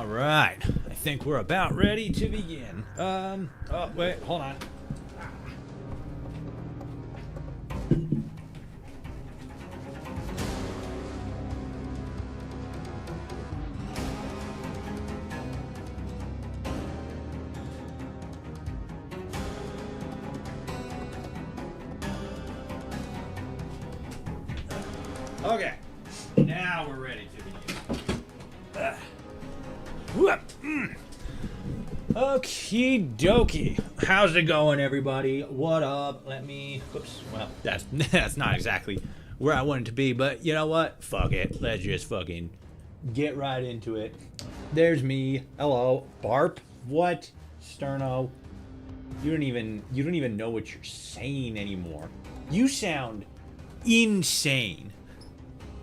All right, I think we're about ready to begin. Oh, wait, hold on. Okay, now we're ready to begin. Okie dokie. How's it going, everybody? What up? Whoops. Well, that's not exactly where I wanted to be, but you know what? Fuck it. Let's just fucking get right into it. There's me. Hello. Barp. What? Sterno. You don't even know what you're saying anymore. You sound insane.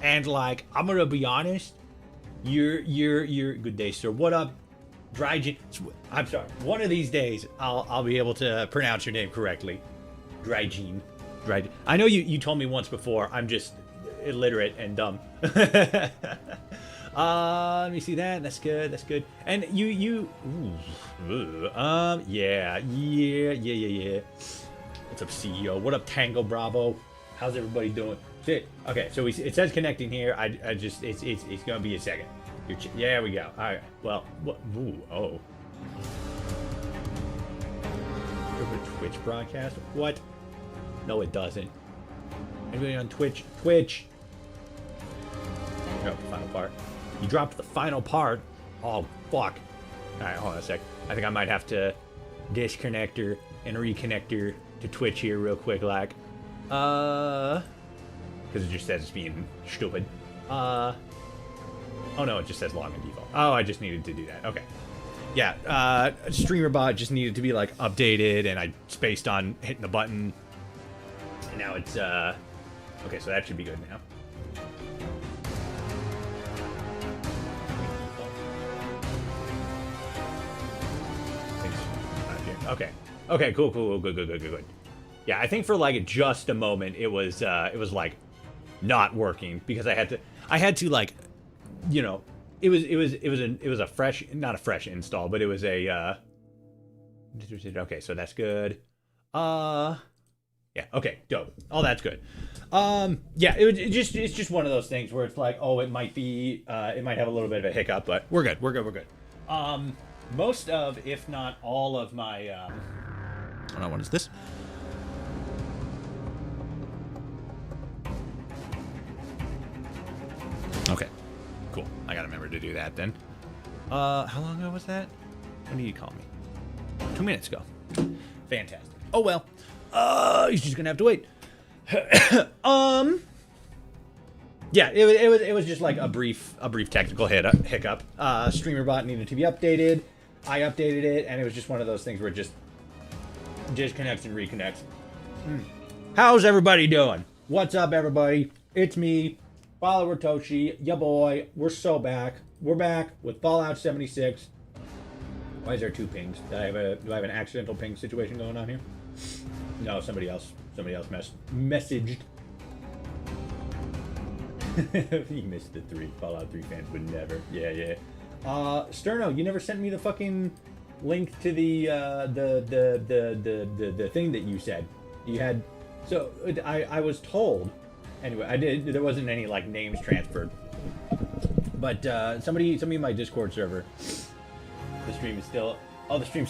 And like, I'm gonna be honest, you're good day, sir. What up, Drygen? I'm sorry. One of these days, I'll be able to pronounce your name correctly. Drygen. I know you told me once before. I'm just illiterate and dumb. Let me see that. That's good. That's good. And yeah. What's up, CEO? What up, Tango Bravo? How's everybody doing? Okay, so it says connecting here. I just it's gonna be a second. Yeah, we go. All right. Well, what? Ooh, oh. Twitch broadcast? What? No, it doesn't. Anybody on Twitch? Twitch. Oh, the final part. You dropped the final part. Oh, fuck. All right, hold on a sec. I think I might have to disconnect her and reconnect her to Twitch here real quick, like. Because it just says it's being stupid. Oh no, it just says login default. Oh, I just needed to do that. Okay. Yeah, StreamerBot just needed to be like updated, and I spaced on hitting the button. And now it's okay, so that should be good now. Okay. Okay, cool, good. Yeah, I think for like just a moment it was like not working because I had to like, you know, it was a fresh, not a fresh install, but it was a okay, so that's good. Yeah, okay, dope. All that's good. Yeah, it's just one of those things where it's like, oh, it might have a little bit of a hiccup, but we're good. Most of, if not all of my oh no, what is this? Okay, cool. I gotta remember to do that then. How long ago was that? When did you call me? 2 minutes ago. Fantastic. Oh well. You're just gonna have to wait. Yeah, it was just like a brief technical hiccup. StreamerBot needed to be updated. I updated it, and it was just one of those things where it just disconnects and reconnects. How's everybody doing? What's up, everybody? It's me. Follower Toshi, ya boy, we're so back. We're back with Fallout 76. Why is there two pings? Do I have an accidental ping situation going on here? No, somebody else messaged. You missed the 3. Fallout 3 fans would never. Yeah. Sterno, you never sent me the fucking link to the thing that you said. You had, so I was told. Anyway, there wasn't any like names transferred, but somebody in my Discord server, the stream's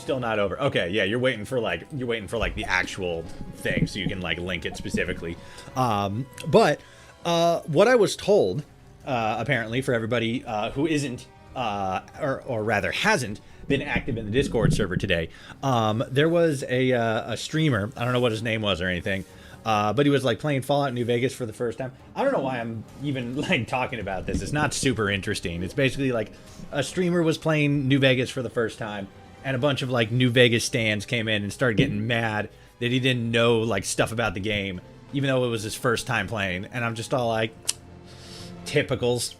still not over. Okay, yeah, you're waiting for like the actual thing so you can like link it specifically. But what I was told, apparently for everybody who isn't or rather hasn't been active in the Discord server today, there was a streamer. I don't know what his name was or anything. But he was like playing Fallout New Vegas for the first time. I don't know why I'm even like talking about this. It's not super interesting. It's basically like a streamer was playing New Vegas for the first time, and a bunch of like New Vegas stands came in and started getting mad that he didn't know like stuff about the game, even though it was his first time playing. And I'm just all like, typicals.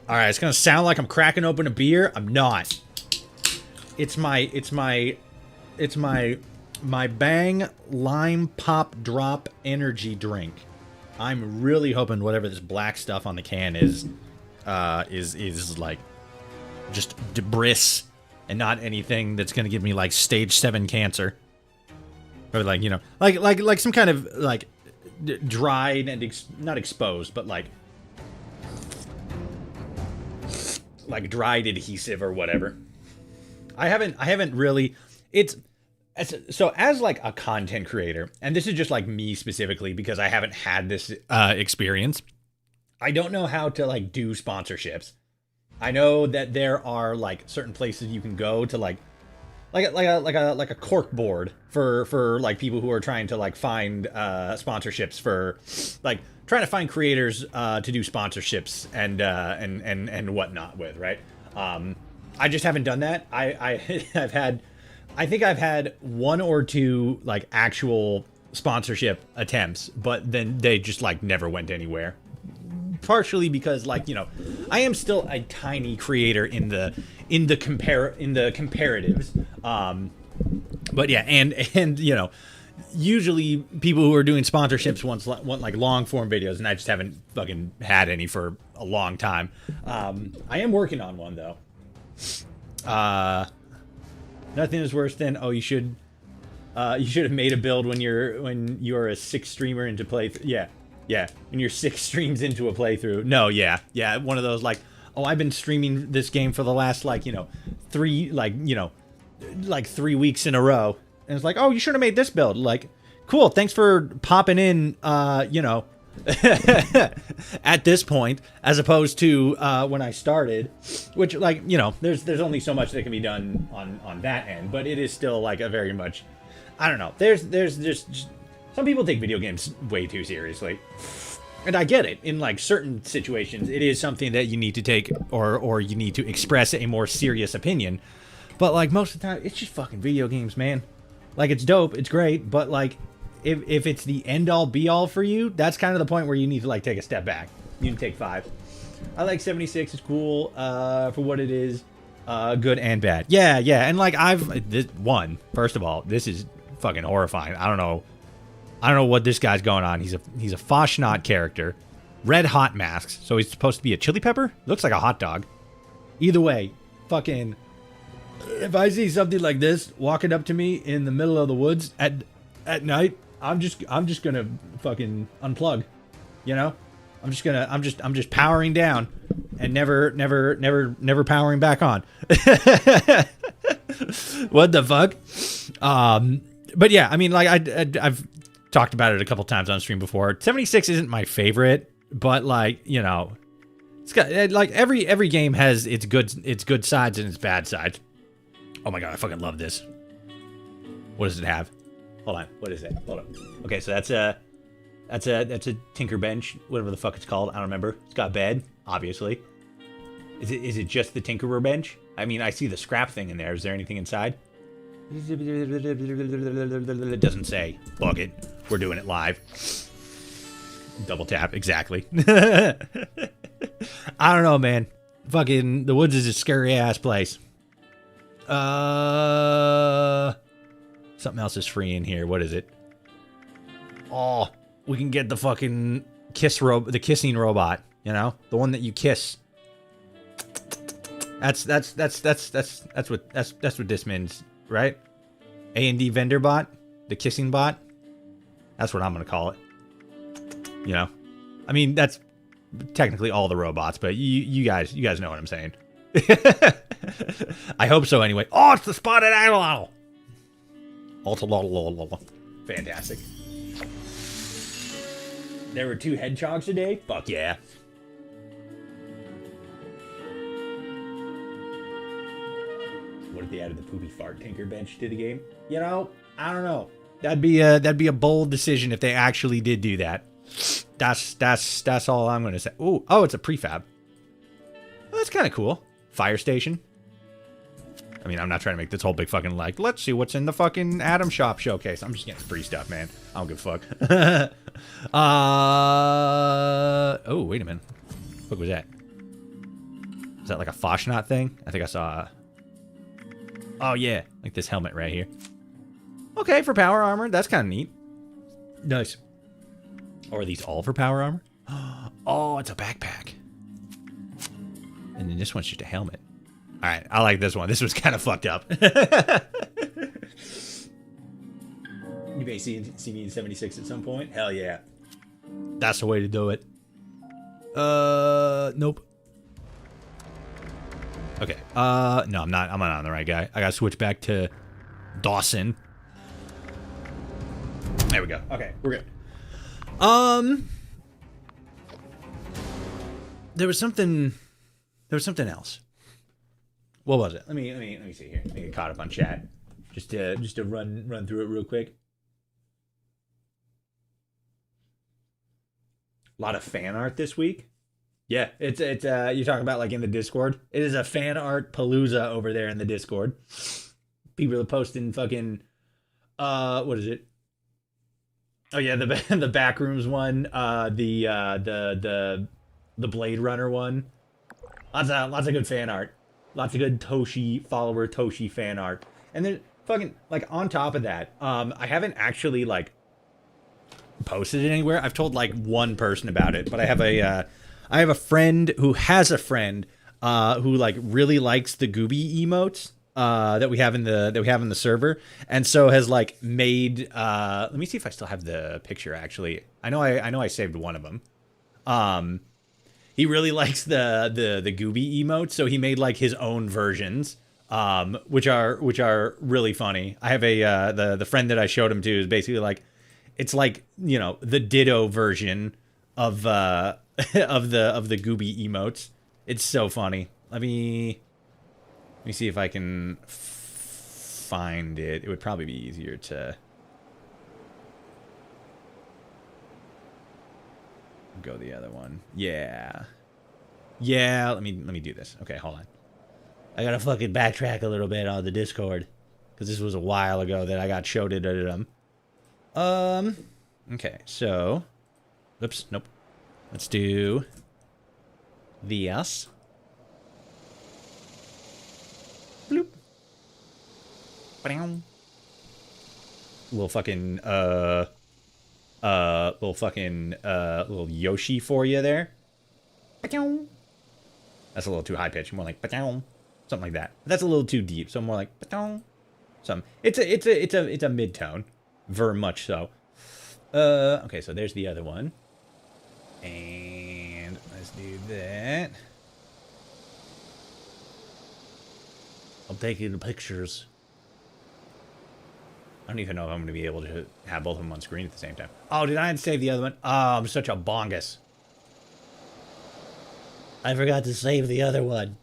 All right, it's gonna sound like I'm cracking open a beer. I'm not. It's my Bang Lime Pop Drop energy drink. I'm really hoping whatever this black stuff on the can is is like just debris and not anything that's gonna give me like stage 7 cancer, or like, you know, like some kind of like dried and not exposed, but like dried adhesive or whatever. I haven't really. So as like a content creator, and this is just like me specifically because I haven't had this experience. I don't know how to like do sponsorships. I know that there are like certain places you can go to like a cork board for like people who are trying to like find sponsorships for like trying to find creators to do sponsorships and whatnot with, right? I just haven't done that. I think I've had 1 or 2 like actual sponsorship attempts, but then they just like never went anywhere. Partially because, like, you know, I am still a tiny creator in the comparatives. But yeah, and you know, usually people who are doing sponsorships want like long form videos, and I just haven't fucking had any for a long time. I am working on one though. Nothing is worse than, oh, you should have made a build when you're a 6 streamer into playthrough. Yeah, when you're 6 streams into a playthrough. No, yeah, one of those like, oh, I've been streaming this game for the last like, you know, 3 weeks in a row, and it's like, oh, you should have made this build. Like, cool, thanks for popping in, you know, at this point, as opposed to when I started, which, like, you know, there's only so much that can be done on that end, but it is still like a very much, I don't know, there's just some people take video games way too seriously, and I get it. In like certain situations, it is something that you need to take or you need to express a more serious opinion, but like most of the time, it's just fucking video games, man. Like, it's dope, it's great, but like, if it's the end-all be-all for you, that's kind of the point where you need to like take a step back. You need to take 5. I like 76. It's cool for what it is, good and bad. Yeah, and like first of all, this is fucking horrifying. I don't know what this guy's going on. He's a Foshnot character, red hot masks. So he's supposed to be a chili pepper. Looks like a hot dog. Either way, fucking. If I see something like this walking up to me in the middle of the woods at night, I'm just gonna fucking unplug, you know? I'm just powering down and never powering back on. What the fuck? But yeah, I mean, like I've talked about it a couple times on stream before. 76 isn't my favorite, but like, you know, it's got like every game has its good sides and its bad sides. Oh my god, I fucking love this. What does it have? Hold on, what is it? Hold on. Okay, so that's a Tinker Bench, whatever the fuck it's called. I don't remember. It's got a bed, obviously. Is it just the Tinkerer bench? I mean, I see the scrap thing in there. Is there anything inside? It doesn't say. Fuck it. We're doing it live. Double tap, exactly. I don't know, man. Fucking the woods is a scary ass place. Something else is free in here. What is it? Oh, we can get the fucking the kissing robot. You know, the one that you kiss. That's what this means, right? A&D vendor bot, the kissing bot. That's what I'm gonna call it. You know, I mean, that's technically all the robots, but you guys know what I'm saying. I hope so anyway. Oh, it's the spotted owl. Fantastic. There were 2 hedgehogs today? Fuck yeah. What if they added the poopy fart Tinker Bench to the game? You know, I don't know. That'd be a bold decision if they actually did do that. That's all I'm gonna say. Oh, it's a prefab. Well, that's kind of cool. Fire station. I mean, I'm not trying to make this whole big fucking like, let's see what's in the fucking Atom Shop showcase. I'm just getting free stuff, man. I don't give a fuck. Oh, wait a minute. What was that? Is that like a Foshnot thing? I think I saw. Oh, yeah. Like this helmet right here. Okay, for power armor. That's kind of neat. Nice. Or are these all for power armor? Oh, it's a backpack. And then this one's just a helmet. All right, I like this one. This was kind of fucked up. You may see me in 76 at some point. Hell yeah. That's the way to do it. Nope. Okay. No, I'm not on the right guy. I gotta switch back to Dawson. There we go. Okay, we're good. There was something else. What was it? Let me see here. Let me get caught up on chat. Just to run through it real quick. A lot of fan art this week. Yeah, it's you're talking about like in the Discord. It is a fan art palooza over there in the Discord. People are posting fucking what is it? Oh yeah, the Backrooms one, the Blade Runner one. Lots of good fan art. Lots of good Toshi follower Toshi fan art. And then fucking like on top of that, I haven't actually like posted it anywhere. I've told like one person about it, but I have a friend who has a friend who like really likes the Gooby emotes that we have in the server, and so has like made let me see if I still have the picture actually. I know I saved one of them. He really likes the Gooby emotes, so he made like his own versions, which are really funny. I have the friend that I showed him to is basically like, it's like, you know, the Ditto version of the Gooby emotes. It's so funny. Let me see if I can find it. It would probably be easier to go the other one. Yeah. Let me do this. Okay, hold on. I gotta fucking backtrack a little bit on the Discord, because this was a while ago that I got showed it at them. Okay, so oops, nope. Let's do this. Bloop. Little fucking little Yoshi for you there. That's a little too high pitched. More like something like that. That's a little too deep. So more like something. It's a mid tone, very much so. Okay, so there's the other one, and let's do that. I'm taking the pictures. I don't even know if I'm going to be able to have both of them on screen at the same time. Oh, did I save the other one? Oh, I'm such a bongus. I forgot to save the other one.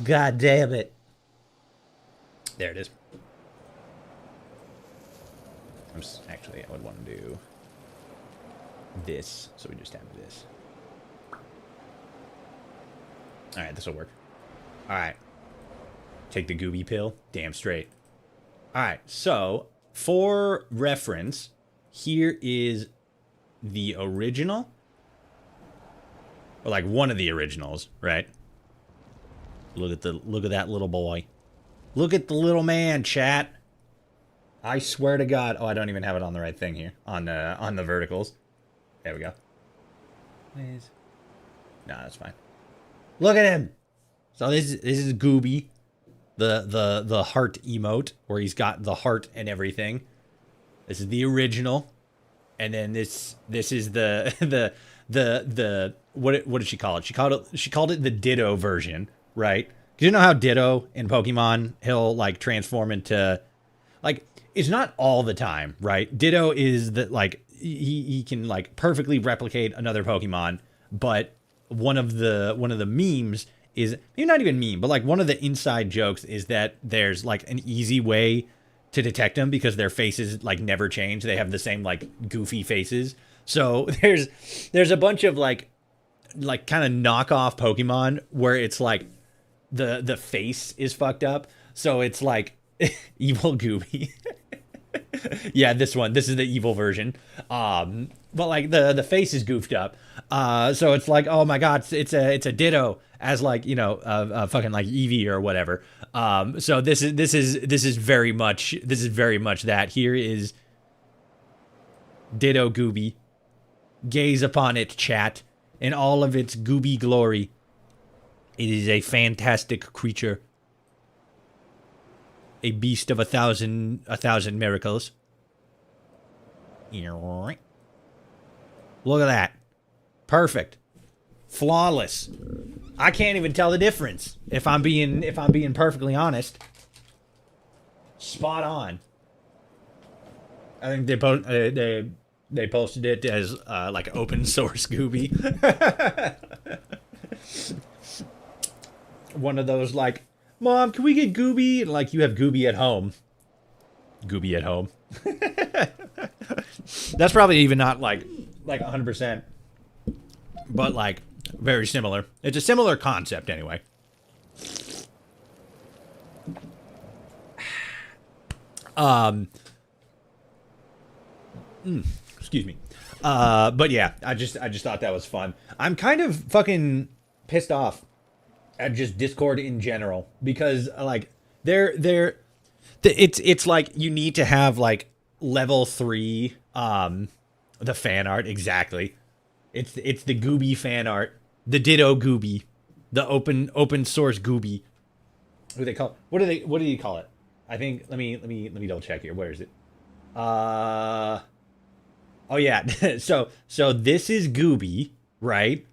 God damn it. There it is. Actually, I would want to do this. So we just have this. Alright, this will work. Alright. Take the Gooby pill. Damn straight. Alright, so for reference, here is the original. Or like one of the originals, right? Look at that little boy. Look at the little man, chat. I swear to God. Oh, I don't even have it on the right thing here. On the verticals. There we go. Please. No, that's fine. Look at him. So this is Gooby. The heart emote where he's got the heart and everything. This is the original. And then this is the what did she call it? She called it the Ditto version, right? Because you know how Ditto in Pokemon, he'll like transform into, like, it's not all the time, right? Ditto is that like he can like perfectly replicate another Pokemon, but one of the memes is, maybe not even meme, but like one of the inside jokes is that there's like an easy way to detect them because their faces like never change. They have the same like goofy faces. So there's a bunch of like kind of knockoff Pokemon where it's like the face is fucked up. So it's like evil Gooby. Yeah, this is the evil version. But like the face is goofed up. So it's like, oh my God, it's a Ditto as like, you know, fucking like Eevee or whatever. So this is very much that. Here is Ditto Gooby. Gaze upon it, chat, in all of its Gooby glory. It is a fantastic creature. A beast of a thousand miracles. Look at that. Perfect. Flawless. I can't even tell the difference if I'm being perfectly honest. Spot on. I think they posted it as like open source Gooby. One of those like, Mom, can we get Gooby? And like, you have Gooby at home. Gooby at home. That's probably even not like 100%, but like very similar. It's a similar concept anyway. Excuse me. But yeah, I just thought that was fun. I'm kind of fucking pissed off at just Discord in general because like it's like you need to have like level 3 the fan art. Exactly. It's the Gooby fan art, the Ditto Gooby, the open source Gooby. What do they call? What do you call it? I think let me double check here. Where is it? Oh yeah. so this is Gooby, right?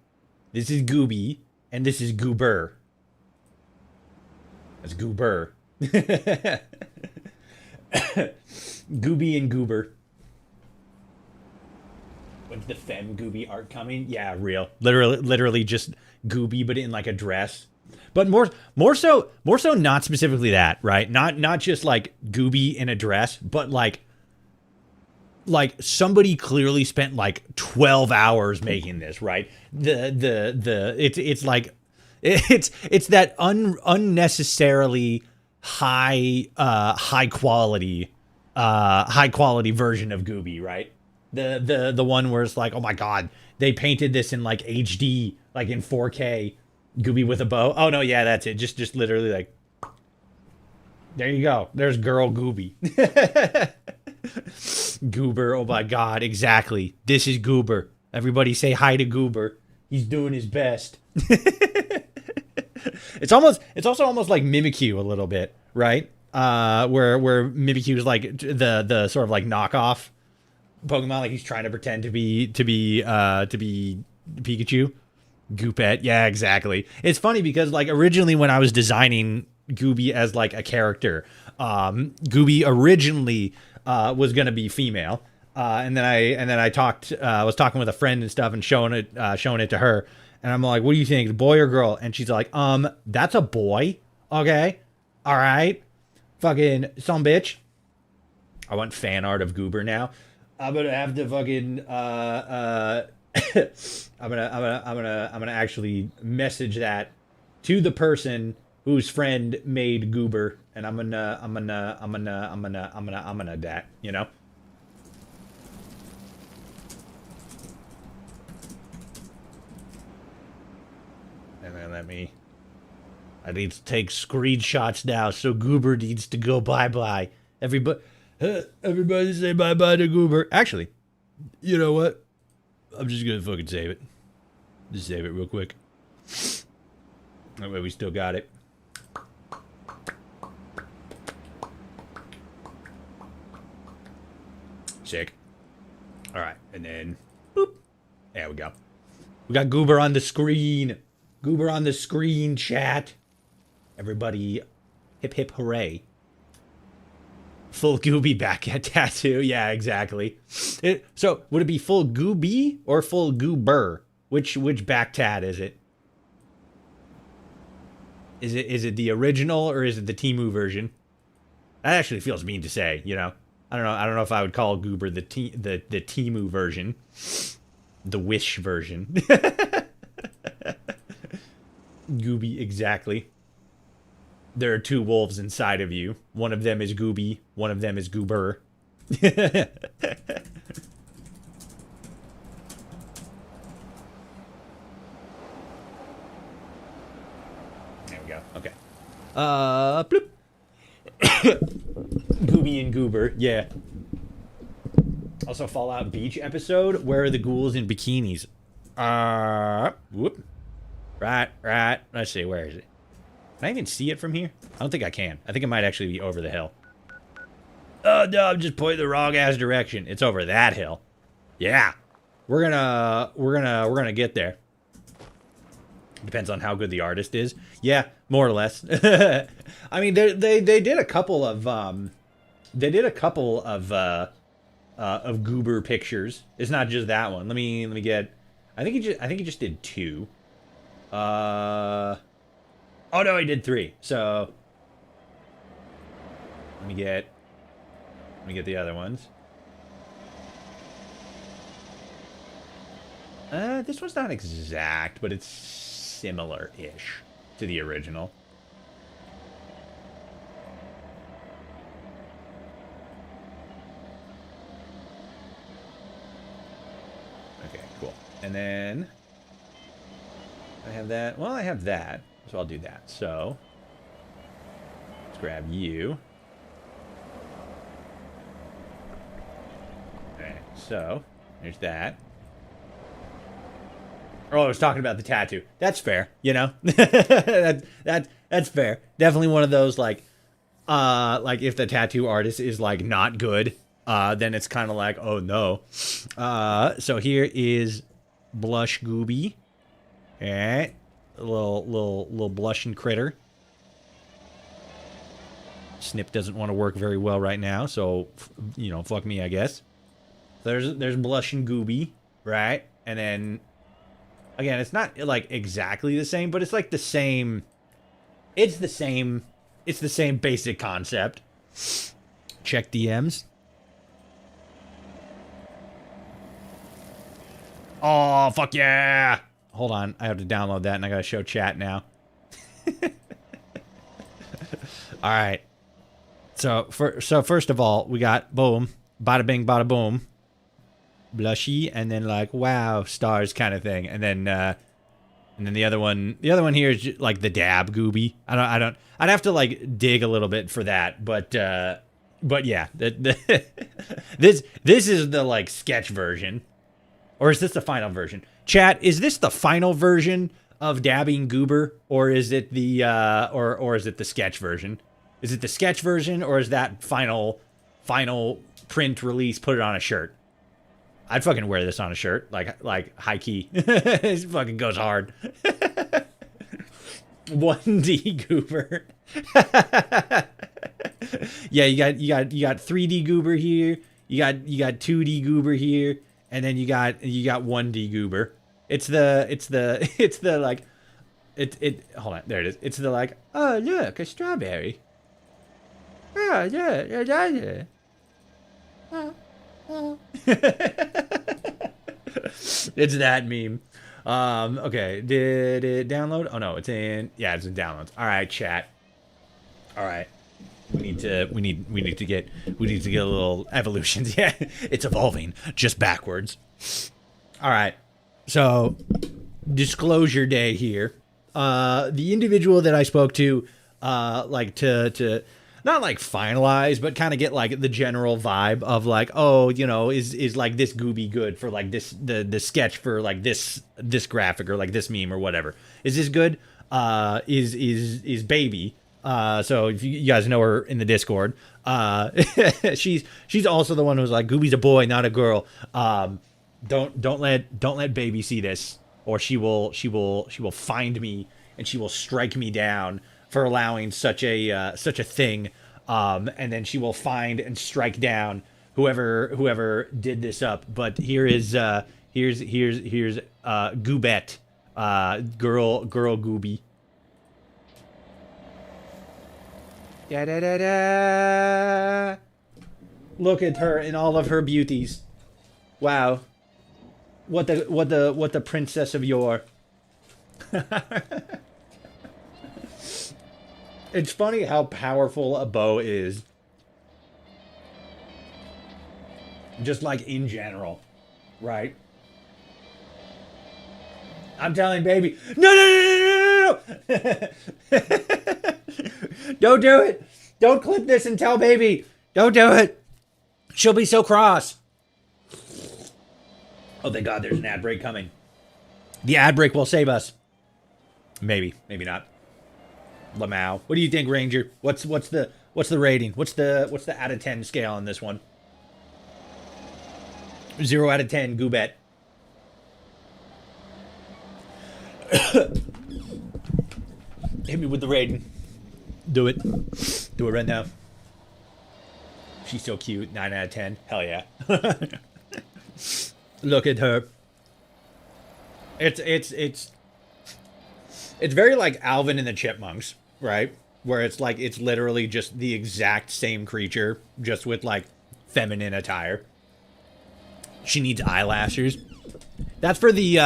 This is Gooby, and this is Goober. That's Goober. Gooby and Goober. When's the Fem Gooby art coming? Yeah, real. Literally just Gooby, but in like a dress. But more so not specifically that, right? Not just like Gooby in a dress, but like somebody clearly spent like 12 hours making this, right? It's like it's that unnecessarily high quality version of Gooby, right? The one where it's like, oh my god, they painted this in like HD, like in 4K, Gooby with a bow. Oh no, yeah, that's it. Just literally like, there you go. There's girl Gooby. Goober, oh my god, exactly. This is Goober. Everybody say hi to Goober. He's doing his best. It's also almost like Mimikyu a little bit, right? Where Mimikyu is like the sort of like knockoff Pokemon, like he's trying to pretend to be Pikachu. Goopette, yeah, exactly. It's funny because like originally when I was designing Gooby as like a character, Gooby originally was gonna be female, and then I was talking with a friend and stuff and showing it to her, and I'm like, what do you think, boy or girl? And she's like, that's a boy. Okay, all right, fucking some bitch. I want fan art of Goober now. I'm gonna have to fucking I'm gonna actually message that to the person whose friend made Goober, and I'm gonna that, you know. And then I need to take screenshots now, so Goober needs to go bye-bye. Everybody say bye-bye to Goober. Actually, you know what? I'm just gonna fucking save it. Just save it real quick. That way we still got it. Sick. Alright, and then boop. There we go. We got Goober on the screen. Goober on the screen, chat. Everybody, hip hip hooray. Full Gooby back at tattoo. Yeah, exactly. So, would it be full Gooby or full Goober? Which back tat is it? Is it the original or is it the Temu version? That actually feels mean to say, you know. I don't know if I would call Goober the Temu version. The Wish version. Gooby, exactly. There are two wolves inside of you. One of them is Gooby. One of them is Goober. There we go. Okay. Bloop. Gooby and Goober. Yeah. Also, Fallout Beach episode. Where are the ghouls in bikinis? Whoop. Right. Let's see, where is it? Can I even see it from here? I don't think I can. I think it might actually be over the hill. Oh, no, I'm just pointing the wrong ass direction. It's over that hill. Yeah. We're gonna get there. Depends on how good the artist is. Yeah, more or less. I mean, they did a couple of Goober pictures. It's not just that one. Let me get. I think he just did 2. Oh no, he did 3. So let me get the other ones. This one's not exact, but it's similar-ish to the original. Okay, cool. And then I have that. Well, I have that, so I'll do that. So let's grab you. Okay, so there's that. Oh, I was talking about the tattoo. That's fair, you know. That's fair. Definitely one of those like if the tattoo artist is like not good, then it's kind of like, oh no. So here is Blush Gooby. Alright. A little blushing critter. Snip doesn't want to work very well right now, so you know, fuck me, I guess. There's Blushing Gooby, right? And then again, it's not like exactly the same, but it's like the same. It's the same basic concept. Check DMs. Oh, fuck yeah. Hold on. I have to download that and I gotta show chat now. Alright. So first of all, we got boom. Bada bing, bada boom. Blushy, and then like, wow, stars kind of thing. And then the other one here is just like the dab Gooby. I'd have to like dig a little bit for that, but yeah, this is the like sketch version. Or is this the final version? Chat, is this the final version of dabbing Goober, or is it the or is it the sketch version? Is it the sketch version, or is that final print release? Put it on a shirt. I'd fucking wear this on a shirt, like high key. It fucking goes hard. 1D Goober. Yeah, you got 3D Goober here. You got 2D Goober here, and then you got 1D Goober. It's the like it. Hold on, there it is. It's the like, oh look, a strawberry. Oh yeah. It's that meme. Okay, did it download? Oh no, it's in downloads. All right, chat. All right, we need to get a little evolutions. Yeah, it's evolving just backwards. All right, so disclosure day here. The individual that I spoke to, like to not like finalize, but kind of get like the general vibe of like, oh, you know, is like this Gooby good for like this the sketch for like this graphic or like this meme or whatever. Is this good? Is Baby? So if you guys know her in the Discord, she's also the one who's like, Gooby's a boy, not a girl. Don't let Baby see this, or she will find me and she will strike me down for allowing such a thing, and then she will find and strike down whoever did this up. But here's Goobette, girl Gooby. Da da da da. Look at her in all of her beauties. Wow. What the princess of yore. It's funny how powerful a bow is. Just like in general, right? I'm telling Baby, no. Don't do it. Don't clip this and tell Baby. Don't do it. She'll be so cross. Oh, thank God there's an ad break coming. The ad break will save us. Maybe, maybe not. Lamau. What do you think, Ranger? What's the rating? What's the out of 10 scale on this one? 0 out of 10, Goobet. Hit me with the rating. Do it. Do it right now. She's so cute. 9 out of 10. Hell yeah. Look at her. It's very like Alvin and the Chipmunks, right? Where it's like it's literally just the exact same creature, just with like feminine attire. She needs eyelashes. That's for the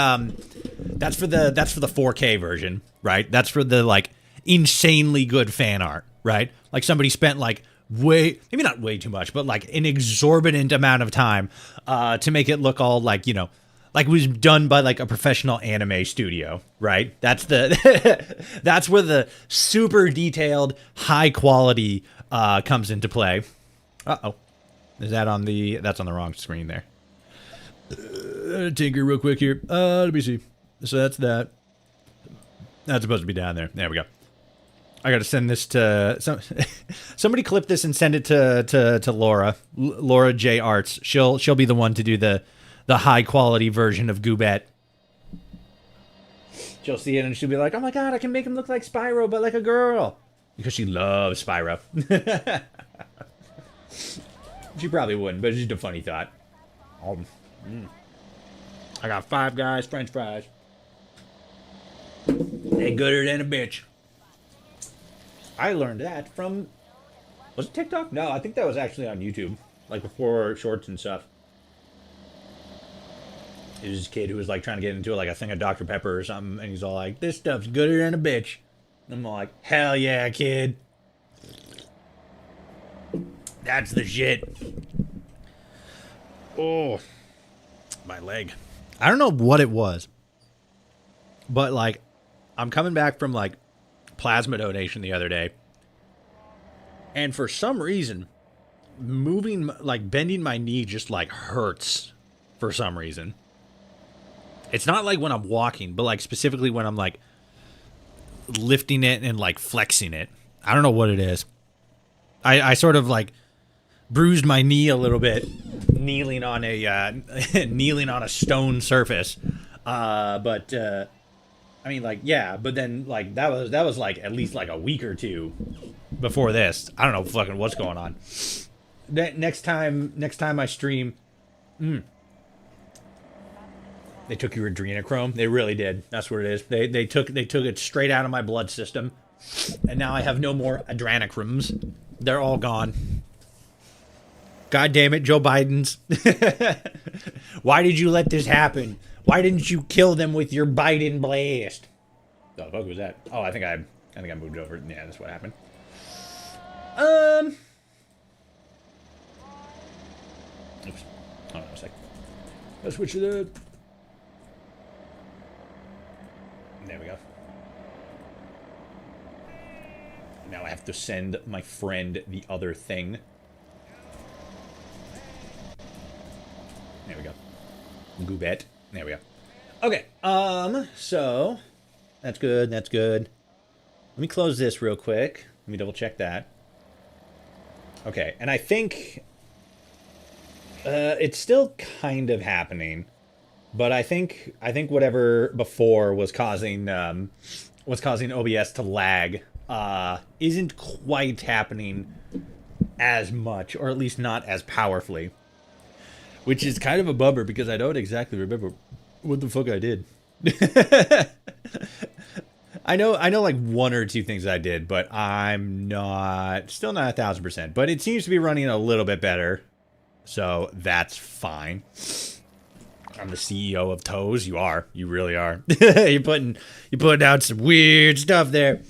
4K version, right? That's for the like insanely good fan art, right? Like somebody spent like maybe not way too much, but like an exorbitant amount of time to make it look all like, you know, like it was done by like a professional anime studio, right? That's that's where the super detailed high quality comes into play. Uh-oh. Is that on that's on the wrong screen there. Tinker real quick here. Let me see. So that's that. That's supposed to be down there. There we go. I got to send this to somebody. Clip this and send it to Laura. Laura J Arts. She'll be the one to do the high quality version of Goobet. She'll see it and she'll be like, "Oh my god, I can make him look like Spyro, but like a girl," because she loves Spyro. She probably wouldn't, but it's just a funny thought. I got Five Guys French fries. They gooder than a bitch. I learned that from... Was it TikTok? No, I think that was actually on YouTube. Like before shorts and stuff. It was this kid who was like trying to get into it, like a thing of Dr. Pepper or something. And he's all like, this stuff's gooder than a bitch. And I'm like, hell yeah, kid. That's the shit. Oh, my leg. I don't know what it was, but like, I'm coming back from like plasma donation the other day, and for some reason, bending my knee just like hurts for some reason. It's not like when I'm walking, but like specifically when I'm like lifting it and like flexing it. I don't know what it is. I sort of like bruised my knee a little bit kneeling on a stone surface. But I mean, like, yeah, but then like that was like at least like a week or two before this. I don't know fucking what's going on. Next time I stream, they took your adrenochrome. They really did. That's what it is. They took it straight out of my blood system, and now I have no more adrenochromes. They're all gone. God damn it, Joe Biden's. Why did you let this happen? Why didn't you kill them with your Biden blast? The fuck was that? Oh, I think I moved over. Yeah, that's what happened. Oops. Hold on a sec. Let's switch it up. There we go. Now I have to send my friend the other thing. There we go. Goobet. There we go. Okay. So that's good. That's good. Let me close this real quick. Let me double check that. Okay, and I think it's still kind of happening, but I think whatever before was causing OBS to lag isn't quite happening as much, or at least not as powerfully. Which is kind of a bummer because I don't exactly remember what the fuck I did. I know like one or two things I did, but I'm still not 1,000%. But it seems to be running a little bit better, so that's fine. I'm the CEO of Toes. You are. You really are. you're putting out some weird stuff there,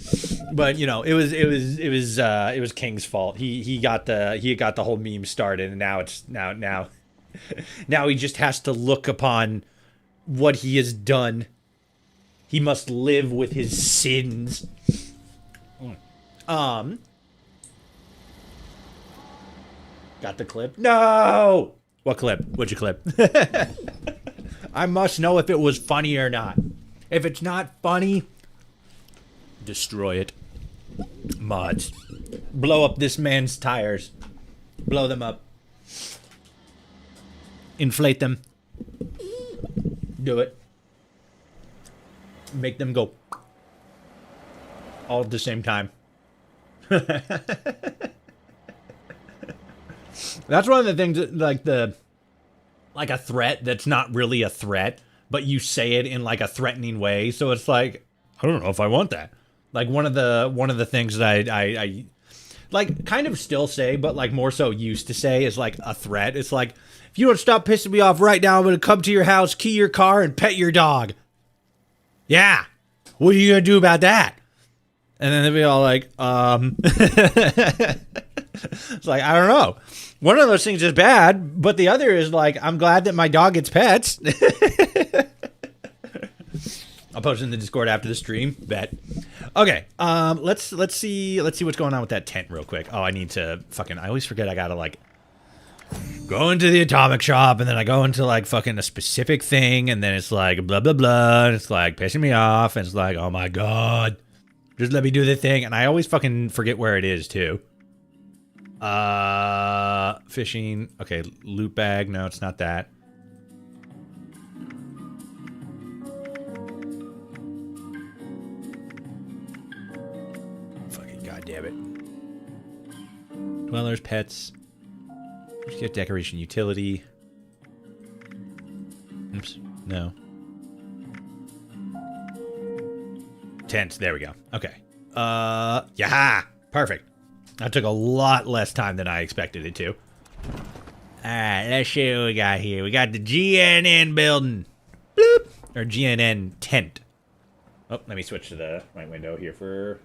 but you know it was King's fault. He got the whole meme started, and now it's now. Now he just has to look upon what he has done. He must live with his sins. Got the clip? No! What clip? What'd you clip? I must know if it was funny or not. If it's not funny, Destroy it. Mods. Blow up this man's tires. Blow them up. Inflate them. Do it. Make them go. All at the same time. That's one of the things that, like a threat that's not really a threat, but you say it in like a threatening way. So it's like, I don't know if I want that. Like one of the things that I like kind of still say, but like more so used to say is like a threat. It's like, if you don't stop pissing me off right now, I'm gonna come to your house, key your car, and pet your dog. Yeah. What are you gonna do about that? And then they'll be all like, It's like, I don't know. One of those things is bad, but the other is like, I'm glad that my dog gets pets. I'll post it in the Discord after the stream. Bet. Okay. Let's see what's going on with that tent real quick. Oh, I need to fucking. I always forget I gotta like go into the atomic shop, and then I go into like fucking a specific thing, and then it's like blah blah blah. And it's like pissing me off, and it's like, oh my god, just let me do the thing, and I always fucking forget where it is too. Fishing. Okay, loot bag. No, it's not that. Fucking goddamn it. Dwellers, pets. Let's get decoration utility. Oops. No. Tents. There we go. Okay. Yeah. Perfect. That took a lot less time than I expected it to. Alright, let's see what we got here. We got the GNN building. Bloop. Or GNN tent. Oh, let me switch to the right window here for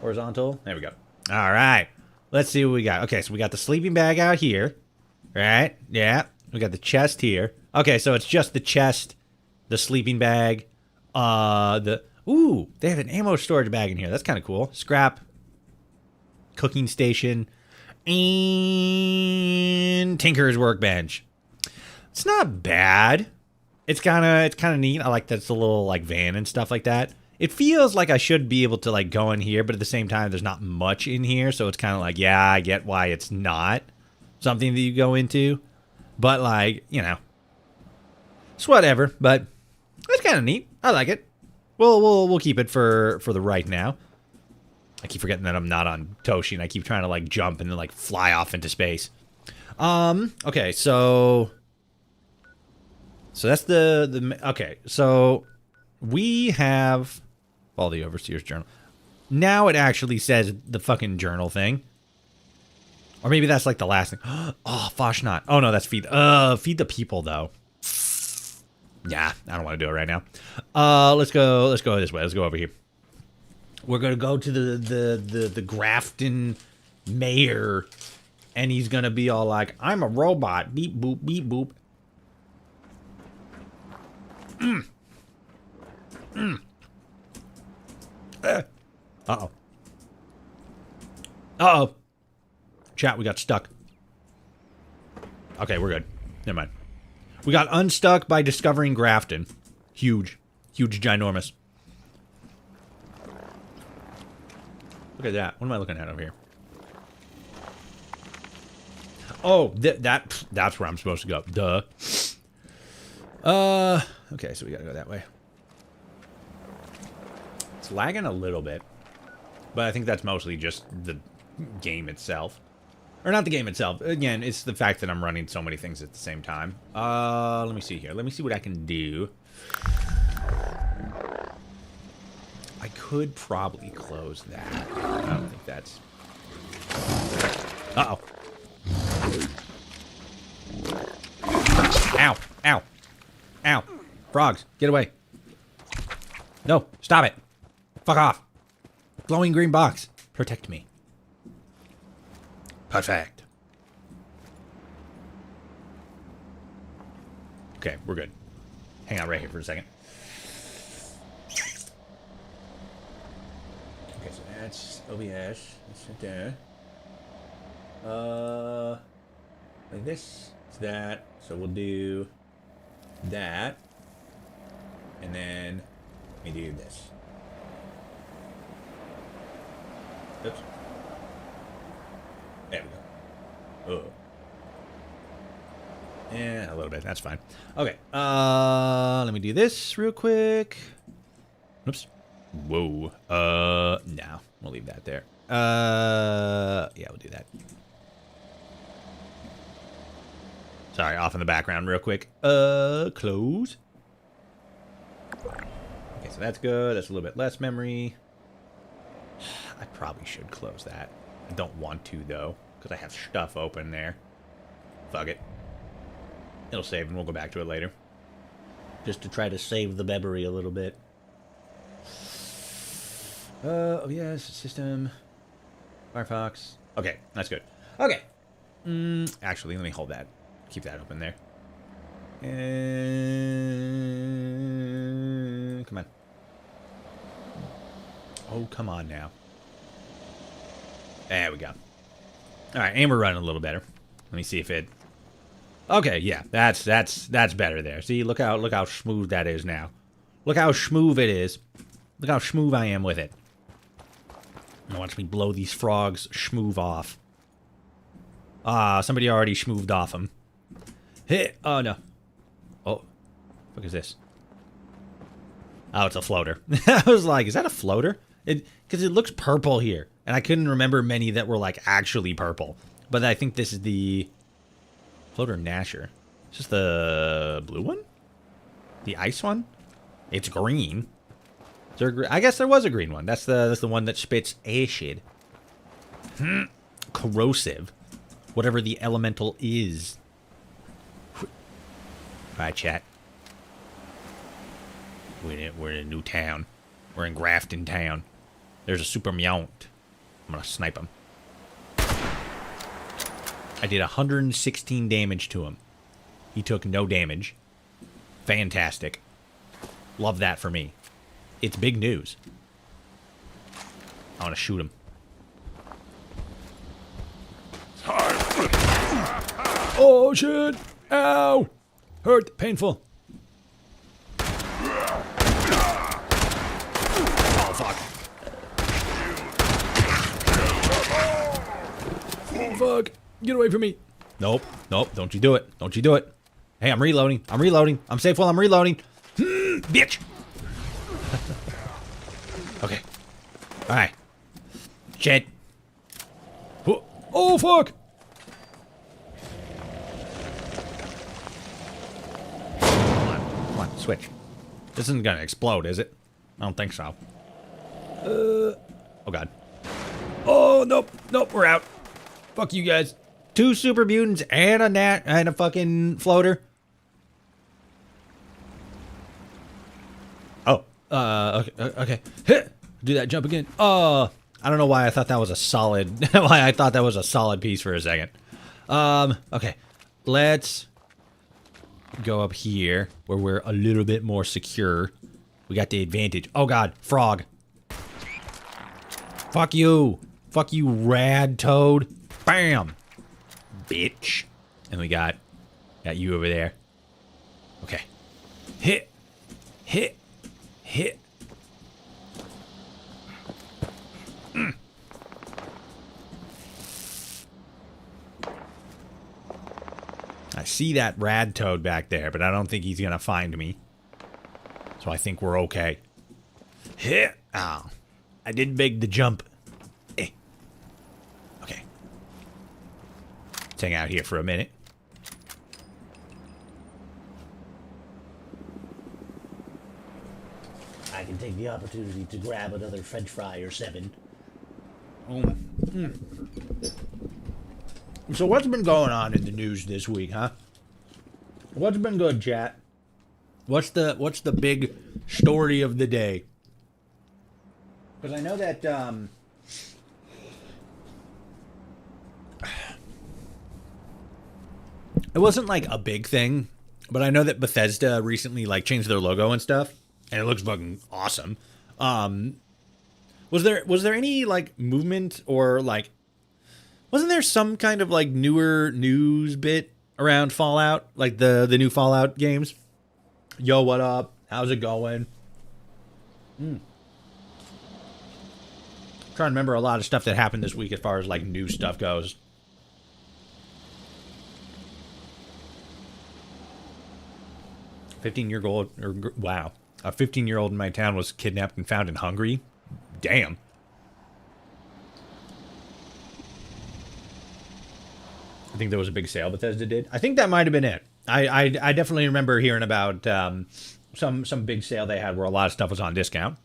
horizontal. There we go. Alright. Let's see what we got. Okay, so we got the sleeping bag out here. Right? Yeah. We got the chest here. Okay, so it's just the chest, the sleeping bag, ooh, they have an ammo storage bag in here. That's kind of cool. Scrap. Cooking station, and Tinker's workbench. It's not bad. It's kind of neat. I like that it's a little like van and stuff like that. It feels like I should be able to like go in here, but at the same time, there's not much in here, so it's kind of like, yeah, I get why it's not something that you go into, but like, you know, it's whatever. But it's kind of neat. I like it. We'll keep it for the right now. I keep forgetting that I'm not on Toshi, and I keep trying to, like, jump and then, like, fly off into space. Okay, so that's okay, so we have all the Overseer's Journal. Now it actually says the fucking journal thing. Or maybe that's, like, the last thing. Oh, Foshnot. Oh, no, that's feed the people, though. Yeah, I don't want to do it right now. Let's go this way. Let's go over here. We're gonna go to the Grafton mayor, and he's gonna be all like, "I'm a robot." Beep boop beep boop. Uh-oh. Uh-oh. Chat, we got stuck. Okay, we're good. Never mind. We got unstuck by discovering Grafton. Huge. Huge, ginormous. Look at that. What am I looking at over here? Oh, that's where I'm supposed to go. Duh. Okay, so we gotta go that way. It's lagging a little bit, but I think that's mostly just the game itself. Or not the game itself. Again, it's the fact that I'm running so many things at the same time. Let me see here. Let me see what I can do. I could probably close that. I don't think that's... Uh-oh. Ow. Ow. Ow. Frogs, get away. No, stop it. Fuck off. Glowing green box. Protect me. Perfect. Okay, we're good. Hang on right here for a second. Okay, so that's OBS. That's right there. Like this. It's that. So we'll do that. And then we do this. Oops. There we go. Yeah, a little bit. That's fine. Okay. Let me do this real quick. Oops. Whoa. No. We'll leave that there. Yeah, we'll do that. Sorry, off in the background real quick. Close. Okay, so that's good. That's a little bit less memory. I probably should close that. I don't want to, though, because I have stuff open there. Fuck it. It'll save, and we'll go back to it later. Just to try to save the memory a little bit. Oh, yes, system. Firefox. Okay, that's good. Okay. Actually, let me hold that. Keep that open there. And come on. Oh, come on now. There we go. All right, and we're running a little better. Let me see if it. Okay, yeah, that's better there. See, look how smooth that is now. Look how smooth it is. Look how smooth I am with it. Now watch me blow these frogs smooth off. Ah, somebody already smoothed off them. Hey, oh no. Oh, what is this? Oh, it's a floater. I was like, is that a floater? Because it looks purple here, and I couldn't remember many that were like actually purple. But I think this is the floater Nasher. Is this the blue one? The ice one? It's green. Is there I guess there was a green one. That's the one that spits acid. Corrosive. Whatever the elemental is. Alright, chat. We're in a new town. We're in Grafton Town. There's a super meownt. I'm gonna snipe him. I did 116 damage to him. He took no damage. Fantastic. Love that for me. It's big news. I want to shoot him. Oh, shit. Ow. Hurt. Painful. Oh, fuck. Oh, fuck. Get away from me. Nope. Nope. Don't you do it. Don't you do it. Hey, I'm reloading. I'm reloading. I'm safe while I'm reloading. Bitch. Okay. Alright. Shit. Oh, fuck. Come on. Switch. This isn't gonna explode, is it? I don't think so. Oh, God. Oh, nope. Nope, we're out. Fuck you guys. 2 super mutants and a gnat and a fucking floater. Oh. Okay. Do that jump again. Oh. I don't know why I thought that was a solid... why I thought that was a solid piece for a second. Okay. Let's go up here where we're a little bit more secure. We got the advantage. Oh, God. Frog. Fuck you. Fuck you, rad toad. Bam. Bitch. And we got you over there. Okay. Hit. I see that rad toad back there, but I don't think he's gonna find me. So I think we're okay. Hit. Oh. I did make the jump. Okay. Let's hang out here for a minute. I can take the opportunity to grab another French fry or 7. So what's been going on in the news this week, huh? What's been good, chat? What's the big story of the day? Because I know that it wasn't like a big thing, but I know that Bethesda recently like changed their logo and stuff, and it looks fucking awesome. Was there any like movement or like wasn't there some kind of like newer news bit around Fallout, like the new Fallout games? Yo, what up? How's it going? trying to remember a lot of stuff that happened this week as far as like new stuff goes. A 15-year-old in my town was kidnapped and found in Hungary. Damn. I think there was a big sale Bethesda did. I think that might have been it. I definitely remember hearing about some big sale they had where a lot of stuff was on discount.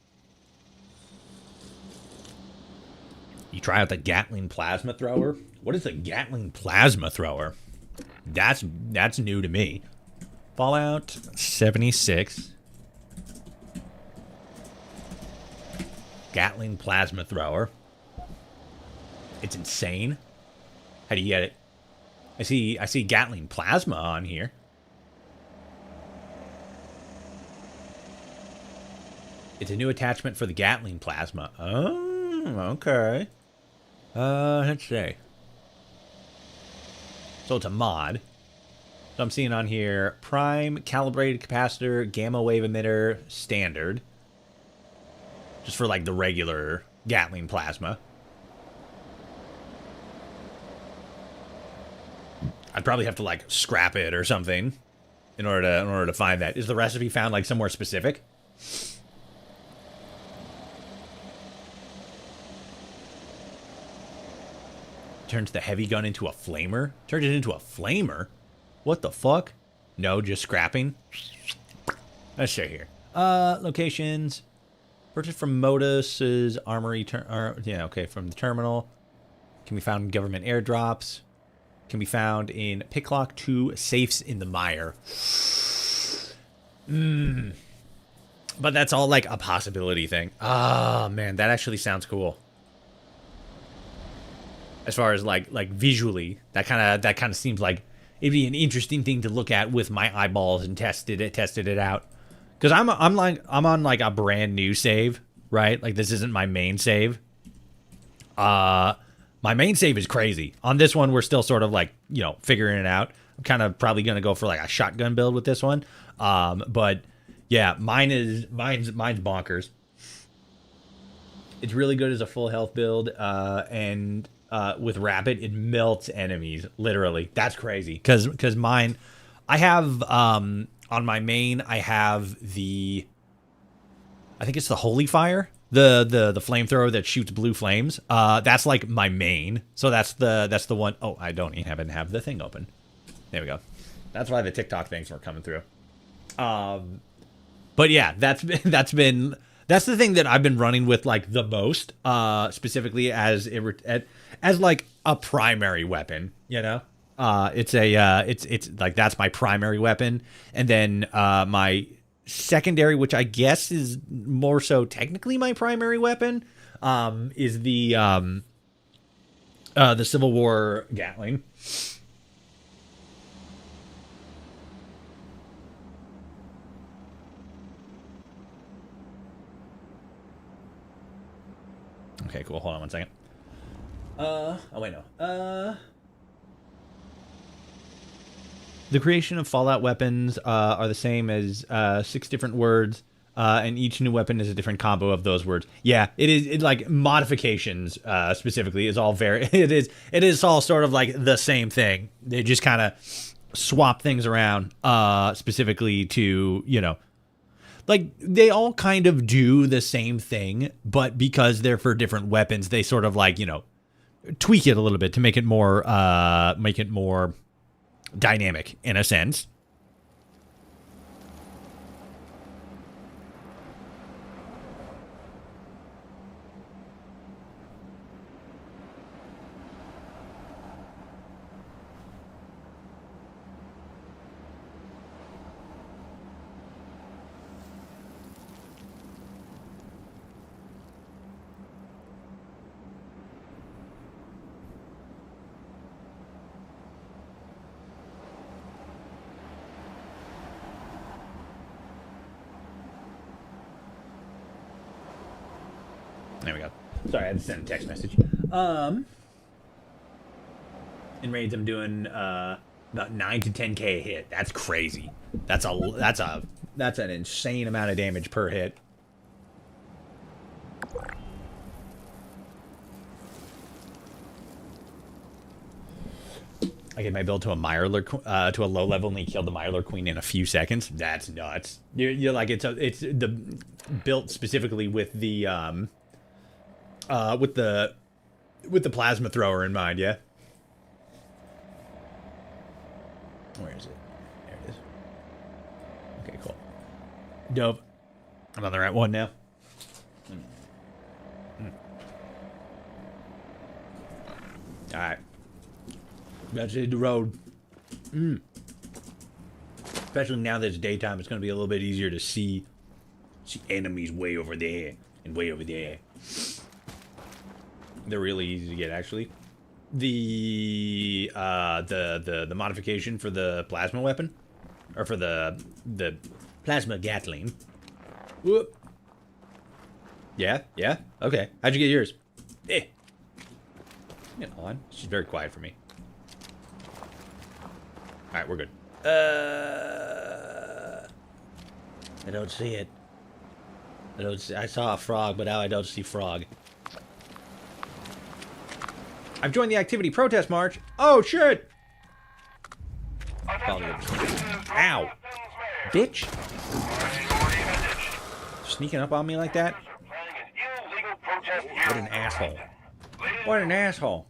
You try out the Gatling plasma thrower. What is a Gatling plasma thrower? That's new to me. Fallout 76. Gatling plasma thrower. It's insane. How do you get it? I see Gatling plasma on here. It's a new attachment for the Gatling plasma. Oh, okay. Let's see. So it's a mod. So I'm seeing on here prime calibrated capacitor, gamma wave emitter, standard. Just for like the regular Gatling plasma. I'd probably have to like scrap it or something in order to find that. Is the recipe found like somewhere specific? Turns the heavy gun into a flamer? Turns it into a flamer? What the fuck? No, just scrapping. Let's see here. Locations. Purchased from Modus's armory. Yeah, okay, from the terminal. Can be found in government airdrops. Can be found in Picklock 2 safes in the mire. But that's all like a possibility thing. Ah, man, that actually sounds cool. As far as like visually, that kind of seems like it'd be an interesting thing to look at with my eyeballs and tested it out. Because I'm on like a brand new save, right? Like this isn't my main save. My main save is crazy. On this one, we're still sort of like, you know, figuring it out. I'm kind of probably gonna go for like a shotgun build with this one. But yeah, mine's bonkers. It's really good as a full health build, and with rapid, it melts enemies literally. That's crazy. Because mine, I have on my main, I have I think it's the Holy Fire. The flamethrower that shoots blue flames. That's like my main. So that's the one. Oh, I don't even have the thing open. There we go. That's why the TikTok things were coming through. But yeah, that's the thing that I've been running with like the most, specifically as like a primary weapon, you know? It's like that's my primary weapon, and then my secondary, which I guess is more so technically my primary weapon, is the Civil War Gatling. Okay, cool. Hold on one second. Oh wait, no. The creation of Fallout weapons are the same as 6 different words, and each new weapon is a different combo of those words. Yeah, it is. It like modifications specifically is all very. It is all sort of like the same thing. They just kind of swap things around specifically to, you know, like they all kind of do the same thing, but because they're for different weapons, they sort of like, you know, tweak it a little bit to make it more dynamic in a sense. There we go. Sorry, I had to send a text message. In raids, I'm doing about 9 to 10k a hit. That's crazy. That's an insane amount of damage per hit. I get my build to a to a low level, and he killed the Mirelurk Queen in a few seconds. That's nuts. You're like it's the built specifically with the plasma thrower in mind. Yeah. Where is it? There it is. Okay, cool. Dope. I'm on the right one now. All right. Let's hit the road. Especially now that it's daytime, it's going to be a little bit easier to see enemies way over there and way over there. They're really easy to get, actually. The modification for the plasma weapon, or for the plasma Gatling. Whoop. Yeah. Okay. How'd you get yours? Get on. She's very quiet for me. All right, we're good. I don't see it. I saw a frog, but now I don't see frog. I've joined the activity protest march. Oh, shit! Ow. Bitch. Sneaking up on me like that? What an asshole. What an asshole.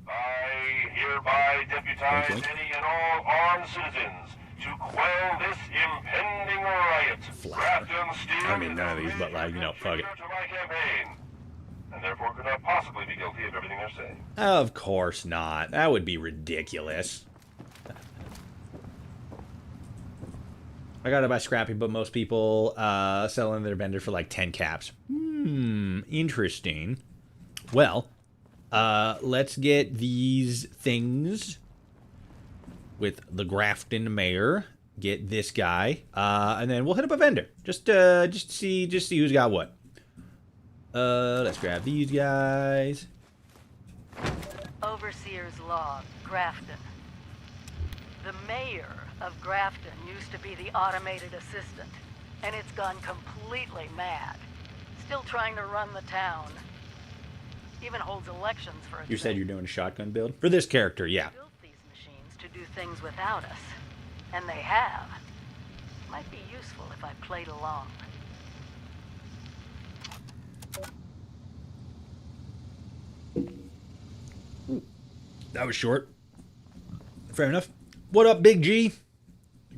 I hereby deputize any and all armed citizens to quell this impending riot. Grafton Steel I mean, none of these, but like, you know, fuck it. to my campaign, and therefore could not possibly be guilty of everything they're saying. Of course not. That would be ridiculous. I got it by Scrappy, but most people selling their vendor for like 10 caps. Interesting. Well, let's get these things with the Grafton Mayor. Get this guy, and then we'll hit up a vendor. Just see who's got what. Let's grab these guys. Overseer's log, Grafton. The mayor of Grafton used to be the automated assistant, and it's gone completely mad. Still trying to run the town. Even holds elections for it. You said you're doing a shotgun build? For this character, yeah. Built these machines to do things without us, and they have. Might be useful if I played along. That was short. Fair enough. What up, Big G?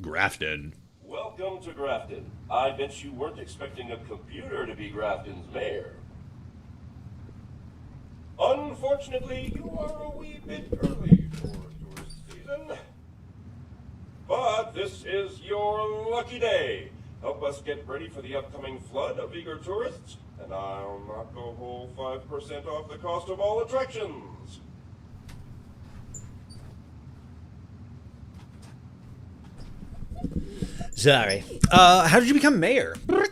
Grafton. Welcome to Grafton. I bet you weren't expecting a computer to be Grafton's mayor. Unfortunately, you are a wee bit early for tourist season. But this is your lucky day. Help us get ready for the upcoming flood of eager tourists, and I'll knock a whole 5% off the cost of all attractions. Sorry. How did you become mayor? I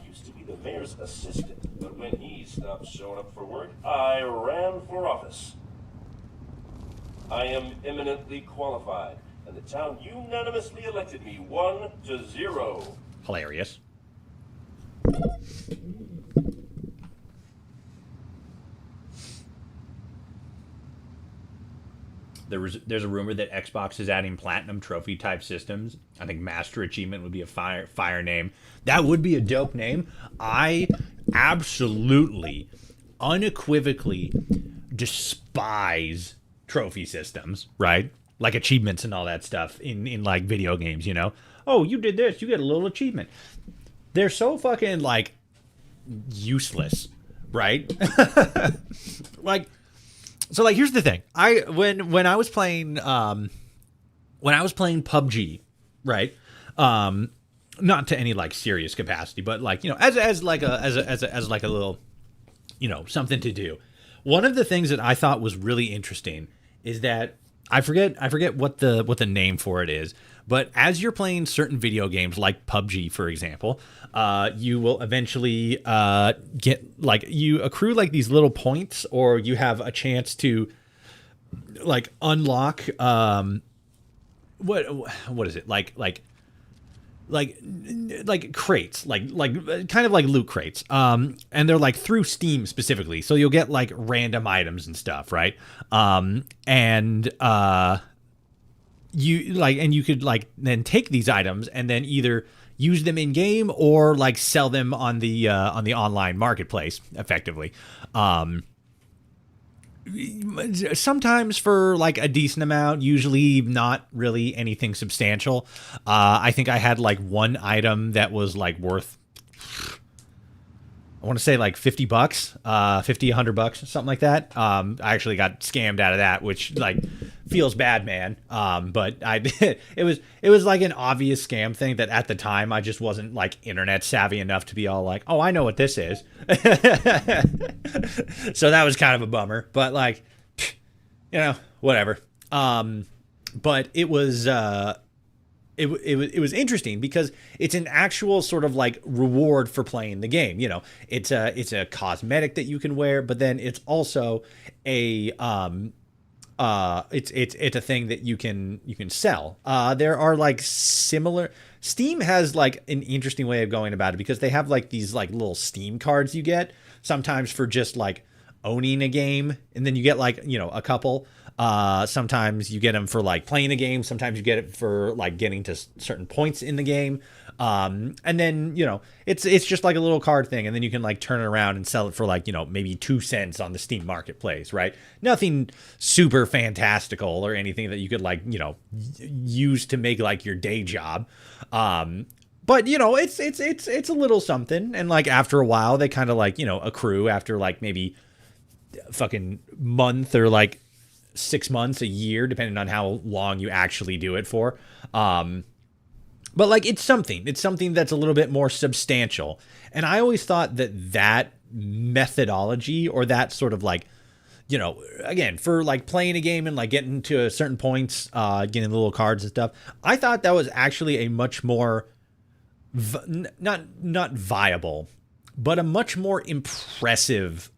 used to be the mayor's assistant, but when he stopped showing up for work, I ran for office. I am eminently qualified, and the town unanimously elected me 1-0. Hilarious. There's a rumor that Xbox is adding platinum trophy type systems. I think Master Achievement would be a fire name. That would be a dope name. I absolutely, unequivocally despise trophy systems, right? Like achievements and all that stuff in like video games, you know? Oh, you did this, you get a little achievement. They're so fucking like useless, right? Like, so like here's the thing. When I was playing PUBG, right? Not to any like serious capacity, but like, you know, as like a little, you know, something to do. One of the things that I thought was really interesting is that I forget what the name for it is, but as you're playing certain video games like PUBG, for example, you will eventually get like you accrue like these little points, or you have a chance to like unlock what is it like like crates, like kind of like loot crates. And they're like through Steam specifically. So you'll get like random items and stuff, right? You could like then take these items and then either use them in game or like sell them on the online marketplace effectively. Sometimes for like a decent amount, usually not really anything substantial. I think I had like one item that was like worth, I want to say like $50, 50, $100, something like that. I actually got scammed out of that, which like feels bad, man. But it was like an obvious scam thing that at the time I just wasn't like internet savvy enough to be all like, oh, I know what this is. So that was kind of a bummer, but like, whatever. But it was, it was interesting because it's an actual sort of like reward for playing the game. It's a cosmetic that you can wear, but then it's also a it's a thing that you can sell. There are like similar. Steam has like an interesting way of going about it because they have like these like little Steam cards you get sometimes for just like owning a game, and then you get like a couple. Sometimes you get them for like playing a game. Sometimes you get it for like getting to certain points in the game. And then, it's just like a little card thing. And then you can like turn it around and sell it for like, maybe 2 cents on the Steam marketplace, right? Nothing super fantastical or anything that you could like, use to make like your day job. But it's a little something. And like after a while, they kind of like, accrue after like maybe fucking month or like 6 months, a year, depending on how long you actually do it for. But like, it's something that's a little bit more substantial. And I always thought that methodology, or that sort of like, again, for like playing a game and like getting to certain points, getting the little cards and stuff, I thought that was actually a much more, not viable, but a much more impressive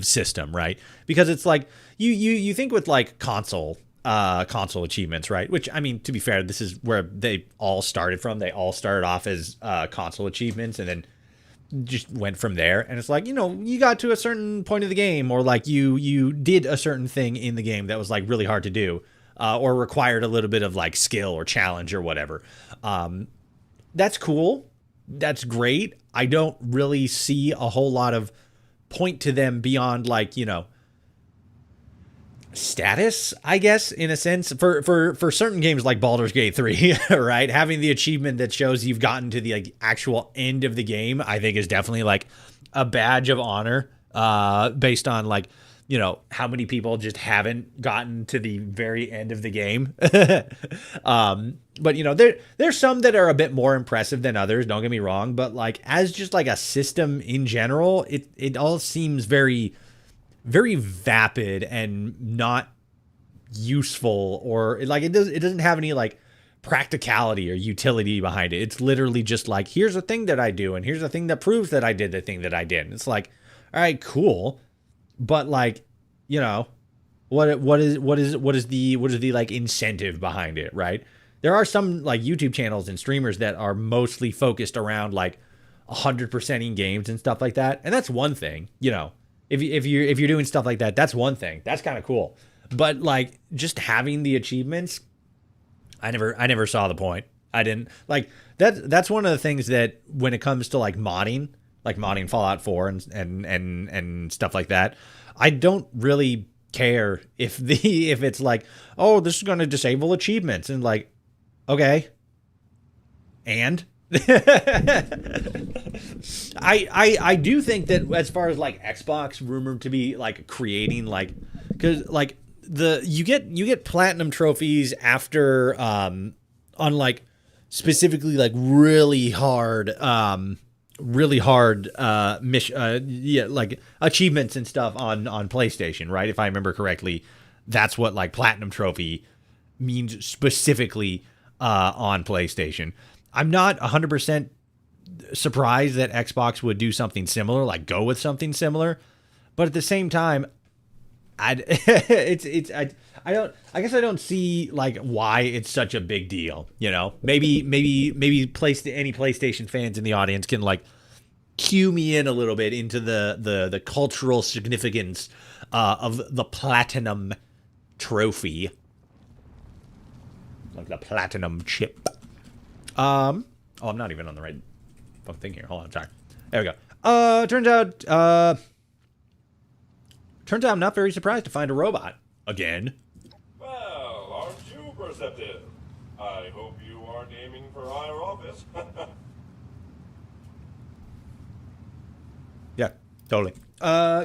system, right? Because it's like, you think with like console achievements, right? Which, I mean, to be fair, this is where they all started from. They all started off as console achievements and then just went from there. And it's like, you got to a certain point of the game, or like you did a certain thing in the game that was like really hard to do, or required a little bit of like skill or challenge or whatever. That's cool. That's great. I don't really see a whole lot of point to them beyond like, status, I guess, in a sense, for certain games like Baldur's Gate 3, right? Having the achievement that shows you've gotten to the like actual end of the game, I think is definitely like a badge of honor, based on like, how many people just haven't gotten to the very end of the game. But there's some that are a bit more impressive than others, don't get me wrong, but like as just like a system in general, it all seems very, very vapid and not useful, or like it doesn't have any like practicality or utility behind it. It's literally just like, here's a thing that I do, and here's a thing that proves that I did the thing that I did. And it's like, all right, cool, but like, what is the like incentive behind it, right? There are some like YouTube channels and streamers that are mostly focused around like 100%ing games and stuff like that, and that's one thing, If you're doing stuff like that, that's one thing. That's kind of cool. But like just having the achievements, I never saw the point. I didn't like that. That's one of the things that when it comes to like modding Fallout 4 and stuff like that, I don't really care if it's like, oh, this is going to disable achievements, and like, okay, and I do think that as far as like Xbox rumored to be like creating like, because like you get platinum trophies after on like specifically like really hard like achievements and stuff on PlayStation, right? If I remember correctly, that's what like platinum trophy means specifically on PlayStation. I'm not 100% surprised that Xbox would do something similar, like go with something similar, but at the same time, I I guess I don't see like why it's such a big deal. You know, maybe any PlayStation fans in the audience can like cue me in a little bit into the cultural significance of the platinum trophy, like the platinum chip. Oh, I'm not even on the right fucking thing here. Hold on, sorry. There we go. Turns out I'm not very surprised to find a robot again. Well, aren't you perceptive? I hope you aren't aiming for higher office. Yeah, totally.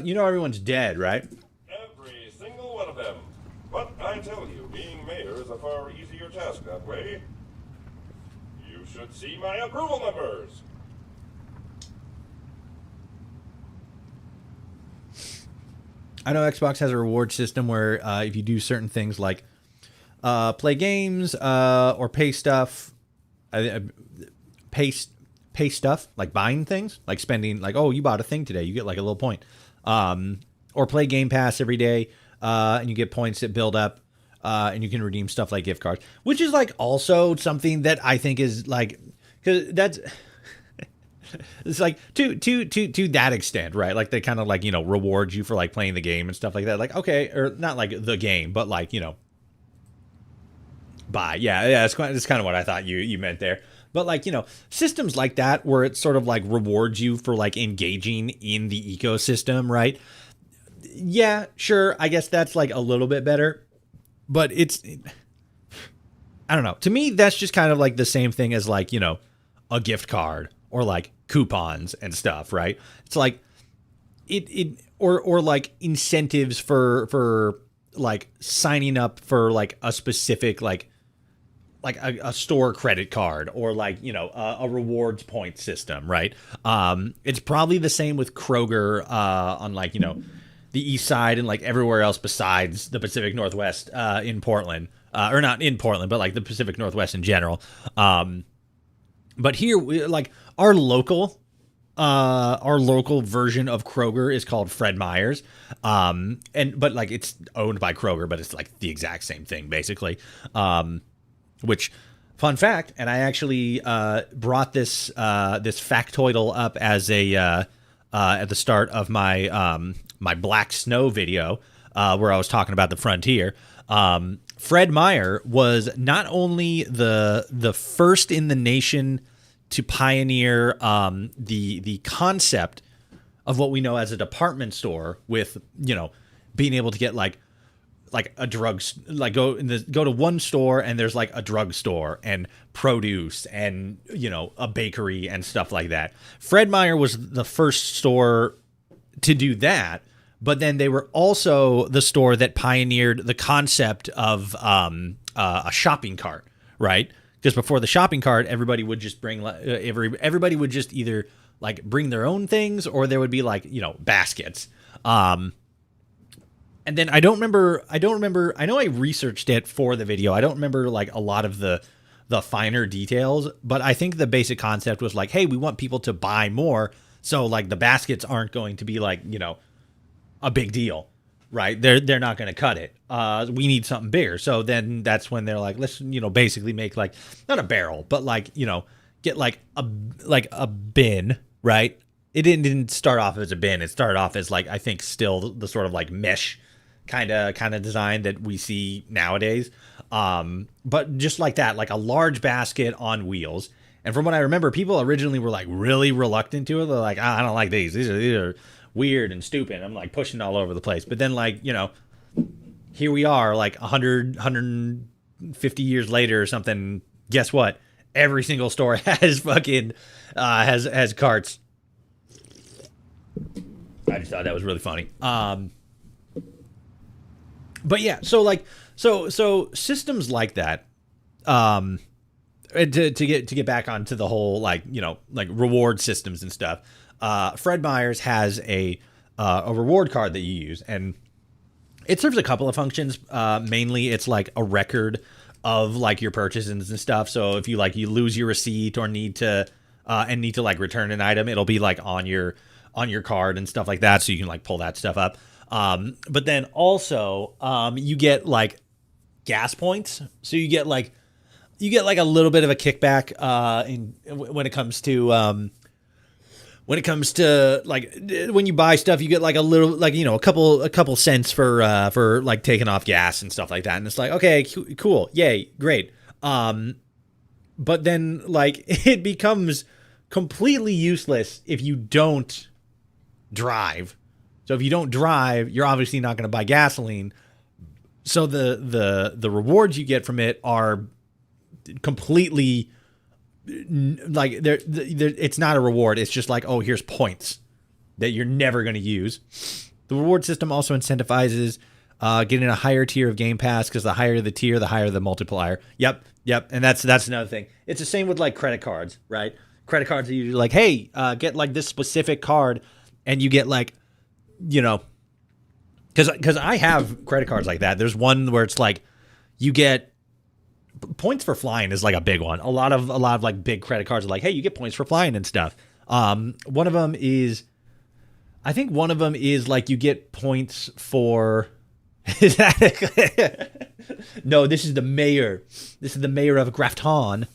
You know everyone's dead, right? Every single one of them. But I tell you, being mayor is a far easier task that way. You should see my approval numbers. I know Xbox has a reward system where if you do certain things like play games or pay stuff, pay stuff like buying things, like spending, like, oh, you bought a thing today, you get like a little point, or play Game Pass every day and you get points that build up and you can redeem stuff like gift cards, which is like also something that I think is like, because that's it's like to that extent, right? Like they kind of like, you know, reward you for like playing the game and stuff like that. Like, okay, or not like the game, but like, you know, buy. Yeah, it's kind of what I thought you meant there. But like, you know, systems like that where it sort of like rewards you for like engaging in the ecosystem, right? Yeah, sure. I guess that's like a little bit better, but I don't know. To me, that's just kind of like the same thing as like, you know, a gift card or like coupons and stuff, right? It's like or like incentives for like signing up for like a specific like a store credit card or like, you know, a rewards point system, right? It's probably the same with Kroger on like, you know, the east side and like everywhere else besides the Pacific Northwest in Portland, or not in Portland, but like the Pacific Northwest in general. But here, like our local version of Kroger is called Fred Meyer's, but like it's owned by Kroger, but it's like the exact same thing basically. Which, fun fact, and I actually brought this factoidal up as a at the start of my my Black Snow video where I was talking about the frontier. Fred Meyer was not only the first in the nation to pioneer the concept of what we know as a department store, with, you know, being able to get like a drug, like go to one store and there's like a drugstore and produce and, you know, a bakery and stuff like that. Fred Meyer was the first store to do that, but then they were also the store that pioneered the concept of a shopping cart, right? Because before the shopping cart, everybody would just bring everybody would just either like bring their own things, or there would be like, you know, baskets. And then I don't remember. I know I researched it for the video. I don't remember like a lot of the finer details, but I think the basic concept was like, hey, we want people to buy more, so like the baskets aren't going to be like, you know, a big deal, right? They're not going to cut it. We need something bigger. So then that's when they're like, let's, you know, basically make like not a barrel, but like, you know, get like a bin, right? It didn't start off as a bin. It started off as like, I think still the sort of like mesh kind of design that we see nowadays. But just like that, like a large basket on wheels. And from what I remember, people originally were like really reluctant to it. They're like, I don't like these. These are weird and stupid. I'm like pushing all over the place. But then like, you know, here we are like 150 years later or something. Guess what? Every single store has fucking has carts. I just thought that was really funny. But yeah, so like so systems like that, to get back onto the whole like, you know, like reward systems and stuff. Fred Meyer's has a reward card that you use, and it serves a couple of functions. Mainly, it's like a record of like your purchases and stuff. So if you like you lose your receipt or need to like return an item, it'll be like on your card and stuff like that, so you can like pull that stuff up. But then also you get like gas points, so you get like a little bit of a kickback when it comes to like when you buy stuff, you get like a little, like, you know, a couple cents for like taking off gas and stuff like that. And it's like, okay, cool, yay, great. But then like it becomes completely useless if you don't drive. So if you don't drive, you're obviously not going to buy gasoline. So the rewards you get from it are completely like it's not a reward. It's just like, oh, here's points that you're never going to use. The reward system also incentivizes getting a higher tier of Game Pass, because the higher the tier, the higher the multiplier. Yep. And that's another thing. It's the same with like credit cards, right? Credit cards are usually like, hey, get like this specific card, and you get like, you know, because I have credit cards like that. There's one where it's like you get points for flying is like a big one. A lot of like big credit cards are like, hey, you get points for flying and stuff. One of them is like you get points for. No, this is the mayor. This is the mayor of Grafton.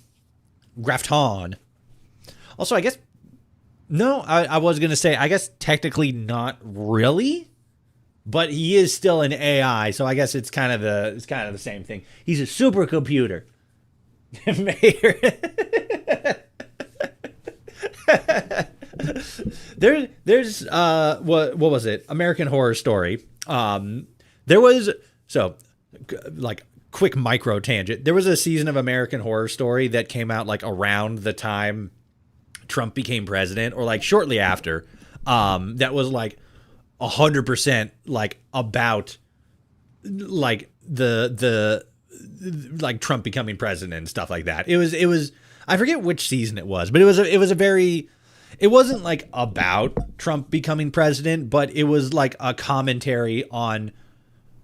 Also, I guess no. I was gonna say, I guess technically not really. But he is still an AI, so I guess it's kind of the same thing. He's a supercomputer. There's what was it? American Horror Story. There was, so like quick micro tangent. There was a season of American Horror Story that came out like around the time Trump became president, or like shortly after. That was like 100% like about like the like Trump becoming president and stuff like that. It was I forget which season it was, but it wasn't like about Trump becoming president, but it was like a commentary on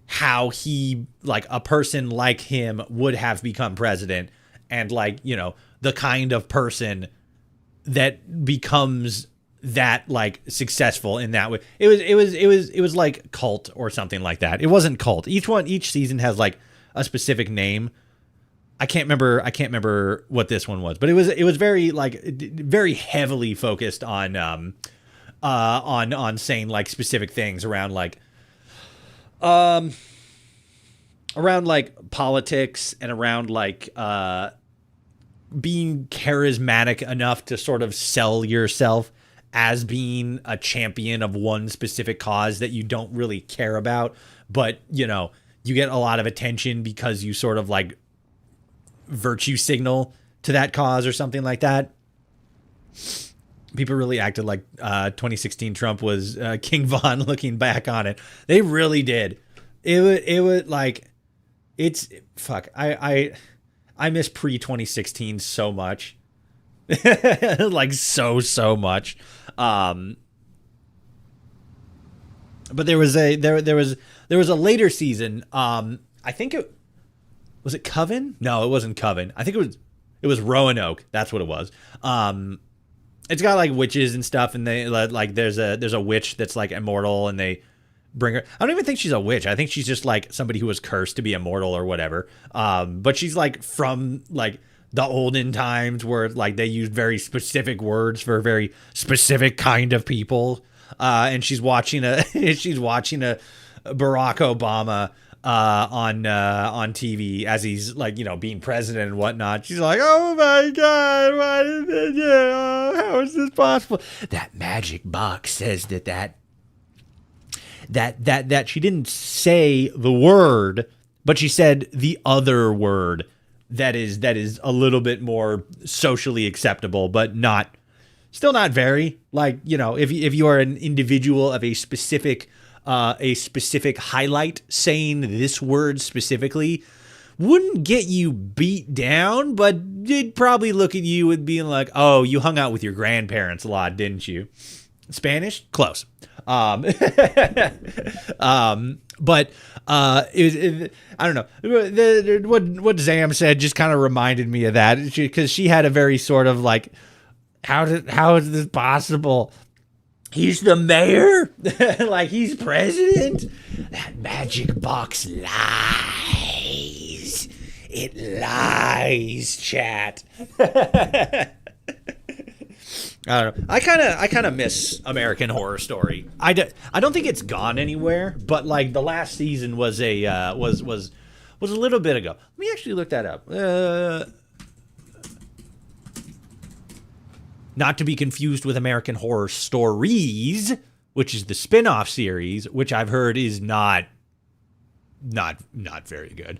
how he, like a person like him, would have become president, and like, you know, the kind of person that becomes that like successful in that way. It was like Cult or something like that. It wasn't Cult. Each season has like a specific name. I can't remember what this one was, but it was very like very heavily focused on saying like specific things around like politics, and around like being charismatic enough to sort of sell yourself as being a champion of one specific cause that you don't really care about, but, you know, you get a lot of attention because you sort of like virtue signal to that cause or something like that. People really acted like 2016 Trump was King Von looking back on it. They really did. It was like, it's fuck. I miss pre-2016 so much. Like so much. But there was a later season. I think it was Coven? No, it wasn't Coven. I think it was Roanoke. That's what it was. It's got like witches and stuff, and they like there's a witch that's like immortal, and they bring her. I don't even think she's a witch. I think she's just like somebody who was cursed to be immortal or whatever. But she's like from like the olden times where like they used very specific words for a very specific kind of people. And she's watching a Barack Obama on TV as he's like, you know, being president and whatnot. She's like, oh my God, why did they do? How is this possible? That magic box says that she didn't say the word, but she said the other word that is a little bit more socially acceptable, but still not very, like, you know, if you are an individual of a specific highlight, saying this word specifically wouldn't get you beat down, but they'd probably look at you and being like, oh, you hung out with your grandparents a lot, didn't you? Spanish? Close. But I don't know. What Zam said just kind of reminded me of that, because she had a very sort of like, how is this possible? He's the mayor? Like he's president? That magic box lies. It lies, chat. I don't know. I kind of miss American Horror Story. I don't think it's gone anywhere, but like the last season was a was a little bit ago. Let me actually look that up. Not to be confused with American Horror Stories, which is the spin-off series, which I've heard is not very good.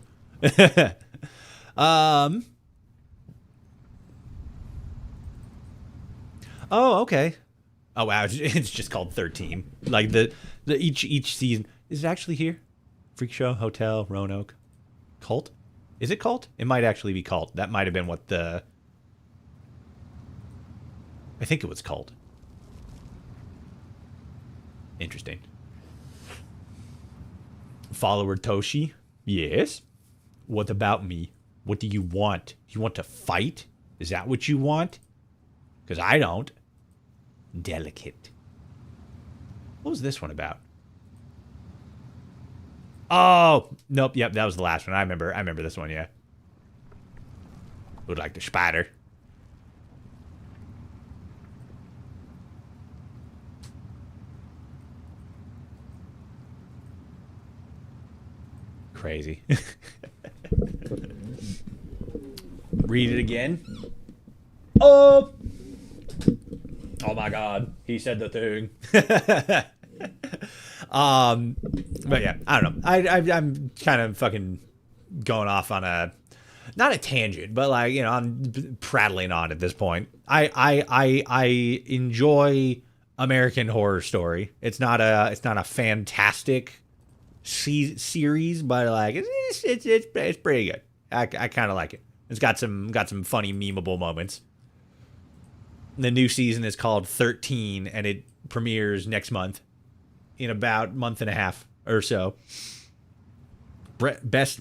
Oh, okay. Oh wow, it's just called 13. Like the each season. Is it actually here? Freak Show, Hotel, Roanoke, Cult. Is it Cult? It might actually be Cult. That might have been what the. I think it was Cult. Interesting. Follower Toshi. Yes. What about me? What do you want? You want to fight? Is that what you want? Because I don't. Delicate. What was this one about? Oh, nope. Yep, that was the last one. I remember this one, yeah. Would like the spider. Crazy. Read it again. Oh! Oh my god, he said the thing. But yeah, I don't know. I'm kind of fucking going off on a, not a tangent, but like, you know, I'm prattling on at this point. I enjoy American Horror Story. It's not a fantastic series, but like it's pretty good. I kind of like it. It's got some funny memeable moments. The new season is called 13, and it premieres next month, in about a month and a half or so. Best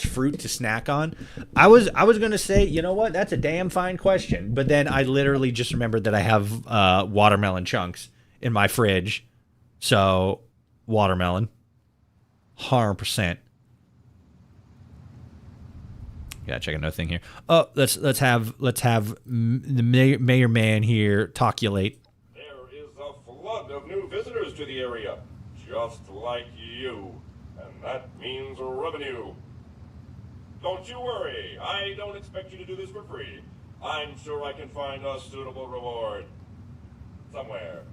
fruit to snack on. I was gonna say, you know what? That's a damn fine question, but then I literally just remembered that I have watermelon chunks in my fridge, so watermelon, 100%. Gotta check another thing here. Oh, let's have the mayor man here talkulate. There is a flood of new visitors to the area, just like you, and that means revenue. Don't you worry, I don't expect you to do this for free. I'm sure I can find a suitable reward. Somewhere.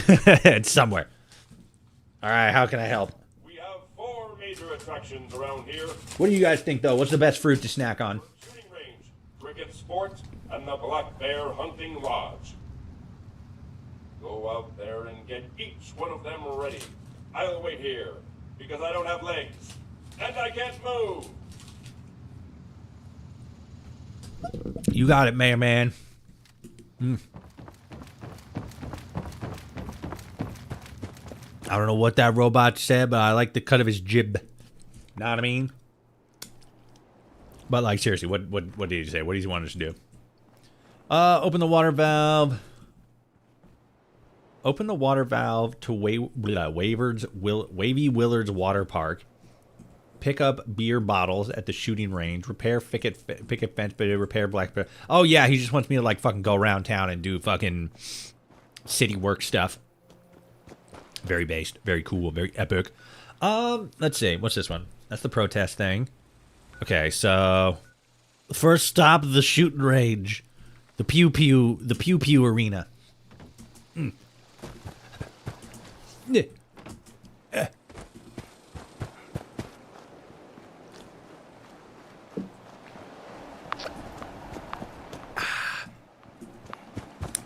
It's somewhere. All right, how can I help? We have 4 major attractions around here. What do you guys think, though? What's the best fruit to snack on? Shooting range, cricket sport, and the Black Bear Hunting Lodge. Go out there and get each one of them ready. I'll wait here, because I don't have legs, and I can't move. You got it, Mayor Man. I don't know what that robot said, but I like the cut of his jib. Know what I mean? But like, seriously, what did he say? What does he want us to do? Open the water valve. Open the water valve to Wavy Willard's Water Park. Pick up beer bottles at the shooting range. Repair picket fence, but repair Black Bear. Oh yeah, he just wants me to like fucking go around town and do fucking city work stuff. Very based, very cool, very epic. Let's see, what's this one? That's the protest thing. Okay, so first stop, the shooting range, the pew pew arena.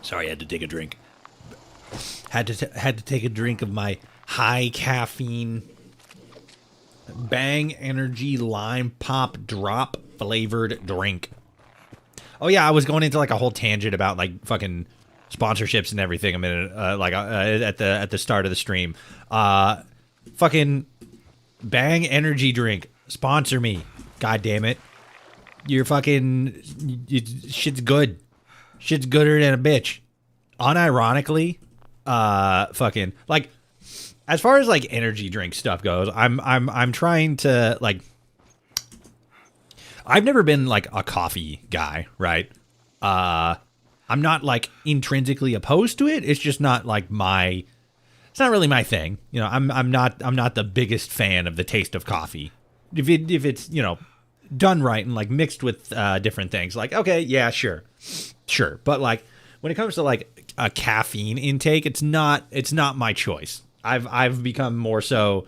Sorry, I had to take a drink. Had to take a drink of my high caffeine Bang Energy Lime Pop Drop flavored drink. Oh yeah, I was going into like a whole tangent about like fucking sponsorships and everything a minute at the start of the stream. Fucking Bang Energy drink, sponsor me. God damn it. You're fucking shit's good. Shit's gooder than a bitch. Unironically, fucking like as far as like energy drink stuff goes, I'm trying to like I've never been like a coffee guy, right? I'm not like intrinsically opposed to it. It's just not like my. It's not really my thing. You know, I'm not the biggest fan of the taste of coffee. If it's, you know, done right and like mixed with different things, like, okay, yeah, sure. But like when it comes to like a caffeine intake, it's not my choice. I've become more so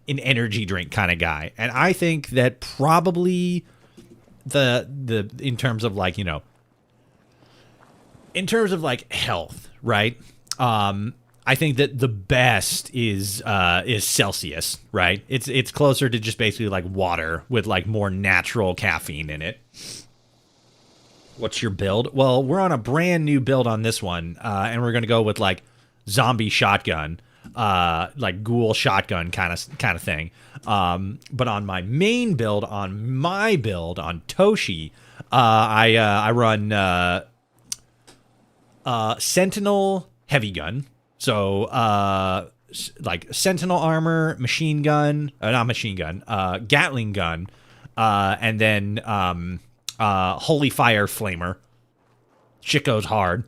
an energy drink kind of guy. And I think that probably the in terms of like, you know, in terms of like health, right? I think that the best is Celsius, right? It's closer to just basically like water with like more natural caffeine in it. What's your build? Well, we're on a brand new build on this one, and we're gonna go with like zombie shotgun, like ghoul shotgun kind of thing. But on my main build, on Toshi, I run Sentinel heavy gun. So, like Sentinel armor, machine gun, not machine gun, Gatling gun, and then Holy Fire Flamer. Shit goes hard,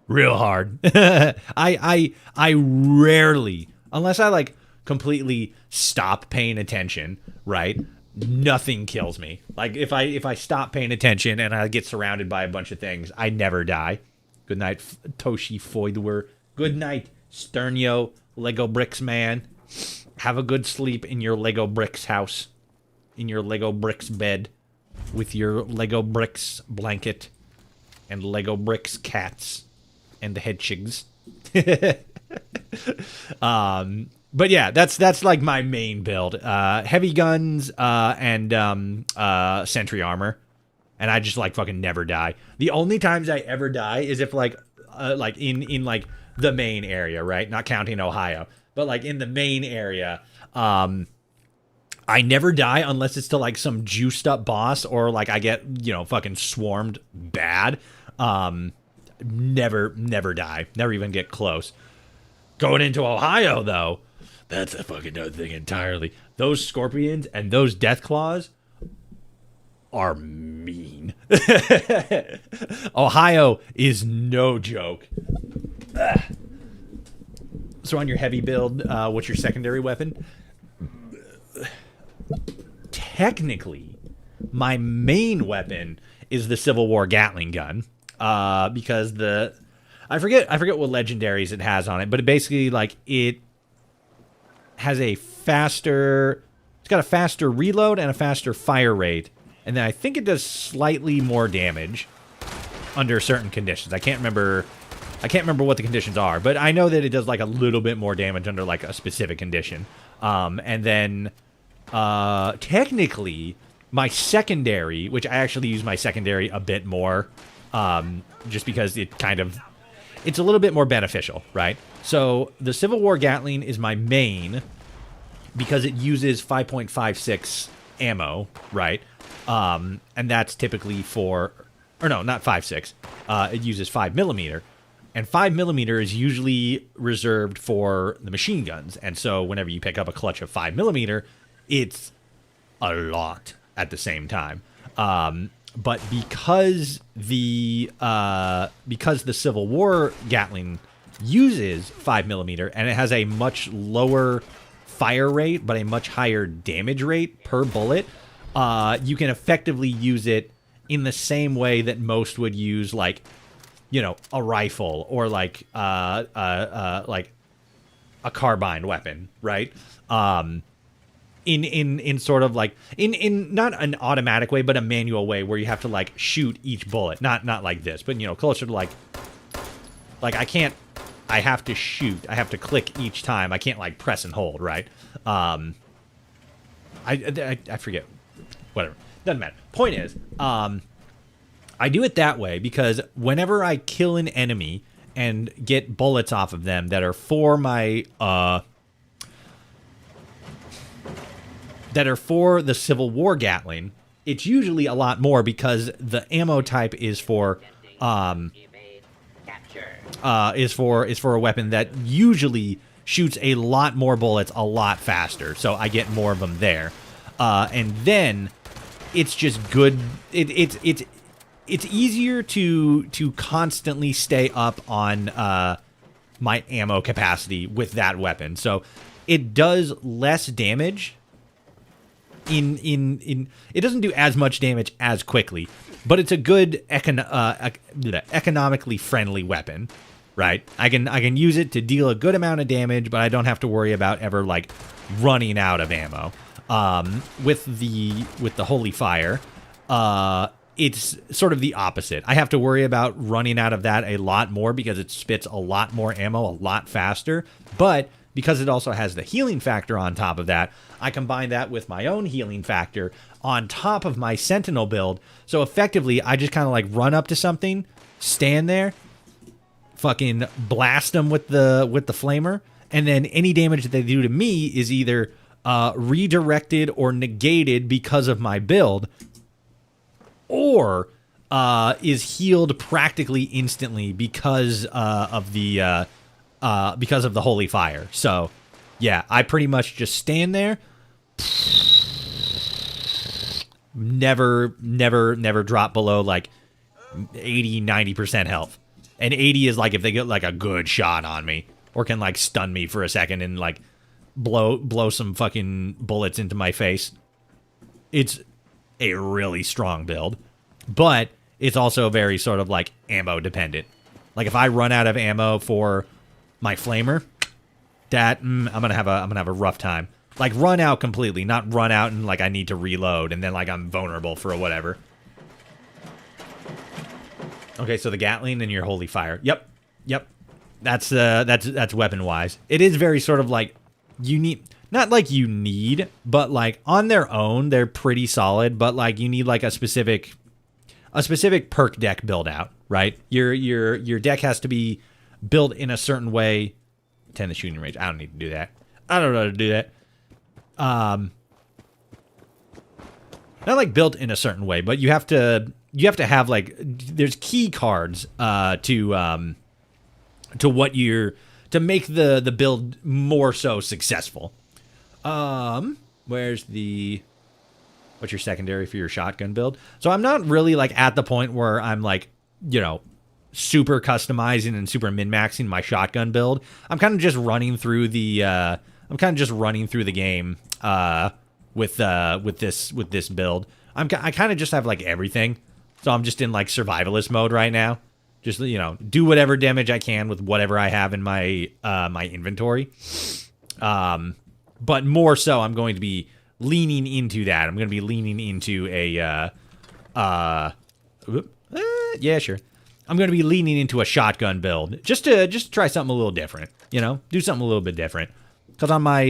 real hard. I rarely, unless I like completely stop paying attention, right? Nothing kills me. Like if I stop paying attention and I get surrounded by a bunch of things, I never die. Good night, Toshi Foidwer. Good night, Sternio, Lego Bricks man. Have a good sleep in your Lego Bricks house, in your Lego Bricks bed, with your Lego Bricks blanket, and Lego Bricks cats, and the hedgehogs. But yeah, that's like my main build. Heavy guns and sentry armor, and I just like fucking never die. The only times I ever die is if like in like the main area, right? Not counting Ohio, but like in the main area, I never die unless it's to like some juiced up boss or like I get, you know, fucking swarmed bad. Never die. Never even get close. Going into Ohio though, that's a fucking other thing entirely. Those scorpions and those death claws are mean. Ohio is no joke. Ugh. So on your heavy build, what's your secondary weapon? Technically, my main weapon is the Civil War Gatling gun, because I forget what legendaries it has on it, but it basically like it has a faster, it's got a faster reload and a faster fire rate, and then I think it does slightly more damage under certain conditions. I can't remember what the conditions are, but I know that it does like a little bit more damage under like a specific condition. And then technically my secondary, which I actually use my secondary a bit more, just because it's a little bit more beneficial, right? So the Civil War Gatling is my main because it uses 5.56 ammo, right? And that's typically for, or no, not 5.6. It uses 5mm. And 5mm is usually reserved for the machine guns. And so whenever you pick up a clutch of 5mm, it's a lot at the same time. But because the Civil War Gatling uses 5mm and it has a much lower fire rate but a much higher damage rate per bullet, you can effectively use it in the same way that most would use like, you know, a rifle or like a carbine weapon, right? In sort of like in not an automatic way, but a manual way where you have to like shoot each bullet, not like this, but you know, closer to like I have to shoot, I have to click each time. I can't like press and hold, right? I forget, whatever, doesn't matter. Point is, I do it that way because whenever I kill an enemy and get bullets off of them that are for my that are for the Civil War Gatling, it's usually a lot more because the ammo type is for a weapon that usually shoots a lot more bullets a lot faster, so I get more of them there. And then it's just good. It's easier to constantly stay up on my ammo capacity with that weapon. So it does less damage. It doesn't do as much damage as quickly, but it's a good economically friendly weapon, right? I can use it to deal a good amount of damage, but I don't have to worry about ever like running out of ammo. With the Holy Fire, it's sort of the opposite. I have to worry about running out of that a lot more because it spits a lot more ammo a lot faster, but because it also has the healing factor on top of that, I combine that with my own healing factor on top of my Sentinel build. So effectively, I just kind of like run up to something, stand there, fucking blast them with the flamer, and then any damage that they do to me is either redirected or negated because of my build, or is healed practically instantly because of the Holy Fire. So, yeah, I pretty much just stand there, never drop below like 80-90% health. And 80 is like if they get like a good shot on me, or can like stun me for a second and like blow some fucking bullets into my face. It's a really strong build, but it's also very sort of like ammo dependent. Like if I run out of ammo for my flamer, that I'm gonna have a rough time. Like run out completely, not run out and like I need to reload and then like I'm vulnerable for whatever. Okay, so the Gatling and your Holy Fire. Yep. That's weapon wise. It is very sort of like not like you need, but like on their own they're pretty solid. But like you need like a specific perk deck build out, right? Your deck has to be built in a certain way. 10 the shooting range. I don't need to do that. I don't know how to do that. Not like built in a certain way, but you have to have like there's key cards to make the build more so successful. What's your secondary for your shotgun build? So I'm not really like at the point where I'm like, super customizing and super min-maxing my shotgun build. I'm kind of just running through the game with this build. I kind of just have like everything. So I'm just in like survivalist mode right now. Just do whatever damage I can with whatever I have in my my inventory. But more so I'm going to be leaning into that. I'm going to be leaning into yeah, sure. I'm going to be leaning into a shotgun build just to try something a little different, do something a little bit different. Because on my,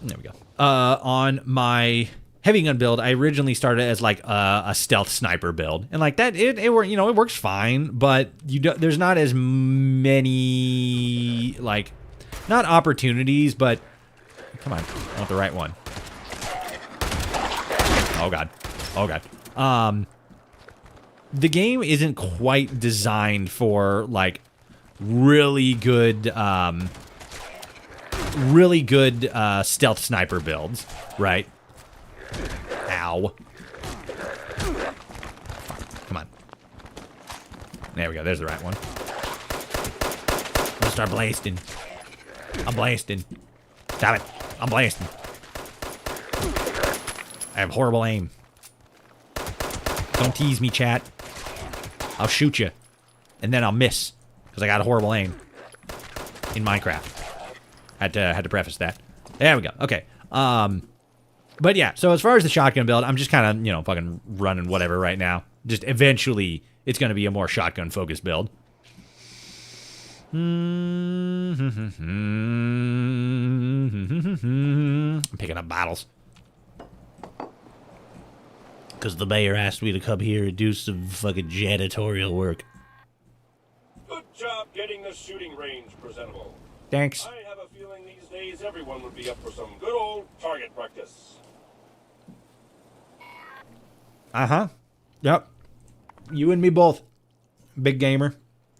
there we go. On my heavy gun build, I originally started as like a stealth sniper build. And like that, it works fine, but there's not as many, like, not opportunities, but come on, I want the right one. Oh God. The game isn't quite designed for like really good stealth sniper builds, right? Ow. Come on. There we go. There's the right one. I'm gonna start blasting. I'm blasting. Stop it. I'm blasting. I have horrible aim. Don't tease me, chat. I'll shoot you. And then I'll miss. Because I got a horrible aim. In Minecraft. Had to preface that. There we go. Okay. But yeah, so as far as the shotgun build, I'm just kind of, fucking running whatever right now. Just eventually, it's going to be a more shotgun-focused build. I'm picking up bottles. Because the mayor asked me to come here and do some fucking janitorial work. Good job getting the shooting range presentable. Thanks. I have a feeling these days everyone would be up for some good old target practice. Uh-huh. Yep. You and me both. Big gamer.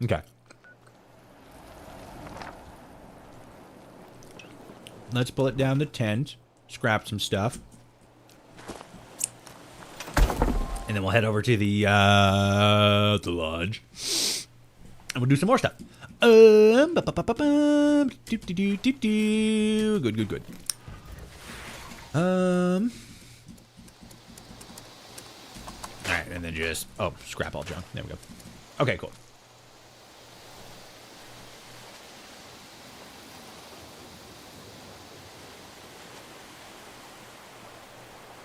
Okay. Let's pull it down to 10s. scrap some stuff. And then we'll head over to the lodge. And we'll do some more stuff. Good. Alright, and then just... Oh, scrap all junk. There we go. Okay, cool.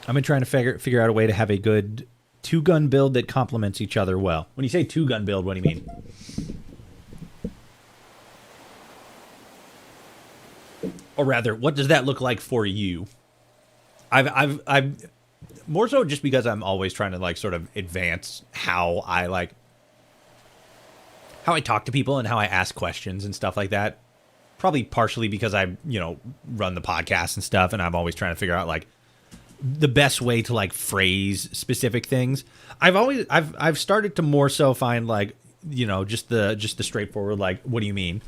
I've been trying to figure out a way to have a good two-gun build that complements each other well. When you say two-gun build, what do you mean? Or rather, what does that look like for you? I've more so just because I'm always trying to like sort of advance how I talk to people and how I ask questions and stuff like that. Probably partially because I, run the podcast and stuff, and I'm always trying to figure out like the best way to like phrase specific things. I've started to more so find like, just the straightforward like, what do you mean?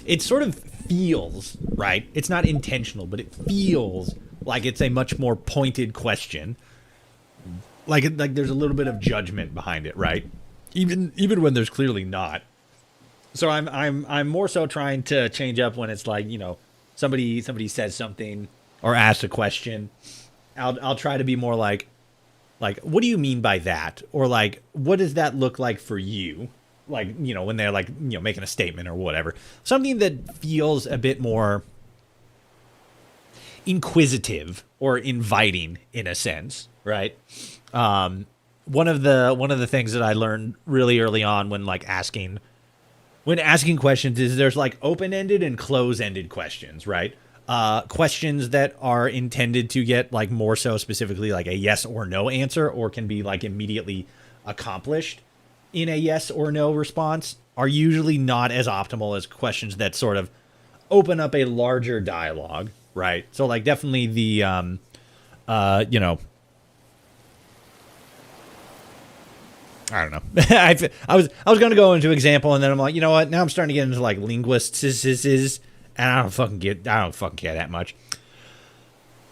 It sort of feels, right? It's not intentional, but it feels like it's a much more pointed question. Like there's a little bit of judgment behind it, right? Even when there's clearly not. So I'm more so trying to change up when it's like, somebody says something or asks a question. I'll try to be more like, what do you mean by that? Or like, what does that look like for you? Like, when they're like, making a statement or whatever. Something that feels a bit more inquisitive or inviting in a sense, right? One of the things that I learned really early on when asking questions is there's like open-ended and close-ended questions, right? Questions that are intended to get like more so specifically like a yes or no answer, or can be like immediately accomplished in a yes or no response, are usually not as optimal as questions that sort of open up a larger dialogue, right? So like definitely the I don't know. I was going to go into example, and then I'm like, you know what? Now I'm starting to get into like linguists, and I don't fucking care that much.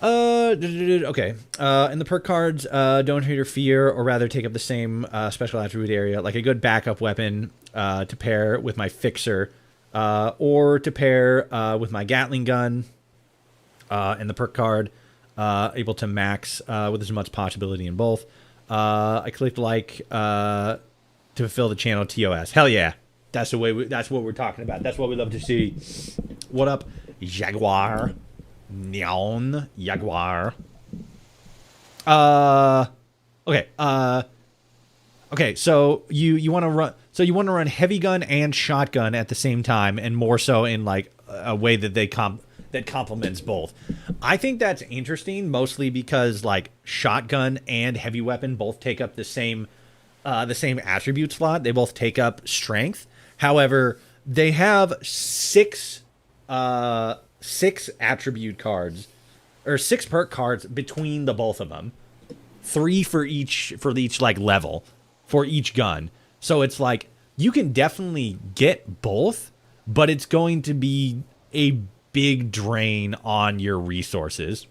Okay. In the perk cards, don't interfere, or rather take up the same special attribute area, like a good backup weapon to pair with my fixer, or to pair with my Gatling gun. In the perk card, able to max with as much possibility in both. I clicked to fulfill the channel TOS. Hell yeah. That's the way. That's what we're talking about. That's what we love to see. What up, Jaguar? Neon Jaguar. Okay. Okay. So you want to run? So you want to run heavy gun and shotgun at the same time, and more so in like a way that that complements both. I think that's interesting, mostly because like shotgun and heavy weapon both take up the same attribute slot. They both take up strength. However, they have six attribute cards, or 6 perk cards between the both of them. 3 for each like level for each gun. So it's like you can definitely get both, but it's going to be a big drain on your resources.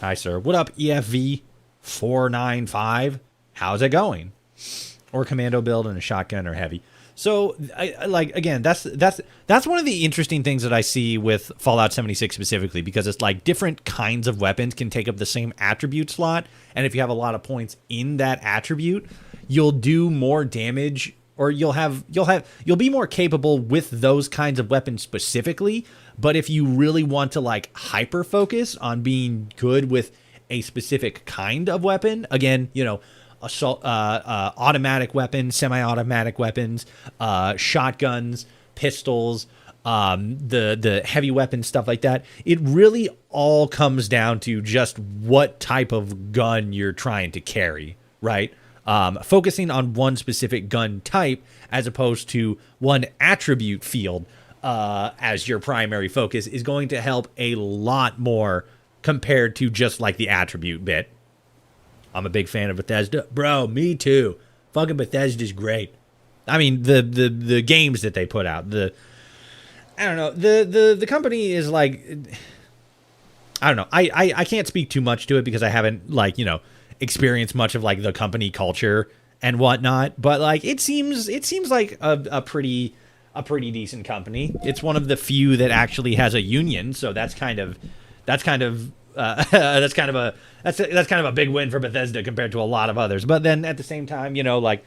Hi, sir. What up, EFV 495? How's it going? Or commando build and a shotgun or heavy. So, again, that's one of the interesting things that I see with Fallout 76 specifically, because it's like different kinds of weapons can take up the same attribute slot, and if you have a lot of points in that attribute, you'll do more damage, or you'll be more capable with those kinds of weapons specifically. But if you really want to like hyper focus on being good with a specific kind of weapon, again, assault, automatic weapons, semi-automatic weapons, shotguns, pistols, the heavy weapons, stuff like that. It really all comes down to just what type of gun you're trying to carry, right? Focusing on one specific gun type as opposed to one attribute field as your primary focus is going to help a lot more compared to just like the attribute bit. I'm a big fan of Bethesda. Bro, me too. Fucking Bethesda's great. I mean, the games that they put out. I don't know. The company is like... I don't know. I can't speak too much to it because I haven't like, you know, experienced much of like the company culture and whatnot. But like it seems like a pretty decent company. It's one of the few that actually has a union, so that's kind of that's kind of a big win for Bethesda compared to a lot of others. But then at the same time, you know, like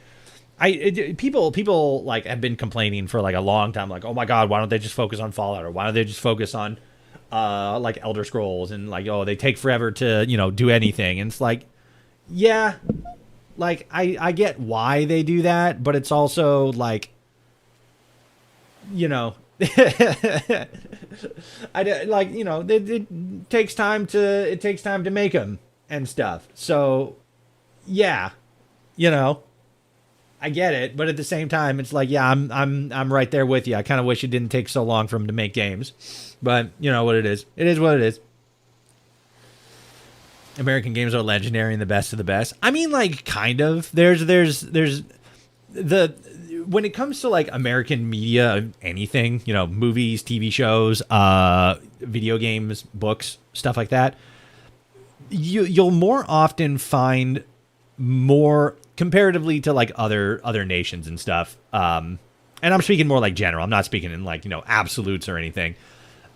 people like have been complaining for like a long time, like, oh my god, why don't they just focus on Fallout, or why don't they just focus on like Elder Scrolls, and like, oh, they take forever to, you know, do anything. And it's like, yeah, like I get why they do that, but it's also like, you know, like, you know, it takes time to make them and stuff. So yeah, you know, I get it, but at the same time, it's like, yeah, I'm right there with you. I kind of wish it didn't take so long for them to make games, but you know what it is. It is what it is. American games are legendary and the best of the best. I mean, like, kind of. There's the when it comes to like American media, anything, you know, movies, TV shows, video games, books, stuff like that, you'll more often find more comparatively to like other nations and stuff. And I'm speaking more like general. I'm not speaking in like, you know, absolutes or anything.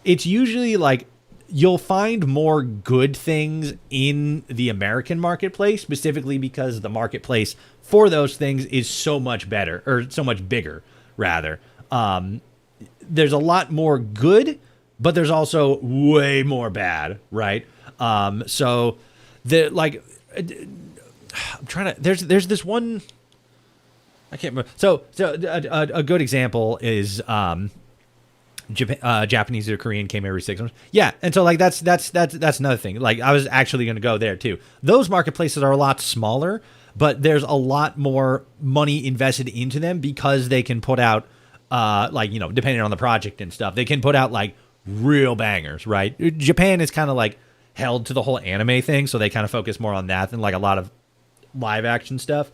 It's usually like you'll find more good things in the American marketplace, specifically because the marketplace for those things is so much better, or so much bigger, rather. There's a lot more good, but there's also way more bad, right? So the like, I'm trying to. There's this one. I can't remember. So a good example is Japanese or Korean came every 6 months. Yeah, and so like that's another thing. Like I was actually going to go there too. Those marketplaces are a lot smaller, but there's a lot more money invested into them because they can put out, like, you know, depending on the project and stuff, they can put out like real bangers, right? Japan is kind of like held to the whole anime thing, so they kind of focus more on that than like a lot of live action stuff.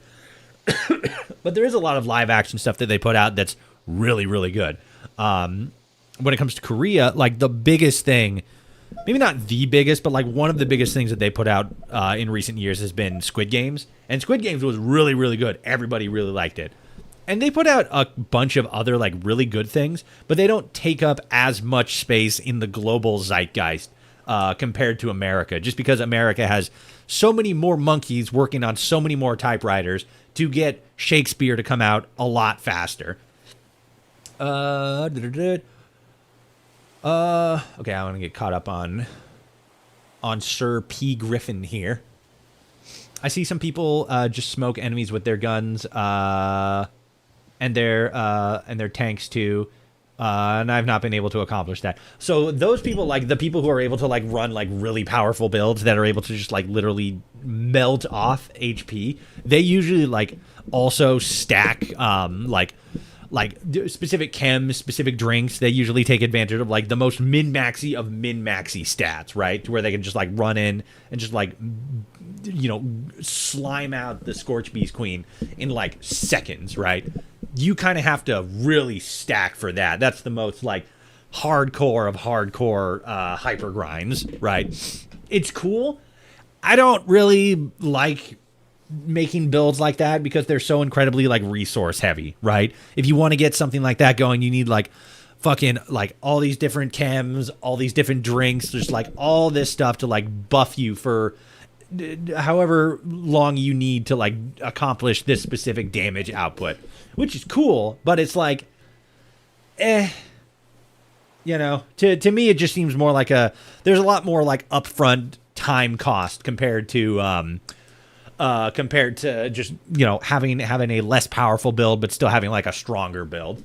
But there is a lot of live action stuff that they put out that's really, really good. When it comes to Korea, like the biggest thing, maybe not the biggest, but like one of the biggest things that they put out in recent years has been Squid Games. And Squid Games was really, really good. Everybody really liked it. And they put out a bunch of other like really good things, but they don't take up as much space in the global zeitgeist compared to America, just because America has so many more monkeys working on so many more typewriters to get Shakespeare to come out a lot faster. Okay, I want to get caught up on Sir P. Griffin here. I see some people just smoke enemies with their guns and their tanks too. And I've not been able to accomplish that. So those people, like the people who are able to like run like really powerful builds that are able to just like literally melt off HP, they usually like also stack like specific chems, specific drinks. They usually take advantage of like the most min-maxy of min-maxy stats, right? To where they can just like run in and just like, you know, slime out the Scorch Beast Queen in like seconds, right? You kind of have to really stack for that. That's the most like hardcore of hardcore hyper grinds, right? It's cool. I don't really like making builds like that because they're so incredibly like resource heavy, right? If you want to get something like that going, you need like fucking like all these different chems, all these different drinks, just like all this stuff to like buff you for however long you need to like accomplish this specific damage output, which is cool, but it's like, you know, to me it just seems more like there's a lot more like upfront time cost compared to just, you know, having a less powerful build but still having like a stronger build.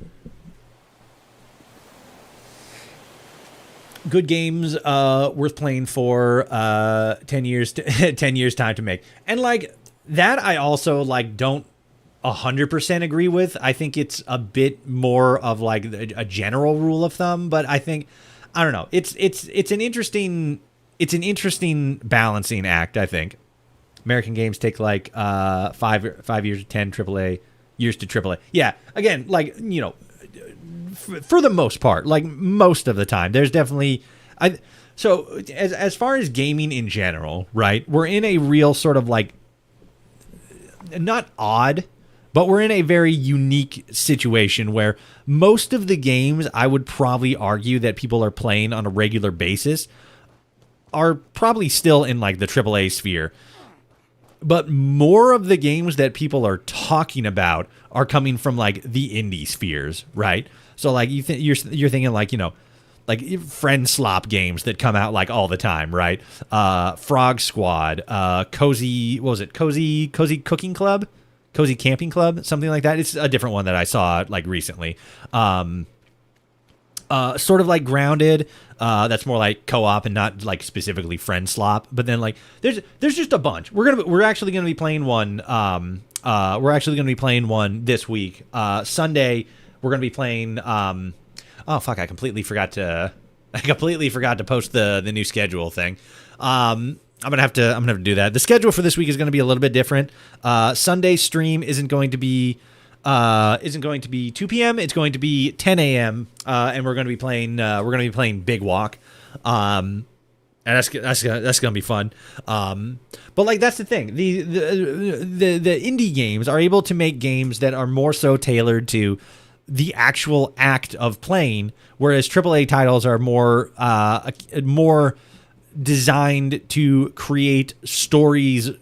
Good games worth playing for 10 years 10 years time to make. And like that I also like don't 100% agree with. I think it's a bit more of like a general rule of thumb, but I think, I don't know, it's an interesting balancing act. I think American games take like 5 years to 10 AAA years to AAA. Yeah, again, like, you know, for the most part, like most of the time, there's definitely So as far as gaming in general, right? We're in a real sort of like, not odd, but we're in a very unique situation where most of the games I would probably argue that people are playing on a regular basis are probably still in like the AAA sphere. But more of the games that people are talking about are coming from like the indie spheres, right? So like you're thinking like, you know, like friend slop games that come out like all the time, right? Frog Squad, Cozy Cooking Club, Cozy Camping Club, something like that. It's a different one that I saw like recently. Sort of like Grounded. That's more like co-op and not like specifically friend slop. But then like there's just a bunch. We're actually gonna be playing one. We're actually gonna be playing one this week. Sunday we're gonna be playing. Oh fuck! I completely forgot to post the new schedule thing. I'm gonna have to do that. The schedule for this week is gonna be a little bit different. Sunday stream isn't going to be 2 p.m. It's going to be 10 a.m. And we're going to be playing Big Walk. And that's gonna be fun. But like that's the thing. The indie games are able to make games that are more so tailored to the actual act of playing, whereas AAA titles are more designed to create stories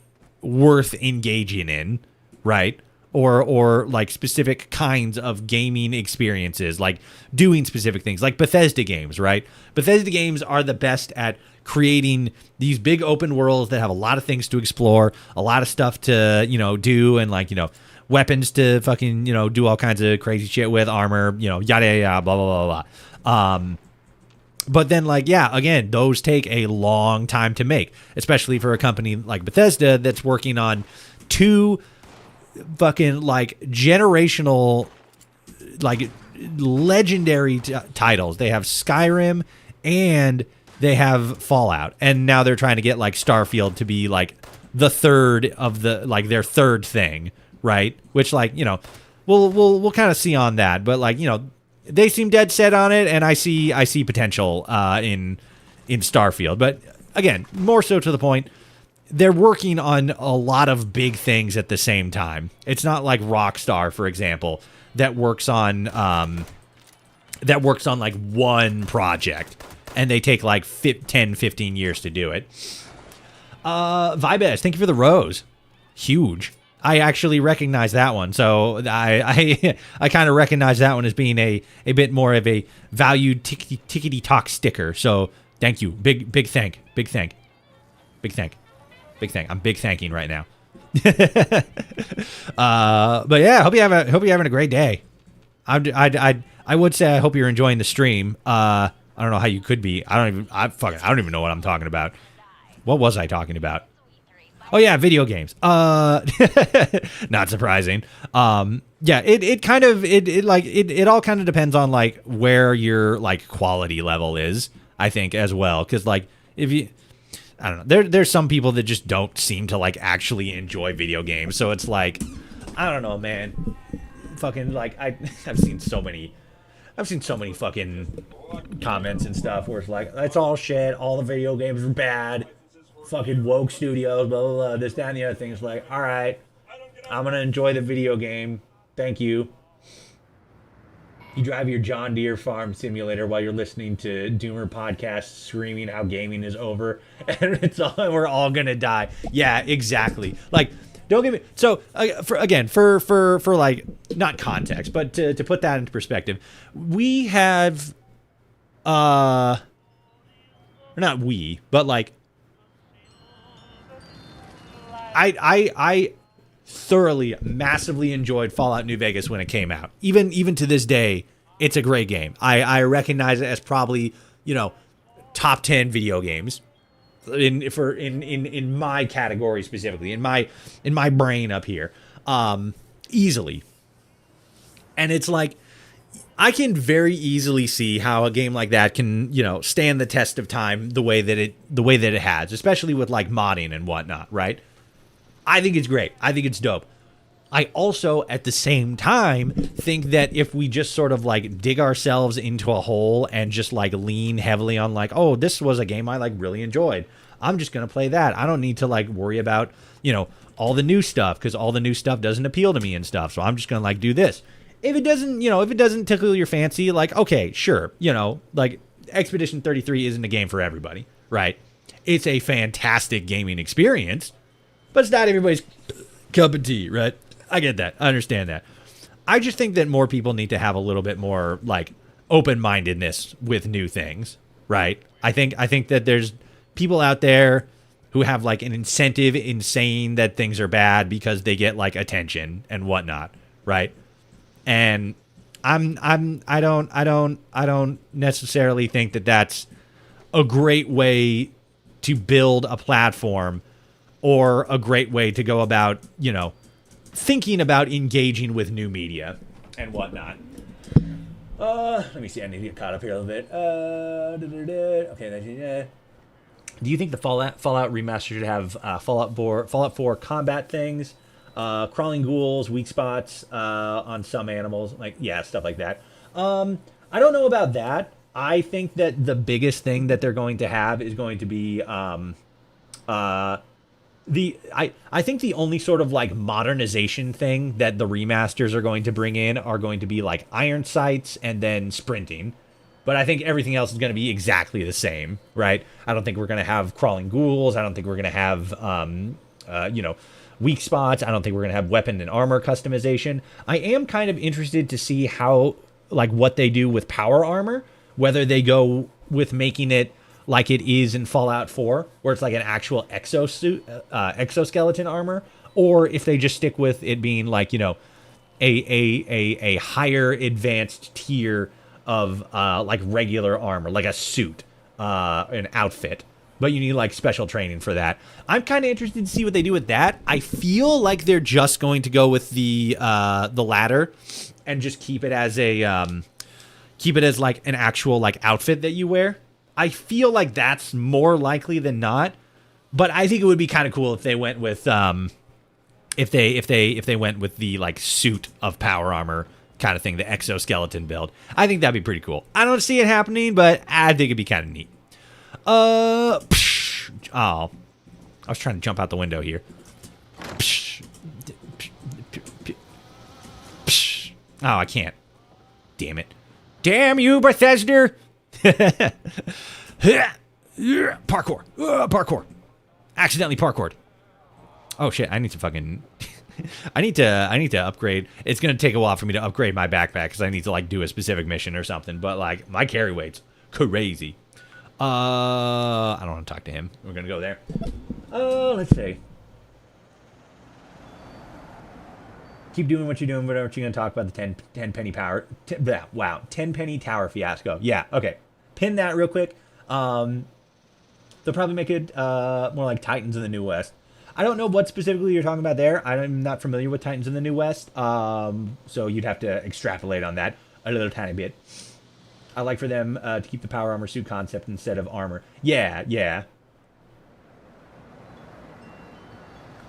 worth engaging in, right? Or like specific kinds of gaming experiences, like doing specific things, like Bethesda games, right? Bethesda games are the best at creating these big open worlds that have a lot of things to explore, a lot of stuff to, you know, do, and like, you know, weapons to fucking, you know, do all kinds of crazy shit with, armor, you know, yada yada yada, blah blah blah blah. But then, like, yeah, again, those take a long time to make, especially for a company like Bethesda that's working on two fucking like generational, like legendary titles. They have Skyrim and they have Fallout, and now they're trying to get like Starfield to be like the third of the, like their third thing, right? Which, like, you know, we'll kind of see on that, but like, you know, they seem dead set on it, and I see potential in Starfield. But again, more so to the point, they're working on a lot of big things at the same time. It's not like Rockstar, for example, that works on like one project and they take like 10, 15 years to do it. Vibes, thank you for the rose. Huge. I actually recognize that one. So I kind of recognize that one as being a bit more of a valued tickety talk sticker. So thank you. Big thank. I'm big thanking right now. But yeah, hope you're having a great day. I would say I hope you're enjoying the stream. I don't know how you could be. I don't even know what I'm talking about. What was I talking about? Oh yeah, video games. Not surprising. Yeah, it all kind of depends on like where your like quality level is, I think, as well. Because like if you, I don't know, there's some people that just don't seem to like actually enjoy video games. So it's like, I don't know, man. Fucking like I've seen so many fucking comments and stuff where it's like, that's all shit. All the video games are bad. Fucking woke studios, blah, blah, blah, this, that, and the other thing. It's like, all right, I'm going to enjoy the video game. Thank you. You drive your John Deere farm simulator while you're listening to Doomer podcasts screaming how gaming is over and we're all going to die. Yeah, exactly. Like, don't get me. So for like, not context, but to put that into perspective, we have, not we, but like, I thoroughly, massively enjoyed Fallout New Vegas when it came out. Even to this day, it's a great game. I recognize it as probably, you know, top 10 video games in my category specifically, in my brain up here, easily. And it's like, I can very easily see how a game like that can, you know, stand the test of time the way that it has, especially with like modding and whatnot, right? I think it's great. I think it's dope. I also, at the same time, think that if we just sort of like dig ourselves into a hole and just like lean heavily on like, oh, this was a game I like really enjoyed, I'm just going to play that. I don't need to like worry about, you know, all the new stuff, because all the new stuff doesn't appeal to me and stuff. So I'm just going to like do this. If it doesn't, you know, if it doesn't tickle your fancy, like, okay, sure. You know, like Expedition 33 isn't a game for everybody, right? It's a fantastic gaming experience, but it's not everybody's cup of tea, right? I get that. I understand that. I just think that more people need to have a little bit more like open-mindedness with new things, right? I think that there's people out there who have like an incentive in saying that things are bad because they get like attention and whatnot, right? And I don't necessarily think that that's a great way to build a platform or a great way to go about, you know, thinking about engaging with new media and whatnot. Let me see. I need to get caught up here a little bit. Okay. Do you think the Fallout remaster should have Fallout 4 combat things, crawling ghouls, weak spots on some animals, like stuff like that? I don't know about that. I think that the biggest thing that they're going to have is going to be I think the only sort of like modernization thing that the remasters are going to bring in are going to be like iron sights and then sprinting. But I think everything else is going to be exactly the same, right? I don't think we're going to have crawling ghouls. I don't think we're going to have, weak spots. I don't think we're going to have weapon and armor customization. I am kind of interested to see how, like, what they do with power armor, whether they go with making it like it is in Fallout 4, where it's like an actual exoskeleton armor, or if they just stick with it being like, you know, a higher advanced tier of like regular armor, like a suit, an outfit, but you need like special training for that. I'm kind of interested to see what they do with that. I feel like they're just going to go with the latter and just keep it as like an actual like outfit that you wear. I feel like that's more likely than not, but I think it would be kind of cool if they went with if they went with the like suit of power armor kind of thing, the exoskeleton build. I think that'd be pretty cool. I don't see it happening, but I think it'd be kind of neat. I was trying to jump out the window here. Oh, I can't. Damn it. Damn you, Bethesda. Parkour. Parkour. Accidentally parkoured. Oh shit, I need to fucking I need to upgrade. It's gonna take a while for me to upgrade my backpack because I need to like do a specific mission or something. But like my carry weight's crazy. I don't want to talk to him. We're gonna go there. Let's see. Keep doing what you're doing, but aren't you gonna talk about the 10 penny power? 10 penny tower fiasco. Yeah, okay. Pin that real quick. They'll probably make it more like Titans in the New West. I don't know what specifically you're talking about there. I'm not familiar with Titans in the New West, so you'd have to extrapolate on that a little tiny bit. I like for them to keep the power armor suit concept instead of armor. Yeah.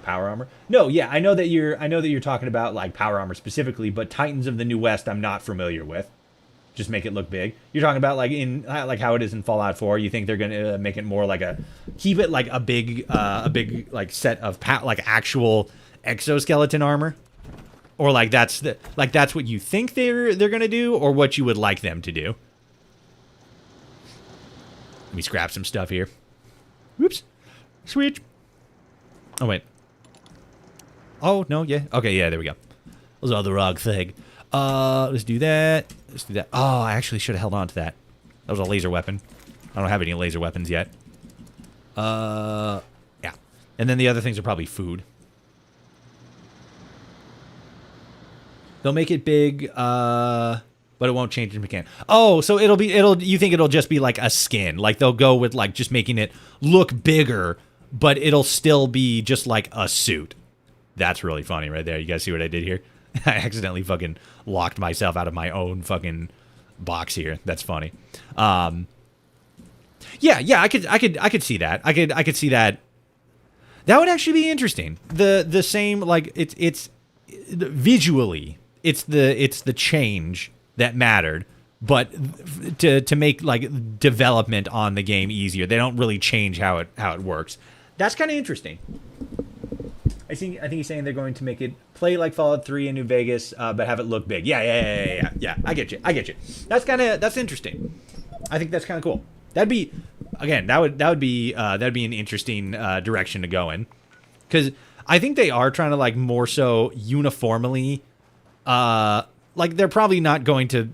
Power armor? No, yeah, I know that you're talking about like power armor specifically, but Titans of the New West I'm not familiar with. Just make it look big. You're talking about like in like how it is in Fallout 4. You think they're gonna make it more like keep it like a big like set of like actual exoskeleton armor, or like that's what you think they're gonna do, or what you would like them to do. Let me scrap some stuff here. Whoops, switch. Oh wait. Oh no, yeah. Okay, yeah. There we go. Those are the wrong thing. Let's do that. Let's do that. Oh, I actually should have held on to that. That was a laser weapon. I don't have any laser weapons yet. Yeah. And then the other things are probably food. They'll make it big, but it won't change the mechanic. Oh, so you think it'll just be like a skin. Like they'll go with like just making it look bigger, but it'll still be just like a suit. That's really funny right there. You guys see what I did here? I accidentally fucking locked myself out of my own fucking box here. That's funny. Yeah, I could see that. I could see that. That would actually be interesting. The same like it's visually, it's the change that mattered. But to make like development on the game easier, they don't really change how it works. That's kind of interesting. I think he's saying they're going to make it play like Fallout 3 in New Vegas, but have it look big. Yeah. I get you. That's interesting. I think that's kind of cool. That'd be, again, that would be an interesting direction to go in, because I think they are trying to like more so uniformly, like they're probably not going to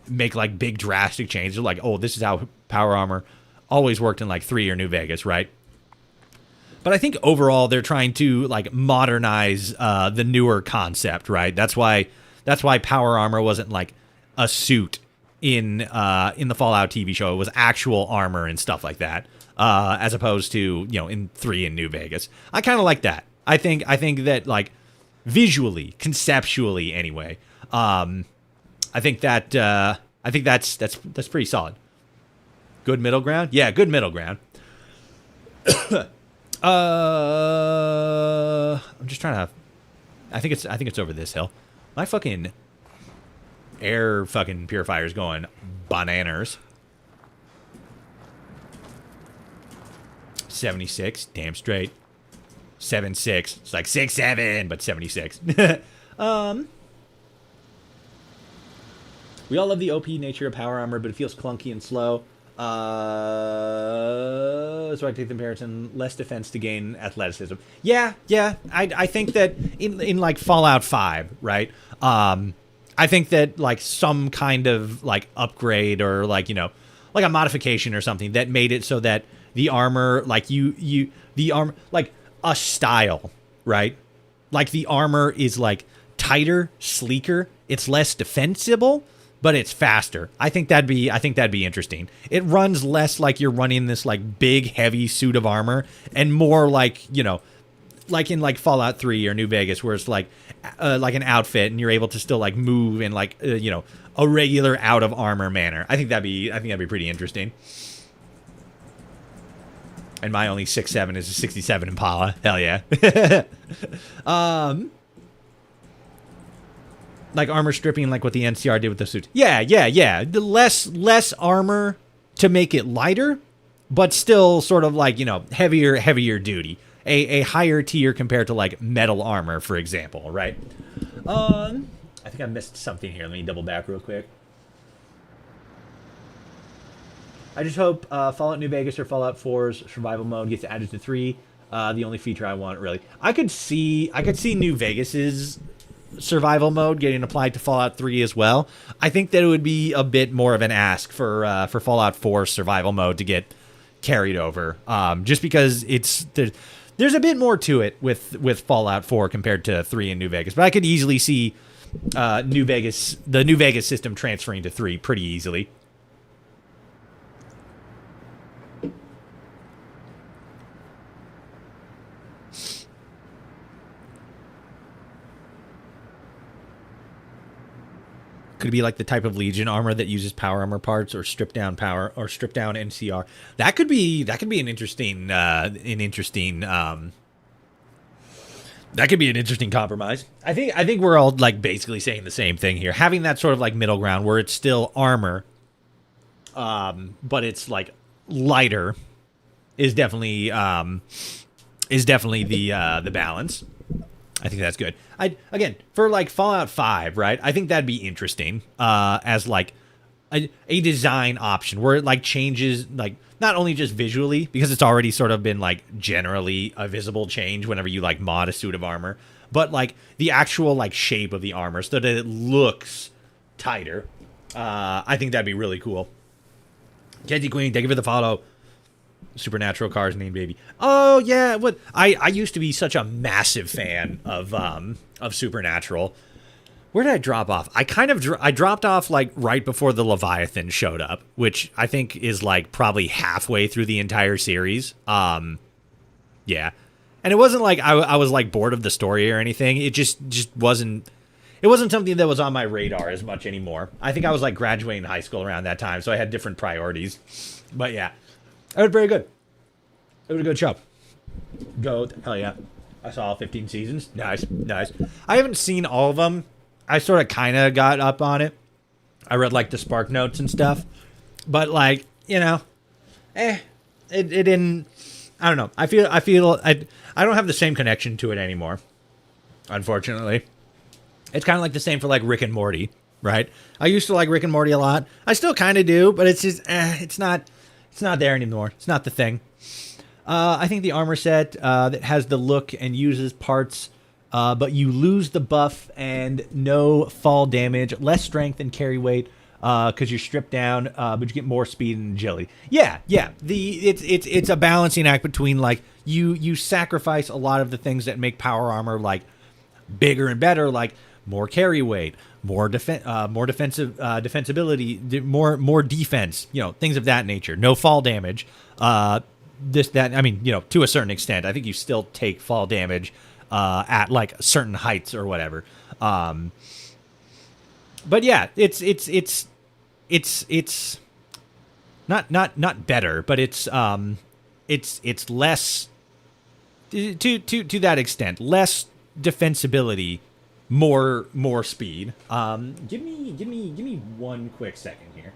make like big drastic changes like, oh, this is how power armor always worked in like 3 or New Vegas, right? But I think overall they're trying to like modernize the newer concept, right? That's why power armor wasn't like a suit in the Fallout TV show. It was actual armor and stuff like that, as opposed to in 3 in New Vegas. I kind of like that. I think that like visually, conceptually, anyway. I think that's pretty solid. Good middle ground? Yeah, good middle ground. I'm just trying to. I think it's over this hill. My fucking air fucking purifier's going bananas. 76, damn straight. 7.6. It's like 6.7, but 76. We all love the OP nature of power armor, but it feels clunky and slow. So I take the comparison, less defense to gain athleticism. Yeah. I think that in like Fallout 5, right? I think that like some kind of like upgrade or like like a modification or something that made it so that the armor, like the armor, like a style, right? Like the armor is like tighter, sleeker. It's less defensible, but it's faster. I think that'd be interesting. It runs less like you're running this like big heavy suit of armor, and more like like in like Fallout 3 or New Vegas, where it's like an outfit, and you're able to still like move in like a regular out of armor manner. I think that'd be pretty interesting. And my only 6.7 is a 67 Impala. Hell yeah. Like armor stripping, like what the NCR did with the suits. Yeah. The less armor to make it lighter, but still sort of like, heavier duty. A higher tier compared to like metal armor, for example, right? I think I missed something here. Let me double back real quick. I just hope Fallout New Vegas or Fallout 4's survival mode gets added to 3. The only feature I want, really. I could see New Vegas's survival mode getting applied to Fallout 3 as well. I think that it would be a bit more of an ask for Fallout 4's survival mode to get carried over, just because there's a bit more to it with Fallout 4 compared to 3 in New Vegas. But I could easily see the New Vegas system transferring to 3 pretty easily. Could it be like the type of Legion armor that uses power armor parts, or stripped down power, or stripped down NCR? That could be an interesting compromise. I think we're all like basically saying the same thing here. Having that sort of like middle ground where it's still armor, but it's like lighter, is definitely the balance. I think that's good. Again, for like Fallout 5, right? I think that'd be interesting as like a design option where it like changes, like not only just visually, because it's already sort of been like generally a visible change whenever you like mod a suit of armor, but like the actual like shape of the armor so that it looks tighter. I think that'd be really cool. Kenzie Queen, thank you for the follow. Supernatural Cars named baby. Oh yeah, what I used to be such a massive fan of Supernatural. Where did I drop off? I dropped off like right before the Leviathan showed up, which I think is like probably halfway through the entire series. Yeah, and it wasn't like I was like bored of the story or anything. It just wasn't. It wasn't something that was on my radar as much anymore. I think I was like graduating high school around that time, so I had different priorities. But yeah. It was very good. It was a good show. Goat. Hell yeah. I saw all 15 seasons. Nice, nice. I haven't seen all of them. I sort of kind of got up on it. I read like the Spark Notes and stuff, but like it didn't. I don't know. I feel I don't have the same connection to it anymore. Unfortunately, it's kind of like the same for like Rick and Morty, right? I used to like Rick and Morty a lot. I still kind of do, but it's just it's not there anymore. It's not the thing. I think the armor set that has the look and uses parts, but you lose the buff and no fall damage, less strength and carry weight because you're stripped down, but you get more speed and agility. Yeah. It's a balancing act between like you sacrifice a lot of the things that make power armor like bigger and better, like more carry weight, more defensibility, more defense, things of that nature. No fall damage. I mean, to a certain extent, I think you still take fall damage at like certain heights or whatever. But yeah, it's not better, but it's less to that extent, less defensibility, more speed. Give me one quick second here.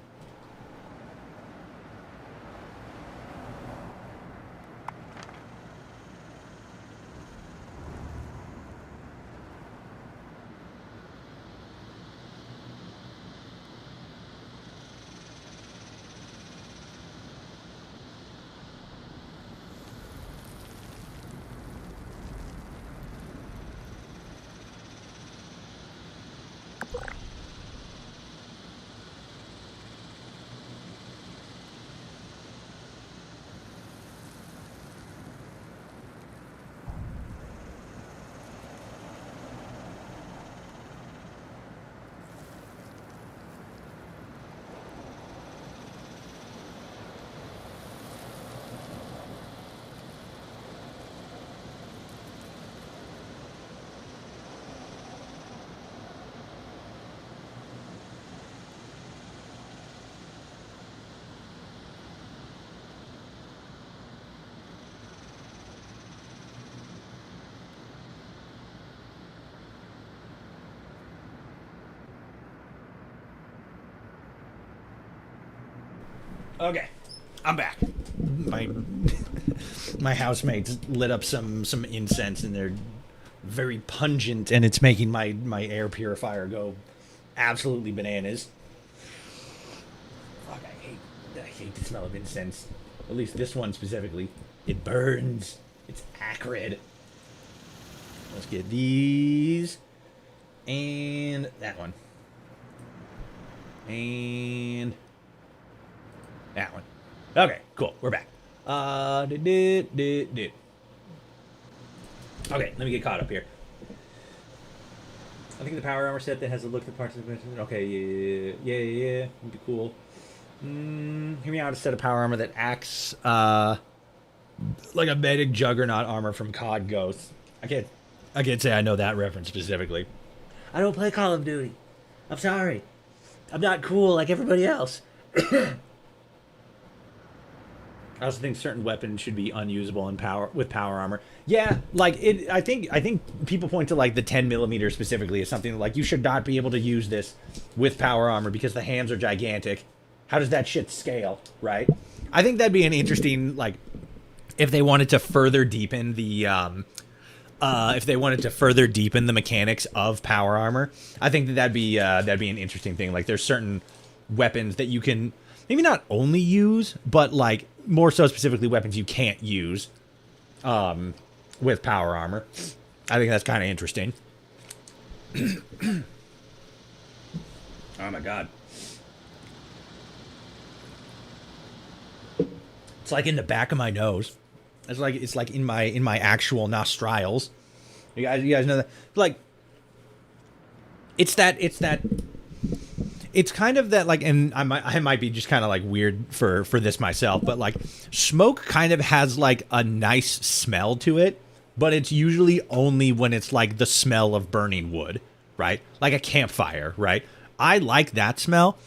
Okay, I'm back. My housemates lit up some incense, and they're very pungent, and it's making my air purifier go absolutely bananas. Fuck, I hate the smell of incense. At least this one specifically. It burns. It's acrid. Let's get these. And that one. And that one. Okay, cool. We're back. Okay, let me get caught up here. I think the power armor set that has a look at the parts of the... Okay, yeah. Would be cool. Hear me out. A set of power armor that acts like a medic juggernaut armor from COD Ghosts. I can't say I know that reference specifically. I don't play Call of Duty. I'm sorry. I'm not cool like everybody else. I also think certain weapons should be unusable with power armor. Yeah, like I think people point to like the 10mm specifically as something like you should not be able to use this with power armor because the hands are gigantic. How does that shit scale, right? I think that'd be an interesting like if they wanted to further deepen the mechanics of power armor. I think that'd be an interesting thing. Like there's certain weapons that you can maybe not only use, but like more so specifically weapons you can't use with power armor. I think that's kind of interesting. Oh my god. It's like in the back of my nose. It's like in my actual nostrils. You guys know that? Like it's kind of that like, and I might be just kind of like weird for this myself, but like smoke kind of has like a nice smell to it, but it's usually only when it's like the smell of burning wood, right? Like a campfire, right? I like that smell,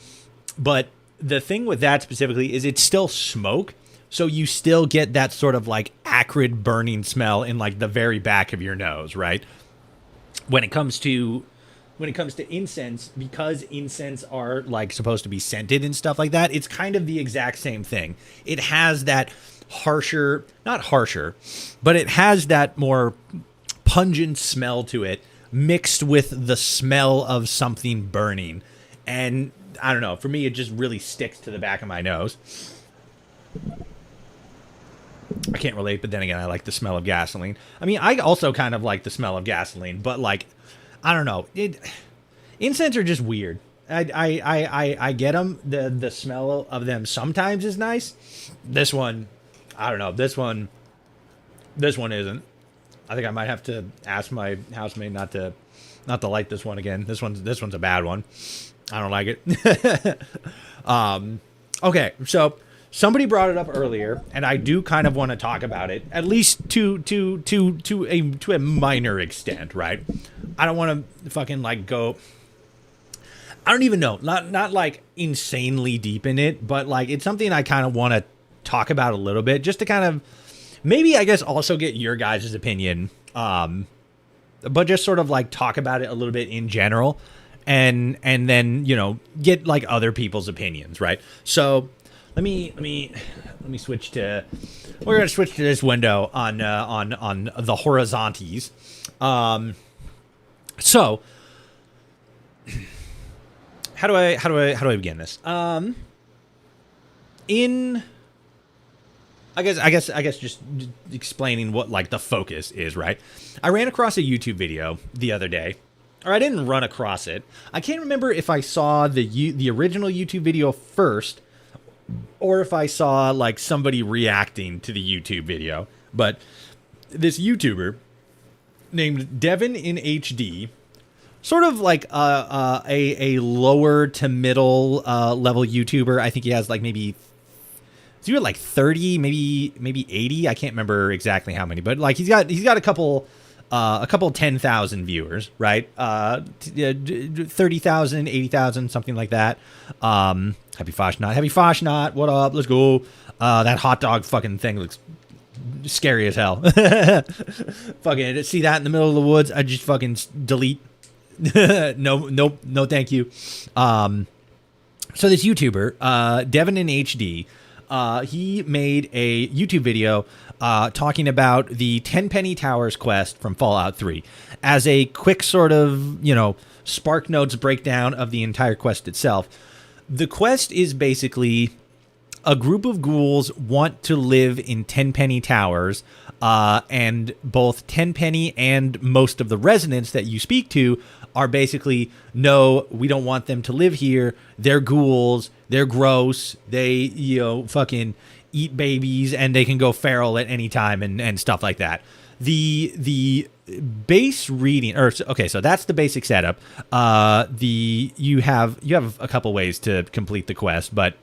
but the thing with that specifically is it's still smoke, So you still get that sort of like acrid burning smell in like the very back of your nose, right? When it comes to incense, because incense are like supposed to be scented and stuff like that, it's kind of the exact same thing. It has that harsher, not harsher, but it has that more pungent smell to it mixed with the smell of something burning. And I don't know, for me, it just really sticks to the back of my nose. I can't relate, but then again, I like the smell of gasoline. I mean, I also kind of like the smell of gasoline, but like, I don't know. Incense are just weird. I get them. The smell of them sometimes is nice. This one, I don't know. This one isn't. I think I might have to ask my housemate not to light this one again. This one's a bad one. I don't like it. Okay, so somebody brought it up earlier, and I do kind of want to talk about it, at least to a minor extent, right? I don't want to fucking like go. I don't even know, not like insanely deep in it, but like it's something I kind of want to talk about a little bit, just to kind of maybe I guess also get your guys' opinion, but just sort of like talk about it a little bit in general, and then get like other people's opinions, right? So let me switch to. We're gonna switch to this window on the horizontes. So how do I begin this? I guess just explaining what like the focus is, right? I ran across a YouTube video the other day. Or I didn't run across it. I can't remember if I saw the original YouTube video first or if I saw like somebody reacting to the YouTube video. But this YouTuber named Devin in HD, sort of like a lower to middle level YouTuber. I think he has like maybe he's like 30, maybe 80. I can't remember exactly how many, but like he's got a couple 10,000 viewers, right? 30,000, 80,000, something like that. Happy Fashnot, what up? Let's go. That hot dog fucking thing looks scary as hell. Fucking see that in the middle of the woods, I just fucking delete. No, thank you. So this YouTuber, Devin in HD, he made a YouTube video talking about the Tenpenny Towers quest from Fallout 3 as a quick sort of, Spark Notes breakdown of the entire quest itself. The quest is basically a group of ghouls want to live in Tenpenny Towers, and both Tenpenny and most of the residents that you speak to are basically, no, we don't want them to live here. They're ghouls. They're gross. They, fucking eat babies, and they can go feral at any time and stuff like that. The base reading, so that's the basic setup. You have a couple ways to complete the quest, but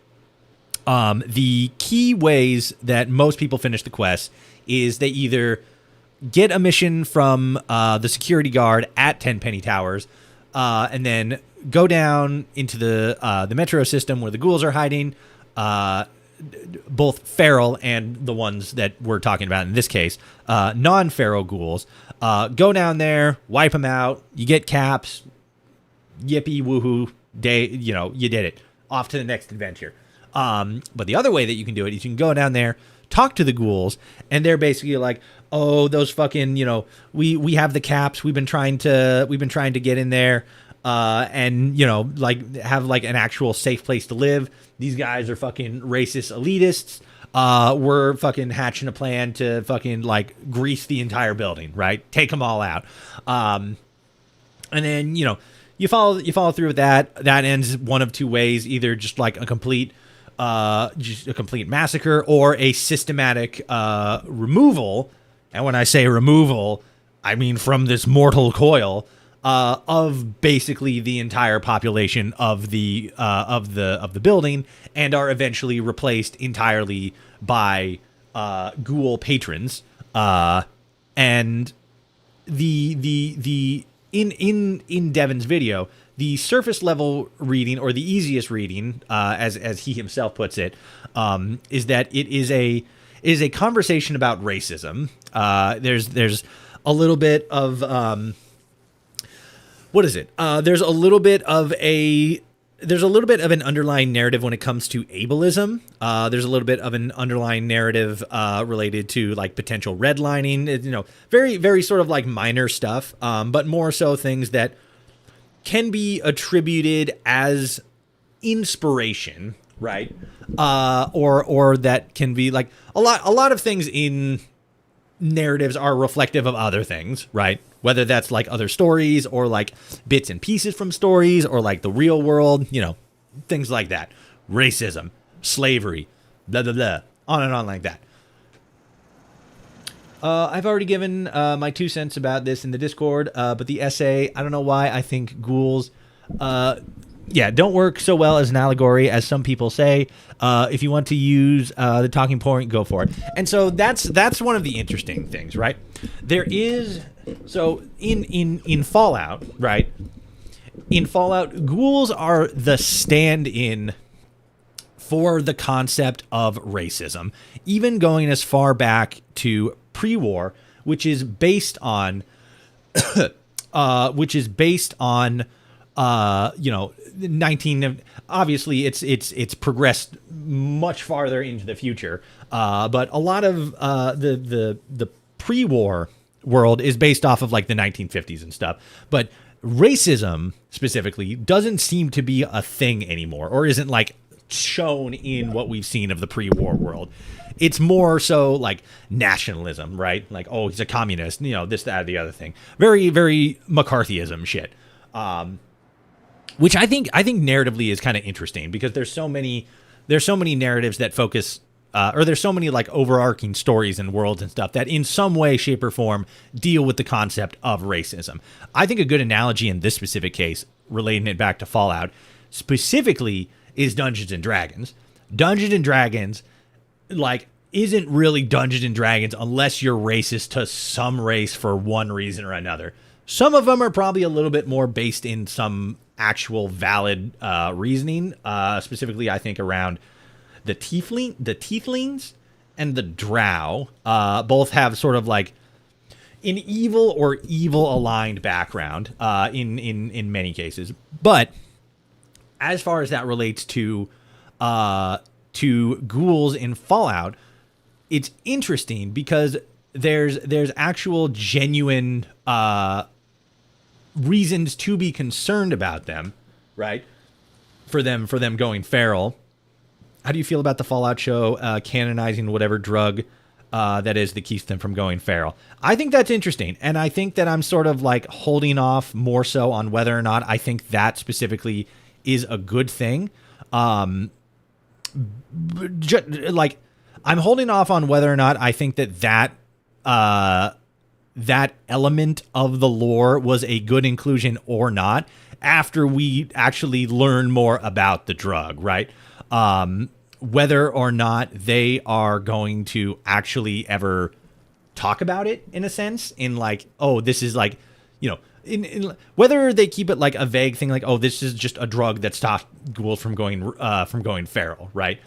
the key ways that most people finish the quest is they either get a mission from the security guard at Tenpenny Towers, and then go down into the metro system where the ghouls are hiding, both feral and the ones that we're talking about in this case, non-feral ghouls. Go down there, wipe them out, you get caps, yippee woohoo, day, you did it. Off to the next adventure. But the other way that you can do it is you can go down there, talk to the ghouls, and they're basically like, oh, those fucking, we have the caps, we've been trying to get in there, and like have like an actual safe place to live. These guys are fucking racist elitists. We're fucking hatching a plan to fucking like grease the entire building, right? Take them all out. And then, you follow through with that. That ends one of two ways, either just like a complete massacre or a systematic removal. And when I say removal, I mean from this mortal coil of basically the entire population of the building, and are eventually replaced entirely by ghoul patrons. And the in Devin's video, the surface level reading, or the easiest reading, as he himself puts it, is that it is a conversation about racism. There's a little bit of what is it? There's a little bit of an underlying narrative when it comes to ableism. There's a little bit of an underlying narrative related to like potential redlining. Very, very sort of like minor stuff, but more so things that can be attributed as inspiration, right? Or that can be like a lot of things in narratives are reflective of other things, right? Whether that's like other stories or like bits and pieces from stories or like the real world, things like that. Racism, slavery, blah, blah, blah, on and on like that. I've already given my 2 cents about this in the Discord, but the essay, I don't know why I think ghouls, don't work so well as an allegory as some people say. If you want to use the talking point, go for it. And so that's one of the interesting things, right? There is, so in Fallout, right? In Fallout, ghouls are the stand-in for the concept of racism, even going as far back to pre-war, which is based on 19, obviously it's progressed much farther into the future, but a lot of the pre-war world is based off of like the 1950s and stuff, but racism specifically doesn't seem to be a thing anymore, or isn't like shown in what we've seen of the pre-war world. It's more so like nationalism, right? Like, oh, he's a communist, this, that, or the other thing. Very, very McCarthyism shit. Which I think narratively is kind of interesting, because there's so many narratives that focus, or there's so many like overarching stories and worlds and stuff that in some way, shape, or form deal with the concept of racism. I think a good analogy in this specific case, relating it back to Fallout, specifically is Dungeons and Dragons. Dungeons and Dragons, like, isn't really Dungeons and Dragons unless you're racist to some race for one reason or another. Some of them are probably a little bit more based in some actual valid reasoning, specifically I think around the tieflings and the drow. Both have sort of like an evil or evil aligned background in many cases. But as far as that relates to ghouls in Fallout, it's interesting because there's actual genuine reasons to be concerned about them, right? For them going feral. How do you feel about the Fallout show canonizing whatever drug that is that keeps them from going feral? I think that's interesting, and I think that I'm sort of like holding off more so on whether or not I think that specifically is a good thing. Like, I'm holding off on whether or not I think that element of the lore was a good inclusion or not after we actually learn more about the drug, right? Whether or not they are going to actually ever talk about it in a sense, in like, oh, this is like, in whether they keep it like a vague thing, like, oh, this is just a drug that stops ghouls from going feral, right?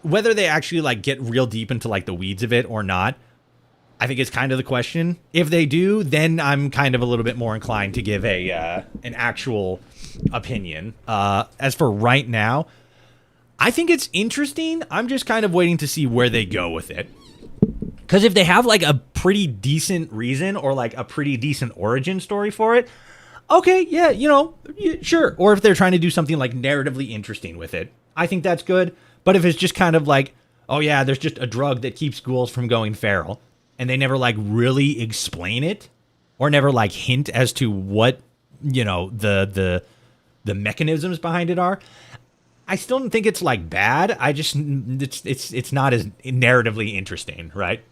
Whether they actually like get real deep into like the weeds of it or not, I think is kind of the question. If they do, then I'm kind of a little bit more inclined to give an actual opinion. As for right now, I think it's interesting. I'm just kind of waiting to see where they go with it. Because if they have like a pretty decent reason or like a pretty decent origin story for it, okay, yeah, sure. Or if they're trying to do something like narratively interesting with it, I think that's good. But if it's just kind of like, oh yeah, there's just a drug that keeps ghouls from going feral, and they never like really explain it or never like hint as to what, the mechanisms behind it are, I still don't think it's like bad. I just, it's not as narratively interesting, right?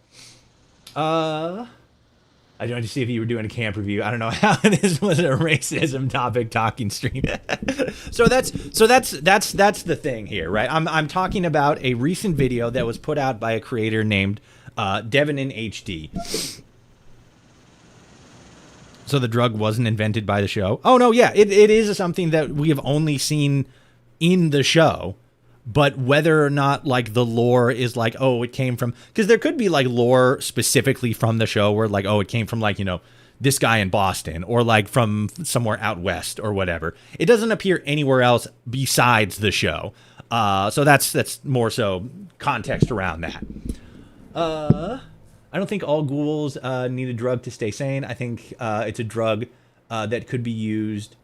I wanted to see if you were doing a camp review. I don't know how this was a racism topic talking stream. So that's the thing here, right? I'm talking about a recent video that was put out by a creator named Devin in HD. So the drug wasn't invented by the show. Oh no, yeah, it is something that we have only seen in the show. But whether or not like the lore is like, oh, it came from, because there could be like lore specifically from the show where like, oh, it came from like, you know, this guy in Boston or like from somewhere out west or whatever. It doesn't appear anywhere else besides the show. So that's more so context around that. I don't think all ghouls need a drug to stay sane. I think it's a drug that could be used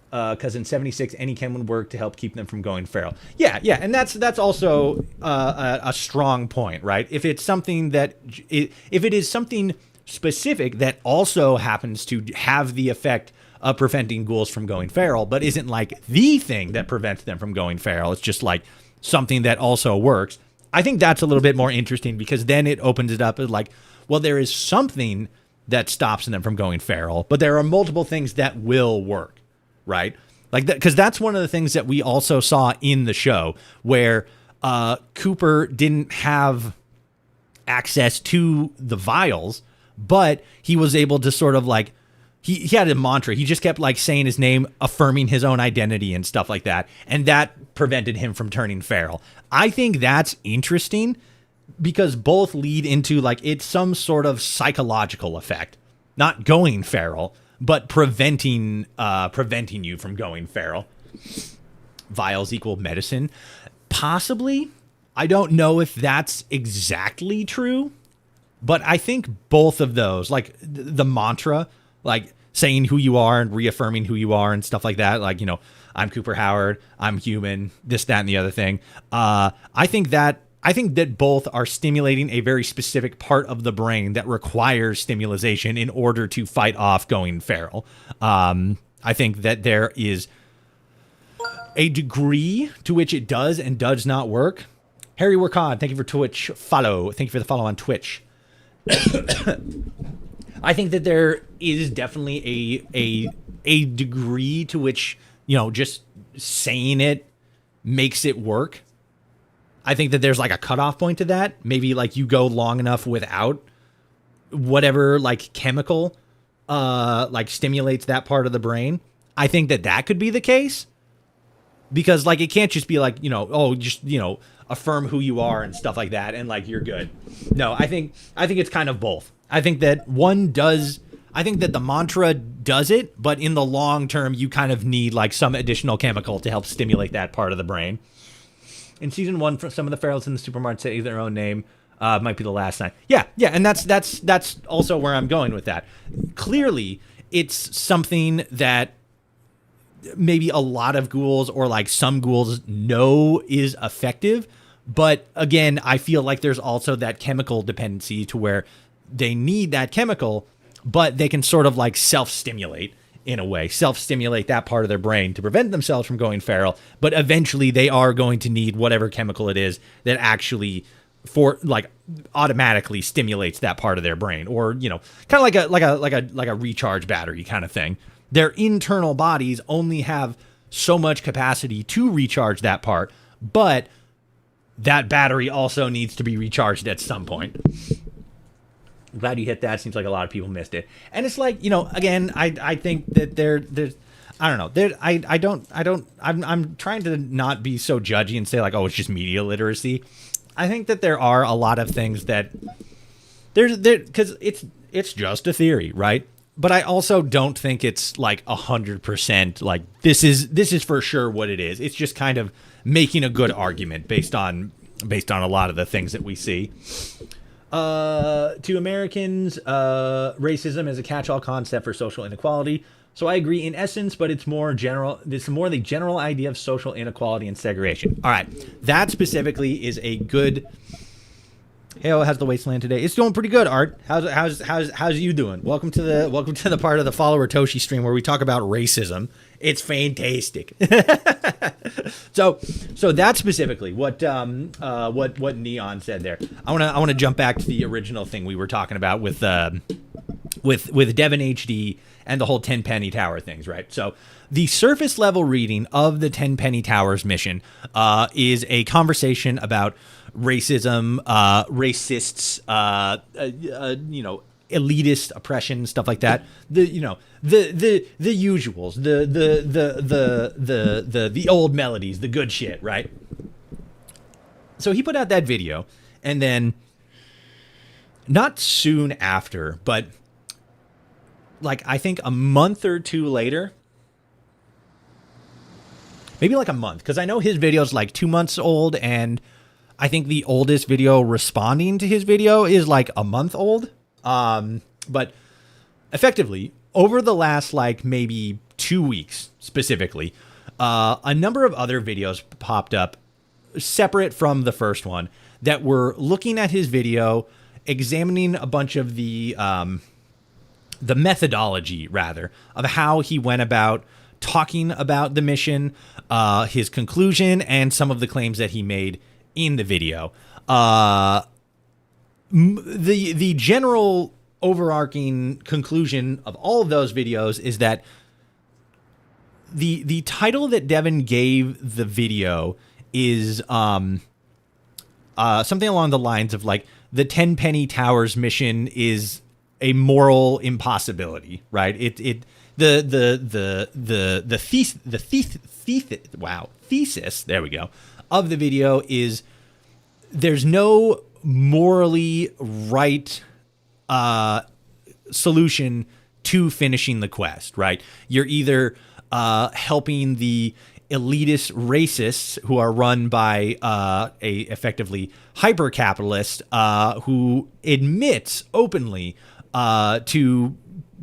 because in 76 any chem would work to help keep them from going feral. Yeah, and that's also a strong point, right? If it's something that if it is something specific that also happens to have the effect of preventing ghouls from going feral, but isn't like the thing that prevents them from going feral, it's just like something that also works. I think that's a little bit more interesting because then it opens it up as like, well, there is something that stops them from going feral, but there are multiple things that will work, right? Like that, because that's one of the things that we also saw in the show where Cooper didn't have access to the vials, but he was able to sort of like, he had a mantra. He just kept like saying his name, affirming his own identity and stuff like that. And that prevented him from turning feral. I think that's interesting because both lead into like, it's some sort of psychological effect, not going feral, but preventing you from going feral. Vials equal medicine. Possibly. I don't know if that's exactly true, but I think both of those, like the mantra, like saying who you are and reaffirming who you are and stuff like that. Like, you know, I'm Cooper Howard, I'm human, this, that, and the other thing. I think that both are stimulating a very specific part of the brain that requires stimulation in order to fight off going feral. I think that there is a degree to which it does and does not work. Harry Workod, thank you for Twitch follow. Thank you for the follow on Twitch. I think that there is definitely a degree to which, you know, just saying it makes it work. I think that there's like a cutoff point to that. Maybe like you go long enough without whatever like chemical like stimulates that part of the brain. I think that could be the case because like it can't just be like, you know, oh, just, you know, affirm who you are and stuff like that and like you're good. No, I think it's kind of both. I think that I think that the mantra does it, but in the long term you kind of need like some additional chemical to help stimulate that part of the brain. In season 1, for some of the ferals in the supermarket say their own name. Might be the last time. Yeah, and that's also where I'm going with that. Clearly, it's something that maybe a lot of ghouls or like some ghouls know is effective, but again, I feel like there's also that chemical dependency to where they need that chemical, but they can sort of like self-stimulate in a way, self-stimulate that part of their brain to prevent themselves from going feral. But eventually they are going to need whatever chemical it is that actually for like automatically stimulates that part of their brain, or, you know, kind of like a recharge battery kind of thing. Their internal bodies only have so much capacity to recharge that part, but that battery also needs to be recharged at some point. I'm glad you hit that. Seems like a lot of people missed it. And it's like, you know, again, I think that there's I don't know. I'm trying to not be so judgy and say like, oh, it's just media literacy. I think that there are a lot of things that because it's just a theory, right? But I also don't think it's like 100% like this is for sure what it is. It's just kind of making a good argument based on a lot of the things that we see. To Americans, racism is a catch-all concept for social inequality. So I agree in essence, but it's more general. It's more the general idea of social inequality and segregation. All right, that specifically is a good. Hey, how's the wasteland today? It's doing pretty good, Art. How's you doing? Welcome to the part of the follower Toshi stream where we talk about racism. It's fantastic. So that specifically what Neon said there. I want to jump back to the original thing we were talking about with Devon HD and the whole Tenpenny Tower things, right? So the surface level reading of the Tenpenny Towers mission is a conversation about racism, racists, elitist oppression, stuff like that. The usuals, the old melodies, the good shit, right? So he put out that video, and then not soon after, but like I think a month or two later, maybe like a month, because I know his video is like 2 months old, and I think the oldest video responding to his video is like a month old. But effectively, over the last like maybe 2 weeks specifically, a number of other videos popped up separate from the first one that were looking at his video, examining a bunch of the methodology, rather, of how he went about talking about the mission, his conclusion, and some of the claims that he made in the video. The general overarching conclusion of all of those videos is that the title that Devin gave the video is something along the lines of like the Tenpenny Towers mission is a moral impossibility, right? Thesis, there we go, of the video is there's no morally right solution to finishing the quest, right? You're either helping the elitist racists who are run by a effectively hyper capitalist who admits openly to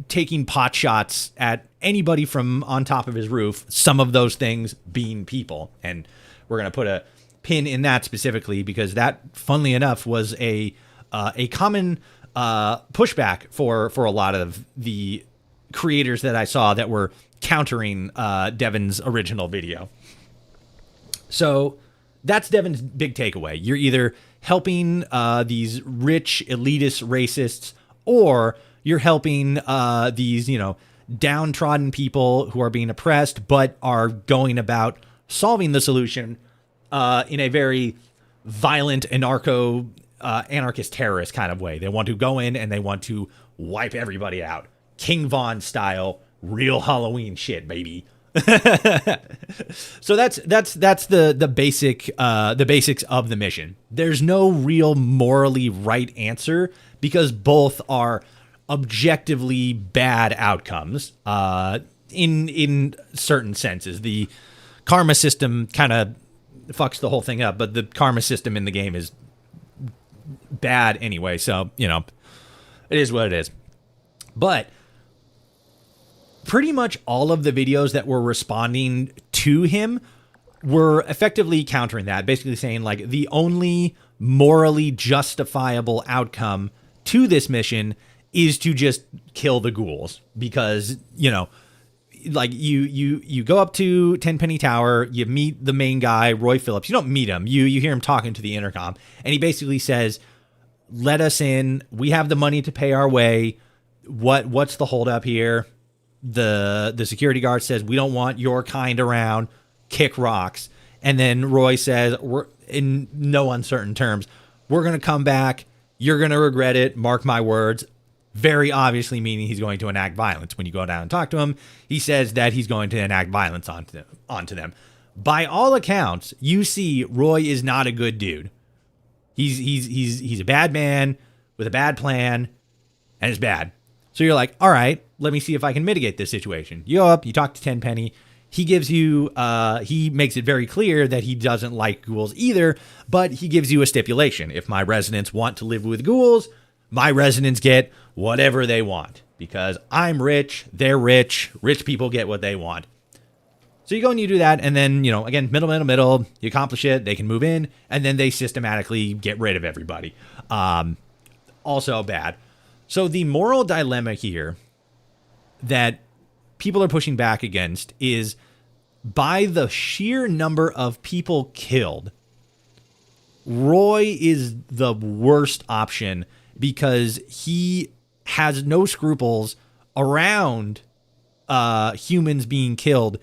taking pot shots at anybody from on top of his roof, some of those things being people. And we're going to put a pin in that specifically because that, funnily enough, was a common pushback for a lot of the creators that I saw that were countering Devin's original video. So that's Devin's big takeaway. You're either helping these rich elitist racists, or you're helping these, downtrodden people who are being oppressed, but are going about solving the solution in a very violent anarchist terrorist kind of way. They want to go in and they want to wipe everybody out. King Von style, real Halloween shit, baby. So that's the basics of the mission. There's no real morally right answer because both are objectively bad outcomes in certain senses. The karma system kind of fucks the whole thing up, but the karma system in the game is bad anyway, so it is what it is. But pretty much all of the videos that were responding to him were effectively countering that, basically saying like the only morally justifiable outcome to this mission is to just kill the ghouls, because like you go up to Tenpenny Tower, you meet the main guy, Roy Phillips. You don't meet him, you hear him talking to the intercom, and he basically says, let us in, we have the money to pay our way, what's the holdup here? The security guard says, we don't want your kind around, kick rocks. And then Roy says, we're in no uncertain terms, we're going to come back, you're going to regret it, mark my words. Very obviously meaning he's going to enact violence. When you go down and talk to him, he says that he's going to enact violence onto them. By all accounts, you see Roy is not a good dude. He's a bad man with a bad plan, and it's bad. So you're like, all right, let me see if I can mitigate this situation. You go up, you talk to Tenpenny. He gives you, he makes it very clear that he doesn't like ghouls either, but he gives you a stipulation. If my residents want to live with ghouls, my residents get whatever they want, because I'm rich, they're rich people get what they want. So you go and you do that, and then, again, middle, you accomplish it, they can move in, and then they systematically get rid of everybody. Also bad. So the moral dilemma here that people are pushing back against is, by the sheer number of people killed, Roy is the worst option because he has no scruples around humans being killed,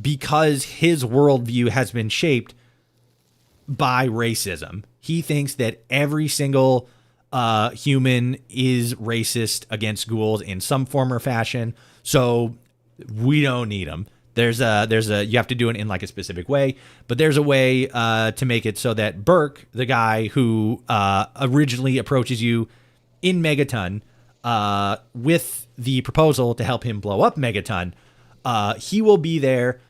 because his worldview has been shaped by racism. He thinks that every single human is racist against ghouls in some form or fashion, so we don't need them. There's a you have to do it in like a specific way, but there's a way to make it so that Burke, the guy who originally approaches you in Megaton with the proposal to help him blow up Megaton, he will be there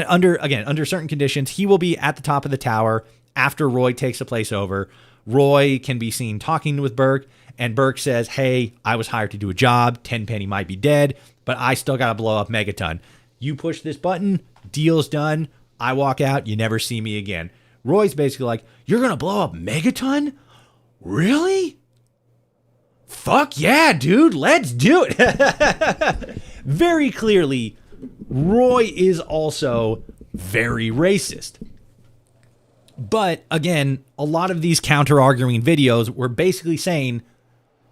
under certain conditions. He will be at the top of the tower after Roy takes the place over. Roy can be seen talking with Burke, and Burke says, "Hey, I was hired to do a job. Tenpenny might be dead, but I still got to blow up Megaton. You push this button, deal's done. I walk out, you never see me again." Roy's basically like, "You're going to blow up Megaton? Really? Fuck yeah, dude, let's do it." Very clearly, Roy is also very racist. But again, a lot of these counter-arguing videos were basically saying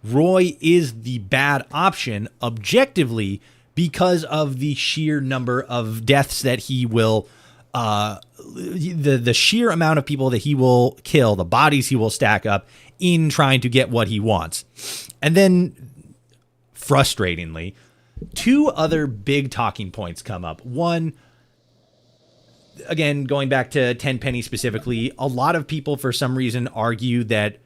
Roy is the bad option objectively because of the sheer number of deaths that he will, the sheer amount of people that he will kill, the bodies he will stack up in trying to get what he wants. And then, frustratingly, two other big talking points come up. One, again, going back to Tenpenny specifically, a lot of people for some reason argue that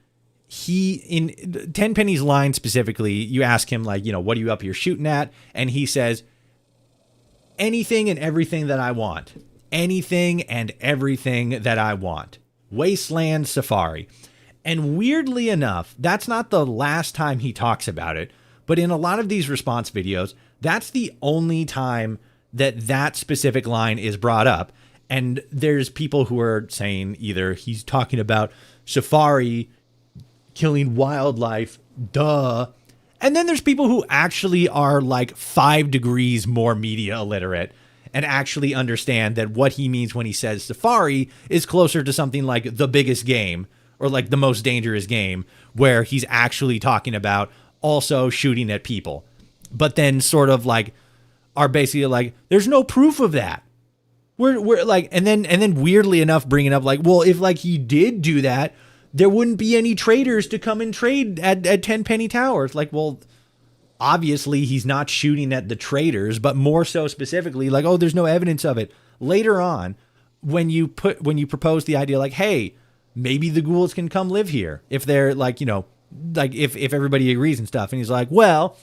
in Tenpenny's line specifically, you ask him like, what are you up here shooting at? And he says, anything and everything that I want. Anything and everything that I want. Wasteland Safari. And weirdly enough, that's not the last time he talks about it, but in a lot of these response videos, that's the only time that specific line is brought up. And there's people who are saying either he's talking about Safari killing wildlife, duh. And then there's people who actually are like 5 degrees more media illiterate and actually understand that what he means when he says Safari is closer to something like The Biggest Game or like The Most Dangerous Game, where he's actually talking about also shooting at people. But then sort of like are basically like, there's no proof of that. We're like, and then weirdly enough, bringing up like, well, if like he did do that, there wouldn't be any traders to come and trade at Tenpenny Towers. Like, well, obviously he's not shooting at the traders, but more so specifically, like, oh, there's no evidence of it. Later on, when you propose the idea, like, hey, maybe the ghouls can come live here if they're like, like if everybody agrees and stuff, and he's like, well,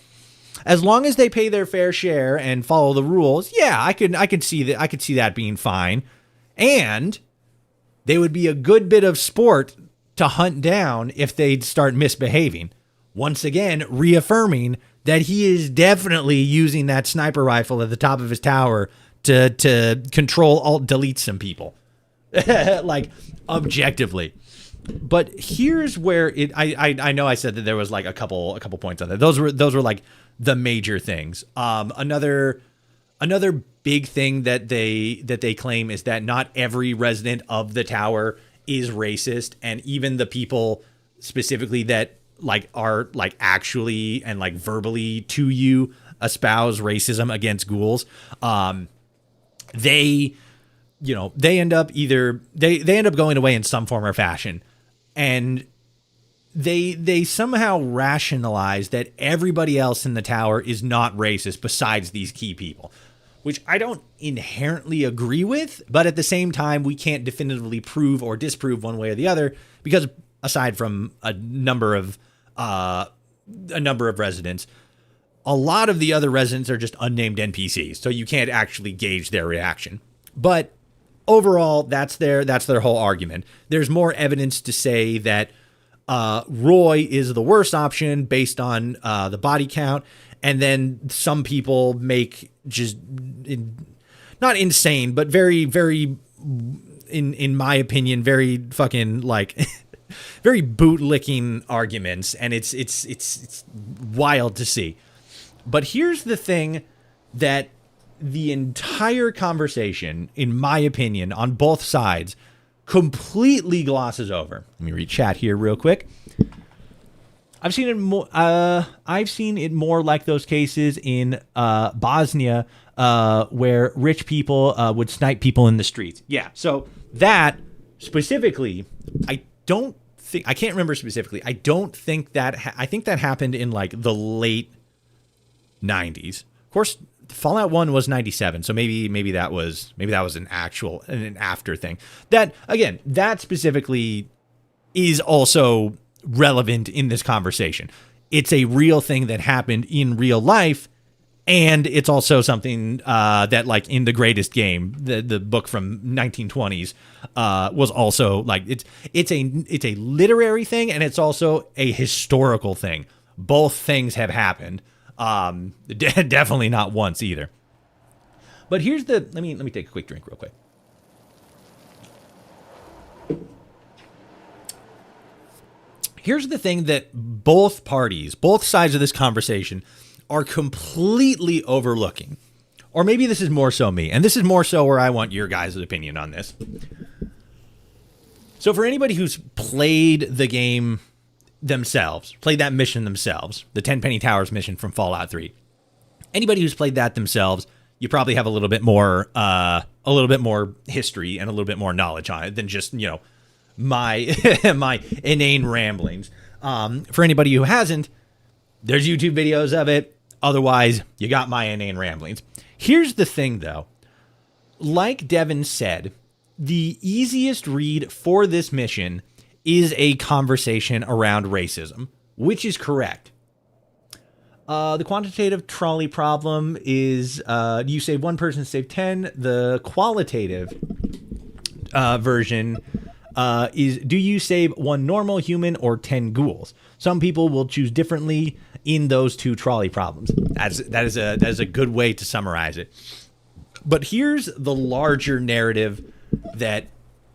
as long as they pay their fair share and follow the rules, yeah, I could see that being fine. And they would be a good bit of sport to hunt down if they'd start misbehaving. Once again, reaffirming that he is definitely using that sniper rifle at the top of his tower to control, alt delete some people. Like, objectively. But here's where I know I said that there was like a couple points on that. Those were like the major things. Another big thing that they claim is that not every resident of the tower is racist, and even the people specifically that like are like actually and like verbally to you espouse racism against ghouls, they end up going away in some form or fashion, and they somehow rationalize that everybody else in the tower is not racist besides these key people, which I don't inherently agree with, but at the same time, we can't definitively prove or disprove one way or the other, because aside from a number of residents, a lot of the other residents are just unnamed NPCs, so you can't actually gauge their reaction. But overall, that's their whole argument. There's more evidence to say that Roy is the worst option based on the body count, and then some people make just not insane, but very, very, in my opinion, very fucking like very bootlicking arguments, and it's wild to see. But here's the thing that the entire conversation, in my opinion, on both sides, completely glosses over. Let me read chat here real quick. I've seen it more. I've seen it more like those cases in Bosnia, where rich people would snipe people in the streets. Yeah. So that specifically, I don't think, I can't remember specifically. I don't think that, I think that happened in like the late 90s. Of course, Fallout 1 was 97, so maybe that was an after thing. That, again, that specifically is also relevant in this conversation. It's a real thing that happened in real life, and it's also something that, like, in The Greatest Game, the book from 1920s, was also, like, it's a literary thing, and it's also a historical thing. Both things have happened. Definitely not once either. But here's the, let me take a quick drink real quick. Here's the thing that both sides of this conversation are completely overlooking. Or maybe this is more so me, and this is more so where I want your guys' opinion on this. So for anybody who's played the game themselves, played that mission themselves, the Tenpenny Towers mission from Fallout 3, anybody who's played that themselves, you probably have a little bit more history and a little bit more knowledge on it than just, you know, my my inane ramblings. For anybody who hasn't, there's YouTube videos of it. Otherwise, you got my inane ramblings. Here's the thing, though. Like Devin said, the easiest read for this mission is a conversation around racism, which is correct. The quantitative trolley problem is you save one person, save 10. The qualitative version is, do you save one normal human or 10 ghouls? Some people will choose differently in those two trolley problems. That is a good way to summarize it. But here's the larger narrative that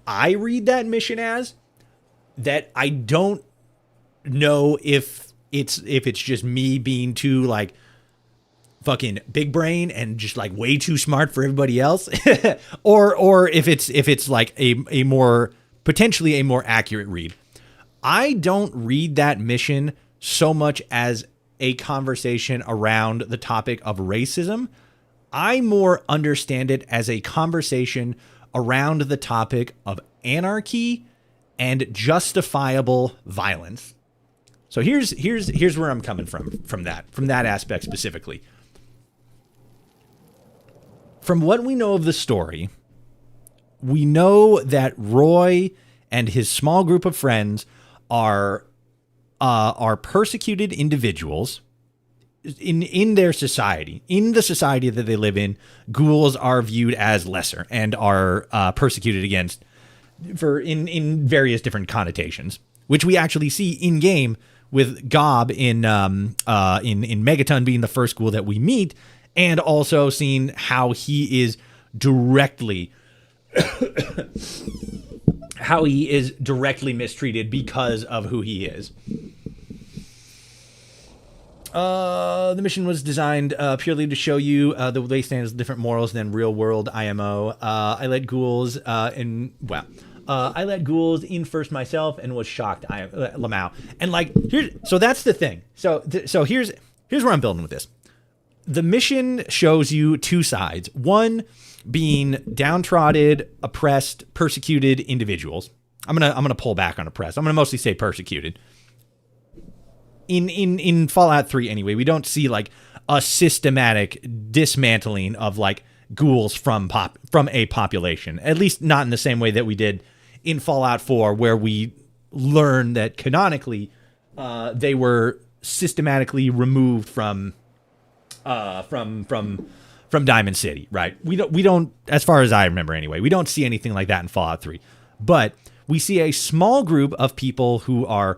I read that mission as, that I don't know if it's just me being too, like, fucking big brain and just, like, way too smart for everybody else, or if it's like a more, potentially a more accurate read. I don't read that mission so much as a conversation around the topic of racism. I more understand it as a conversation around the topic of anarchy and justifiable violence. So here's where I'm coming from that aspect specifically. From what we know of the story, we know that Roy and his small group of friends are persecuted individuals in their society. In the society that they live in, ghouls are viewed as lesser and are persecuted against in various different connotations, which we actually see in game with Gob in Megaton being the first ghoul that we meet, and also seeing how he is directly mistreated because of who he is. The mission was designed purely to show you the Wasteland has different morals than real world IMO. I let ghouls in first myself and was shocked. Lamau. And like, so that's the thing. So here's where I'm building with this. The mission shows you two sides. One being downtrodden, oppressed, persecuted individuals. I'm gonna pull back on oppressed. I'm gonna mostly say persecuted. In Fallout 3 anyway, we don't see like a systematic dismantling of like ghouls from a population. At least not in the same way that we did in Fallout 4, where we learn that canonically they were systematically removed from Diamond City, right? We don't, as far as I remember anyway, we don't see anything like that in Fallout 3. But we see a small group of people who are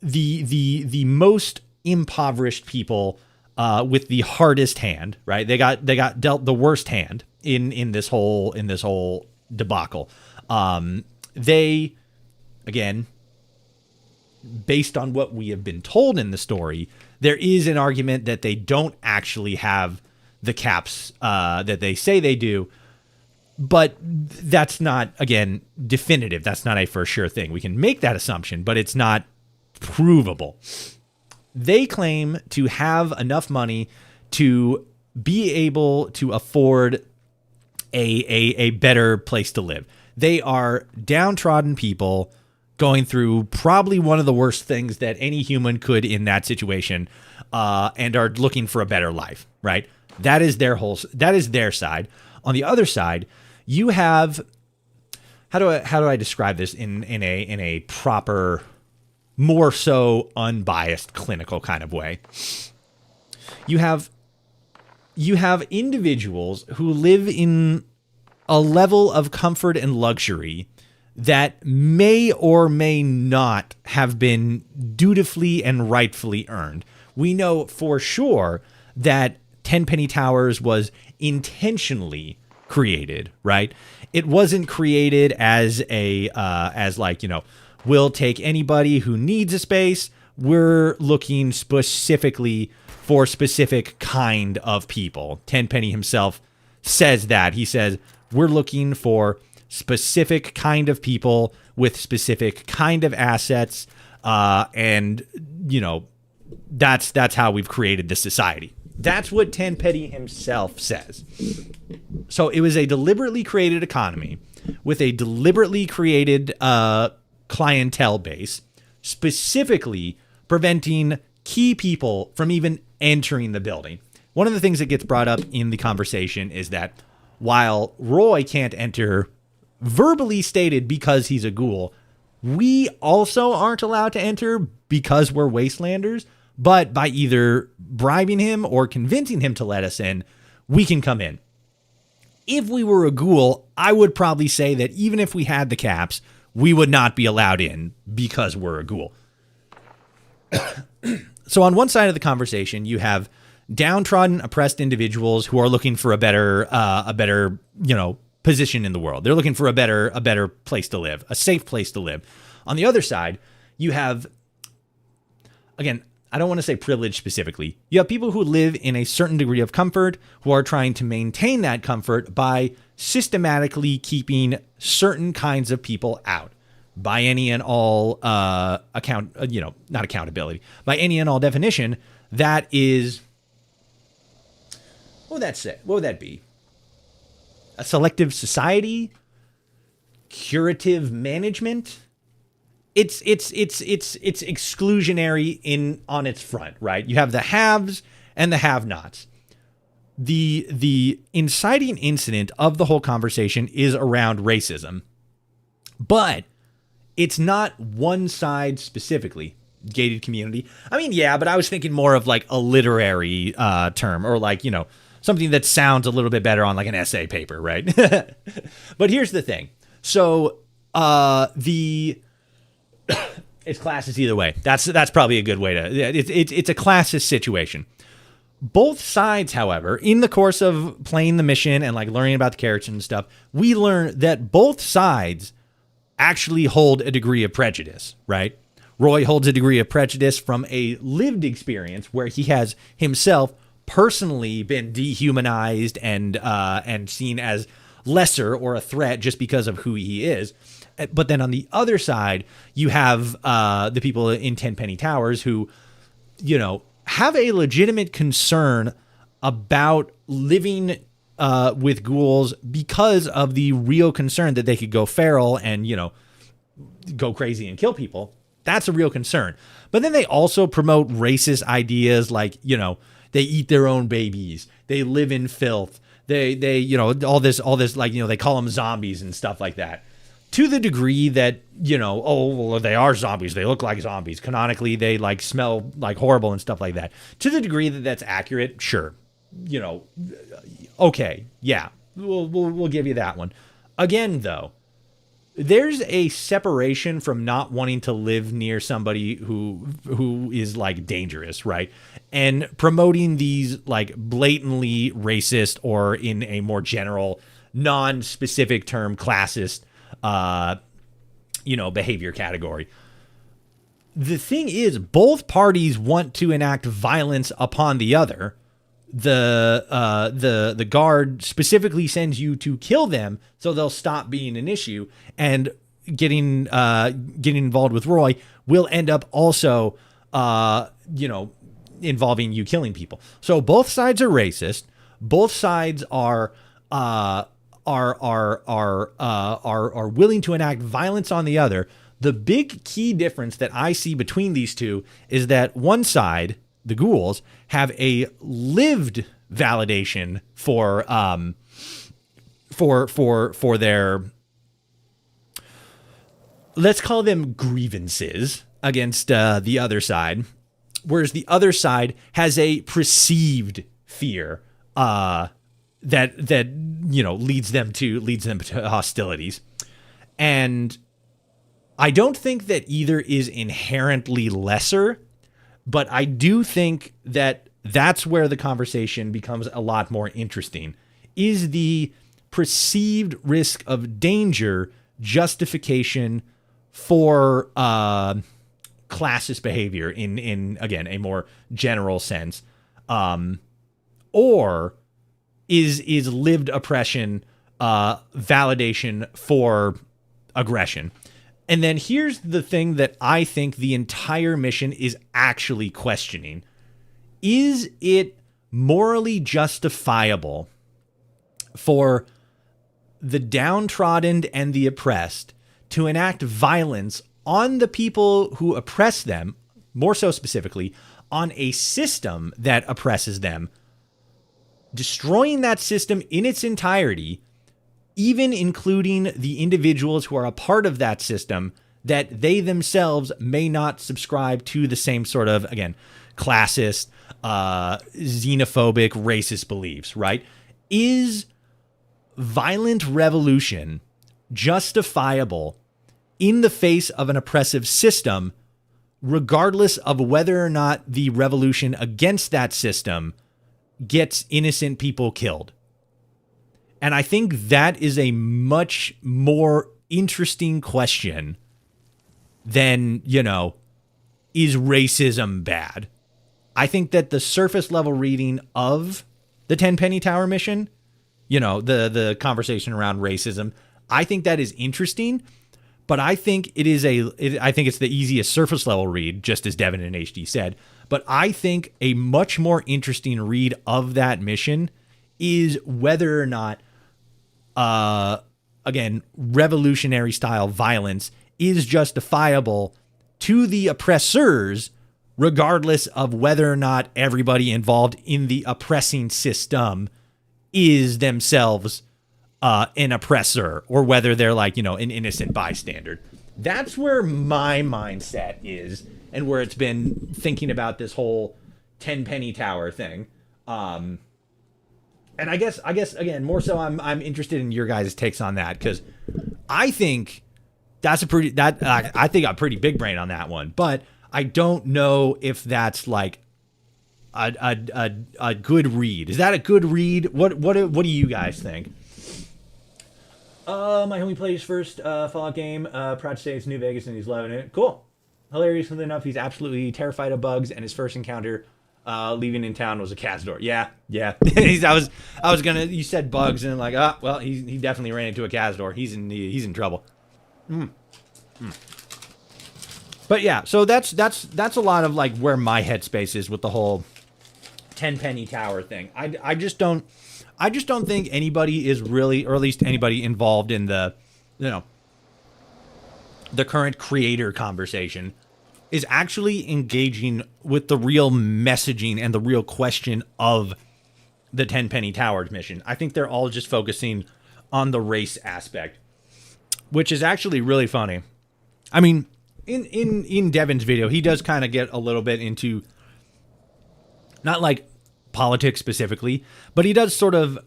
the most impoverished people with the hardest hand, right? They got dealt the worst hand in this whole debacle. They, again, based on what we have been told in the story, there is an argument that they don't actually have the caps that they say they do. But that's not, again, definitive. That's not a for sure thing. We can make that assumption, but it's not provable. They claim to have enough money to be able to afford a better place to live. They are downtrodden people going through probably one of the worst things that any human could in that situation, and are looking for a better life, right? That is their side. On the other side, you have, how do I describe this in a proper, more so unbiased clinical kind of way? You have individuals who live in a level of comfort and luxury that may or may not have been dutifully and rightfully earned. We know for sure that Tenpenny Towers was intentionally created, right? It wasn't created as we'll take anybody who needs a space. We're looking specifically for specific kind of people. Tenpenny himself says that. He says, we're looking for specific kind of people with specific kind of assets. And that's how we've created this society. That's what Tenpenny himself says. So it was a deliberately created economy with a deliberately created clientele base, specifically preventing key people from even entering the building. One of the things that gets brought up in the conversation is that while Roy can't enter, verbally stated because he's a ghoul, we also aren't allowed to enter because we're wastelanders, but by either bribing him or convincing him to let us in, we can come in. If we were a ghoul, I would probably say that even if we had the caps, we would not be allowed in because we're a ghoul. So on one side of the conversation, you have downtrodden, oppressed individuals who are looking for a better, position in the world. They're looking for a better place to live, a safe place to live. On the other side, you have, again, I don't want to say privilege specifically. You have people who live in a certain degree of comfort, who are trying to maintain that comfort by systematically keeping certain kinds of people out. By any and all not accountability. By any and all definition, that is, what would that say? What would that be? A selective society? Curative management? It's exclusionary on its front, right? You have the haves and the have-nots. The inciting incident of the whole conversation is around racism, but it's not one side specifically. Gated community. I mean, yeah, but I was thinking more of like a literary term, or like, something that sounds a little bit better on like an essay paper, right? But here's the thing. So it's classist either way. That's probably a good way to. It's a classist situation. Both sides, however, in the course of playing the mission and like learning about the characters and stuff, we learn that both sides actually hold a degree of prejudice, right? Roy holds a degree of prejudice from a lived experience where he has himself personally been dehumanized and seen as lesser or a threat just because of who he is. But then on the other side, you have the people in Tenpenny Towers who, have a legitimate concern about living with ghouls because of the real concern that they could go feral and, go crazy and kill people. That's a real concern. But then they also promote racist ideas like, they eat their own babies. They live in filth. They all this, like, they call them zombies and stuff like that. To the degree that, they are zombies. They look like zombies. Canonically, they like smell like horrible and stuff like that. To the degree that that's accurate, sure. Okay, yeah, we'll give you that one. Again, though, there's a separation from not wanting to live near somebody who is like dangerous, right? And promoting these like blatantly racist, or in a more general, non-specific term, classist, behavior category. The thing is, both parties want to enact violence upon the other. The guard specifically sends you to kill them so they'll stop being an issue, and getting involved with Roy will end up also involving you killing people. So both sides are racist. Both sides are are willing to enact violence on the other. The big key difference that I see between these two is that one side, the ghouls, have a lived validation for their, let's call them grievances against the other side, whereas the other side has a perceived fear that leads them to hostilities. And I don't think that either is inherently lesser, but I do think that that's where the conversation becomes a lot more interesting. Is the perceived risk of danger justification for classist behavior in again, a more general sense? Or is lived oppression validation for aggression? And then here's the thing that I think the entire mission is actually questioning. Is it morally justifiable for the downtrodden and the oppressed to enact violence on the people who oppress them, more so specifically, on a system that oppresses them, destroying that system in its entirety, even including the individuals who are a part of that system that they themselves may not subscribe to the same sort of, again, classist, xenophobic, racist beliefs, right? Is violent revolution justifiable in the face of an oppressive system, regardless of whether or not the revolution against that system gets innocent people killed? And I think that is a much more interesting question than, is racism bad? I think that the surface level reading of the Tenpenny Tower mission, the conversation around racism, I think that is interesting, but I think I think it's the easiest surface level read, just as Devin and HD said. But I think a much more interesting read of that mission is whether or not, again, revolutionary style violence is justifiable to the oppressors, regardless of whether or not everybody involved in the oppressing system is themselves an oppressor, or whether they're like, an innocent bystander. That's where my mindset is, and where it's been thinking about this whole Tenpenny Tower thing. And I guess again, more so I'm interested in your guys' takes on that, because I think that's I think I'm pretty big brain on that one, but I don't know if that's like a good read. Is that a good read? What do you guys think? My homie plays first Fallout game. Proud to say it's New Vegas and he's loving it. Cool. Hilariously enough, he's absolutely terrified of bugs, and his first encounter leaving in town was a Cazador. Yeah. I was gonna. You said bugs, and I'm like, well, he definitely ran into a Cazador. He's in trouble. But yeah, so that's a lot of like where my headspace is with the whole Tenpenny Tower thing. I just don't think anybody is really, or at least anybody involved in the current creator conversation is actually engaging with the real messaging and the real question of the Tenpenny Towers mission. I think they're all just focusing on the race aspect, which is actually really funny. I mean, in Devin's video, he does kind of get a little bit into, not like politics specifically, but he does sort of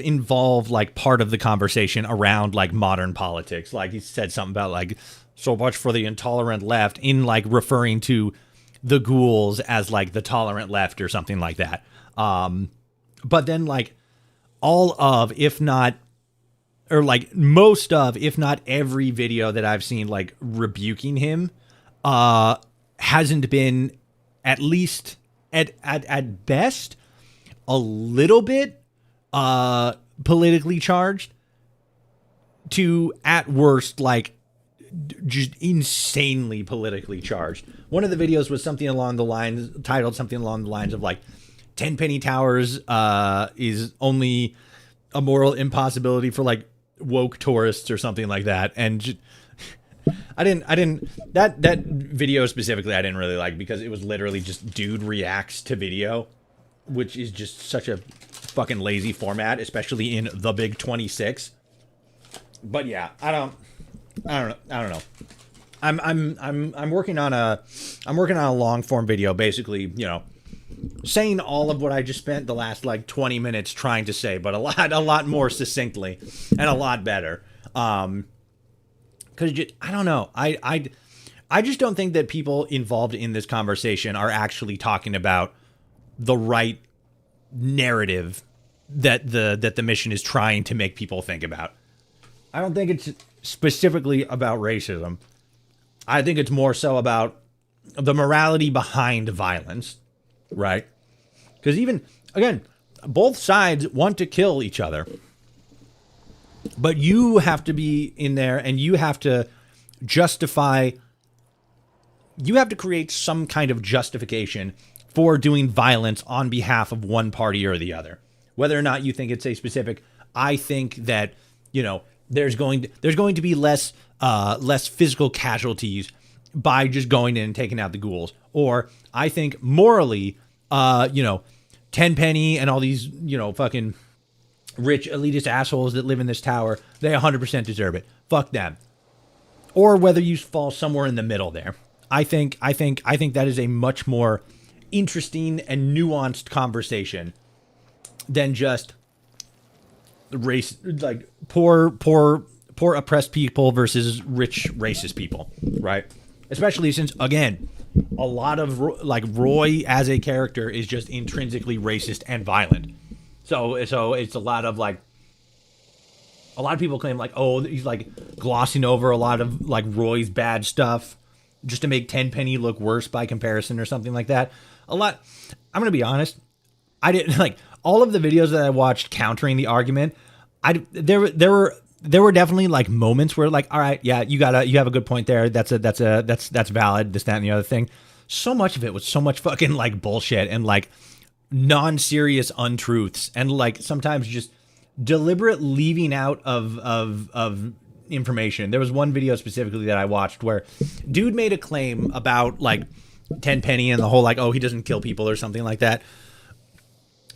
involve like part of the conversation around like modern politics. Like he said something about like, so much for the intolerant left, in like referring to the ghouls as like the tolerant left or something like that. But then like all of, if not, or like most of, if not every video that I've seen like rebuking him, hasn't been, at least at best, a little bit politically charged, to at worst like just insanely politically charged. One of the videos was something along the lines, titled something along the lines of like, Tenpenny Towers is only a moral impossibility for like woke tourists or something like that. And that video specifically I didn't really like, because it was literally just dude reacts to video, which is just such a fucking lazy format, especially in the Big 26. But yeah, I don't know. I'm working on a long form video, basically, you know, saying all of what I just spent the last like 20 minutes trying to say, but a lot more succinctly and a lot better. Cause I don't know. I just don't think that people involved in this conversation are actually talking about the right narrative that the mission is trying to make people think about. I don't think it's specifically about racism. I think it's more so about the morality behind violence, right? Because even, again, both sides want to kill each other. But you have to be in there and you have to create some kind of justification for doing violence on behalf of one party or the other. Whether or not you think it's a specific, I think that, you know, there's going to be less physical casualties by just going in and taking out the ghouls. Or I think morally, you know, Tenpenny and all these, you know, fucking rich elitist assholes that live in this tower, they 100% deserve it. Fuck them. Or whether you fall somewhere in the middle there. I think that is a much more interesting and nuanced conversation than just race, like poor oppressed people versus rich racist people, right? Especially since, again, a lot of like Roy as a character is just intrinsically racist and violent. So it's a lot of people claim like, oh, he's like glossing over a lot of like Roy's bad stuff just to make Tenpenny look worse by comparison or something like that. I'm going to be honest. I didn't like all of the videos that I watched countering the argument. There were definitely like moments where like, all right, yeah, you have a good point there. That's valid. This, that, and the other thing. So much of it was so much fucking like bullshit and like non-serious untruths and like sometimes just deliberate leaving out of information. There was one video specifically that I watched where dude made a claim about like Tenpenny and the whole like, oh, he doesn't kill people or something like that,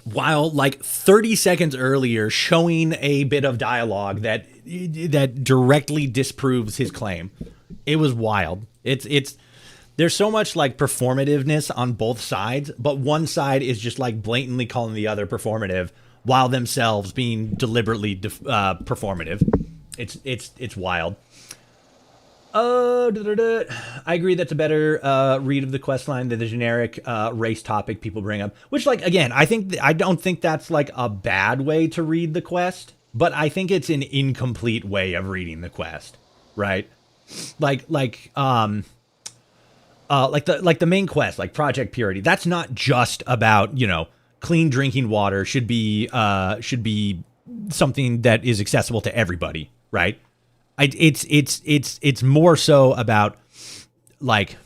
while like 30 seconds earlier showing a bit of dialogue that directly disproves his claim. It was wild. It's there's so much like performativeness on both sides, but one side is just like blatantly calling the other performative while themselves being deliberately performative. It's wild. I agree that's a better read of the quest line than the generic race topic people bring up. Which, like, again, I don't think that's like a bad way to read the quest, but I think it's an incomplete way of reading the quest, right? Like the main quest, like Project Purity. That's not just about, you know, clean drinking water should be something that is accessible to everybody, right? It's more so about like,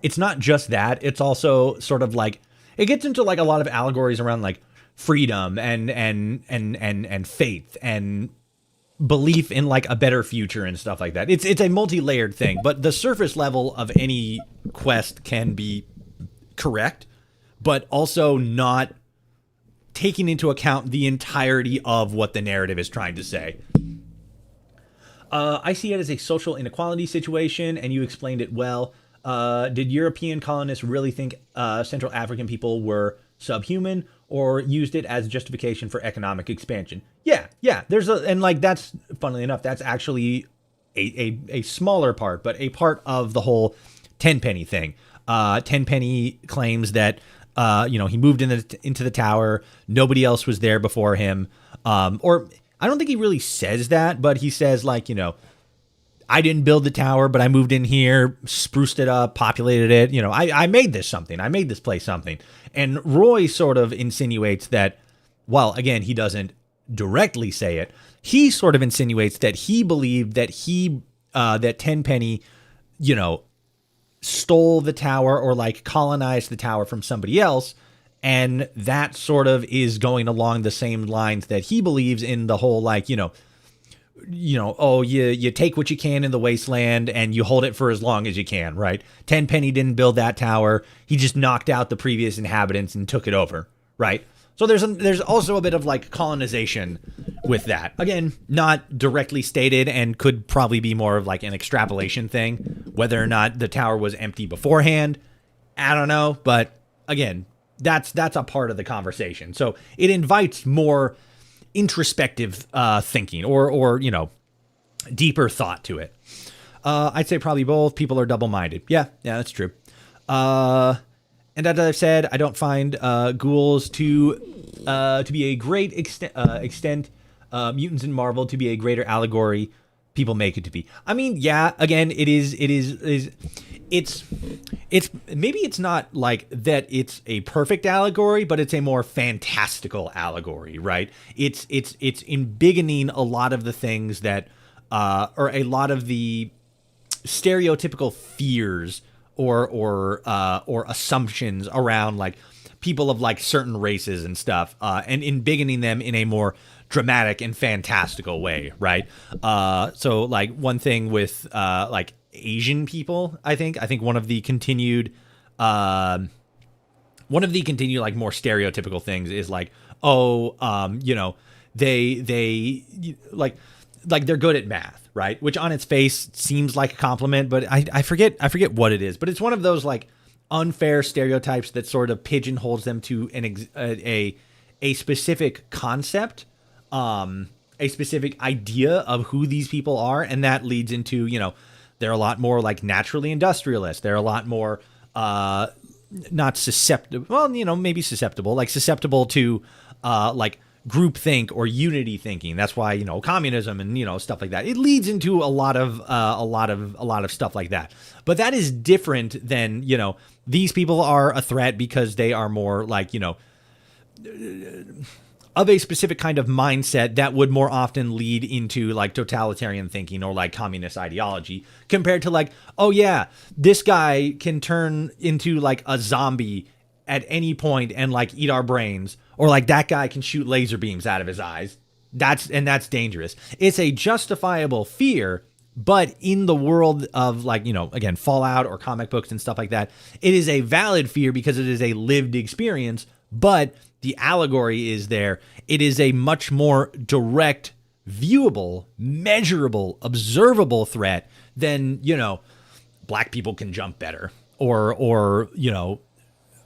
it's not just that. It's also sort of like, it gets into like a lot of allegories around like freedom and faith and belief in like a better future and stuff like that. It's a multi-layered thing, but the surface level of any quest can be correct, but also not taking into account the entirety of what the narrative is trying to say. I see it as a social inequality situation, and you explained it well. Did European colonists really think Central African people were subhuman, or used it as justification for economic expansion? Yeah. And like, that's, funnily enough, that's actually a smaller part, but a part of the whole Tenpenny thing. Tenpenny claims that, you know, he moved into the tower. Nobody else was there before him. Or I don't think he really says that, but he says like, you know, I didn't build the tower, but I moved in here, spruced it up, populated it. You know, I made this something. I made this place something. And Roy sort of insinuates that, well, again, he doesn't directly say it. He sort of insinuates that he believed that that Tenpenny, you know, stole the tower or like colonized the tower from somebody else, And that sort of is going along the same lines that he believes in the whole, like, oh, you take what you can in the wasteland and you hold it for as long as you can, right? Tenpenny didn't build that tower. He just knocked out the previous inhabitants and took it over, right? So there's also a bit of like colonization with that. Again, not directly stated and could probably be more of like an extrapolation thing. Whether or not the tower was empty beforehand, I don't know. But again, that's a part of the conversation. So it invites more introspective thinking or deeper thought to it. I'd say probably both. People are double-minded. Yeah, that's true. And as I've said, I don't find ghouls to be a great extent mutants in Marvel to be a greater allegory people make it to be. I mean, yeah, again, it's maybe it's not like that it's a perfect allegory, but it's a more fantastical allegory, right? It's embiggening a lot of the things that or a lot of the stereotypical fears or assumptions around like people of like certain races and stuff, and embiggening them in a more dramatic and fantastical way, right? So like one thing with like Asian people, I think one of the continued like more stereotypical things is like, they like they're good at math, right? Which on its face seems like a compliment, but I forget what it is. But it's one of those like unfair stereotypes that sort of pigeonholes them to a specific concept, a specific idea of who these people are, and that leads into, they're a lot more like naturally industrialist. They're a lot more not susceptible. Well, maybe susceptible, like susceptible to like groupthink or unity thinking. That's why, communism and, stuff like that. It leads into a lot of stuff like that. But that is different than, these people are a threat because they are more like, of a specific kind of mindset that would more often lead into like totalitarian thinking or like communist ideology, compared to like, oh yeah, this guy can turn into like a zombie at any point and like eat our brains, or like that guy can shoot laser beams out of his eyes. That's dangerous. It's a justifiable fear, but in the world of like, again, Fallout or comic books and stuff like that, it is a valid fear because it is a lived experience, but the allegory is there. It is a much more direct, viewable, measurable, observable threat than, black people can jump better, or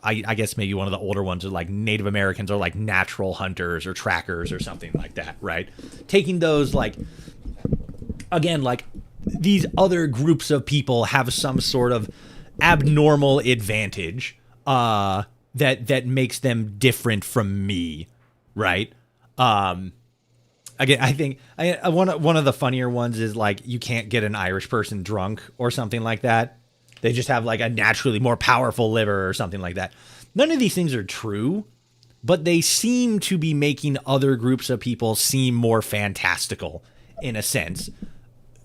I guess maybe one of the older ones are like Native Americans are like natural hunters or trackers or something like that, right? Taking those like, again, like these other groups of people have some sort of abnormal advantage that makes them different from me, right? Again, I think one of the funnier ones is like you can't get an Irish person drunk or something like that. They just have like a naturally more powerful liver or something like that. None of these things are true, but they seem to be making other groups of people seem more fantastical in a sense.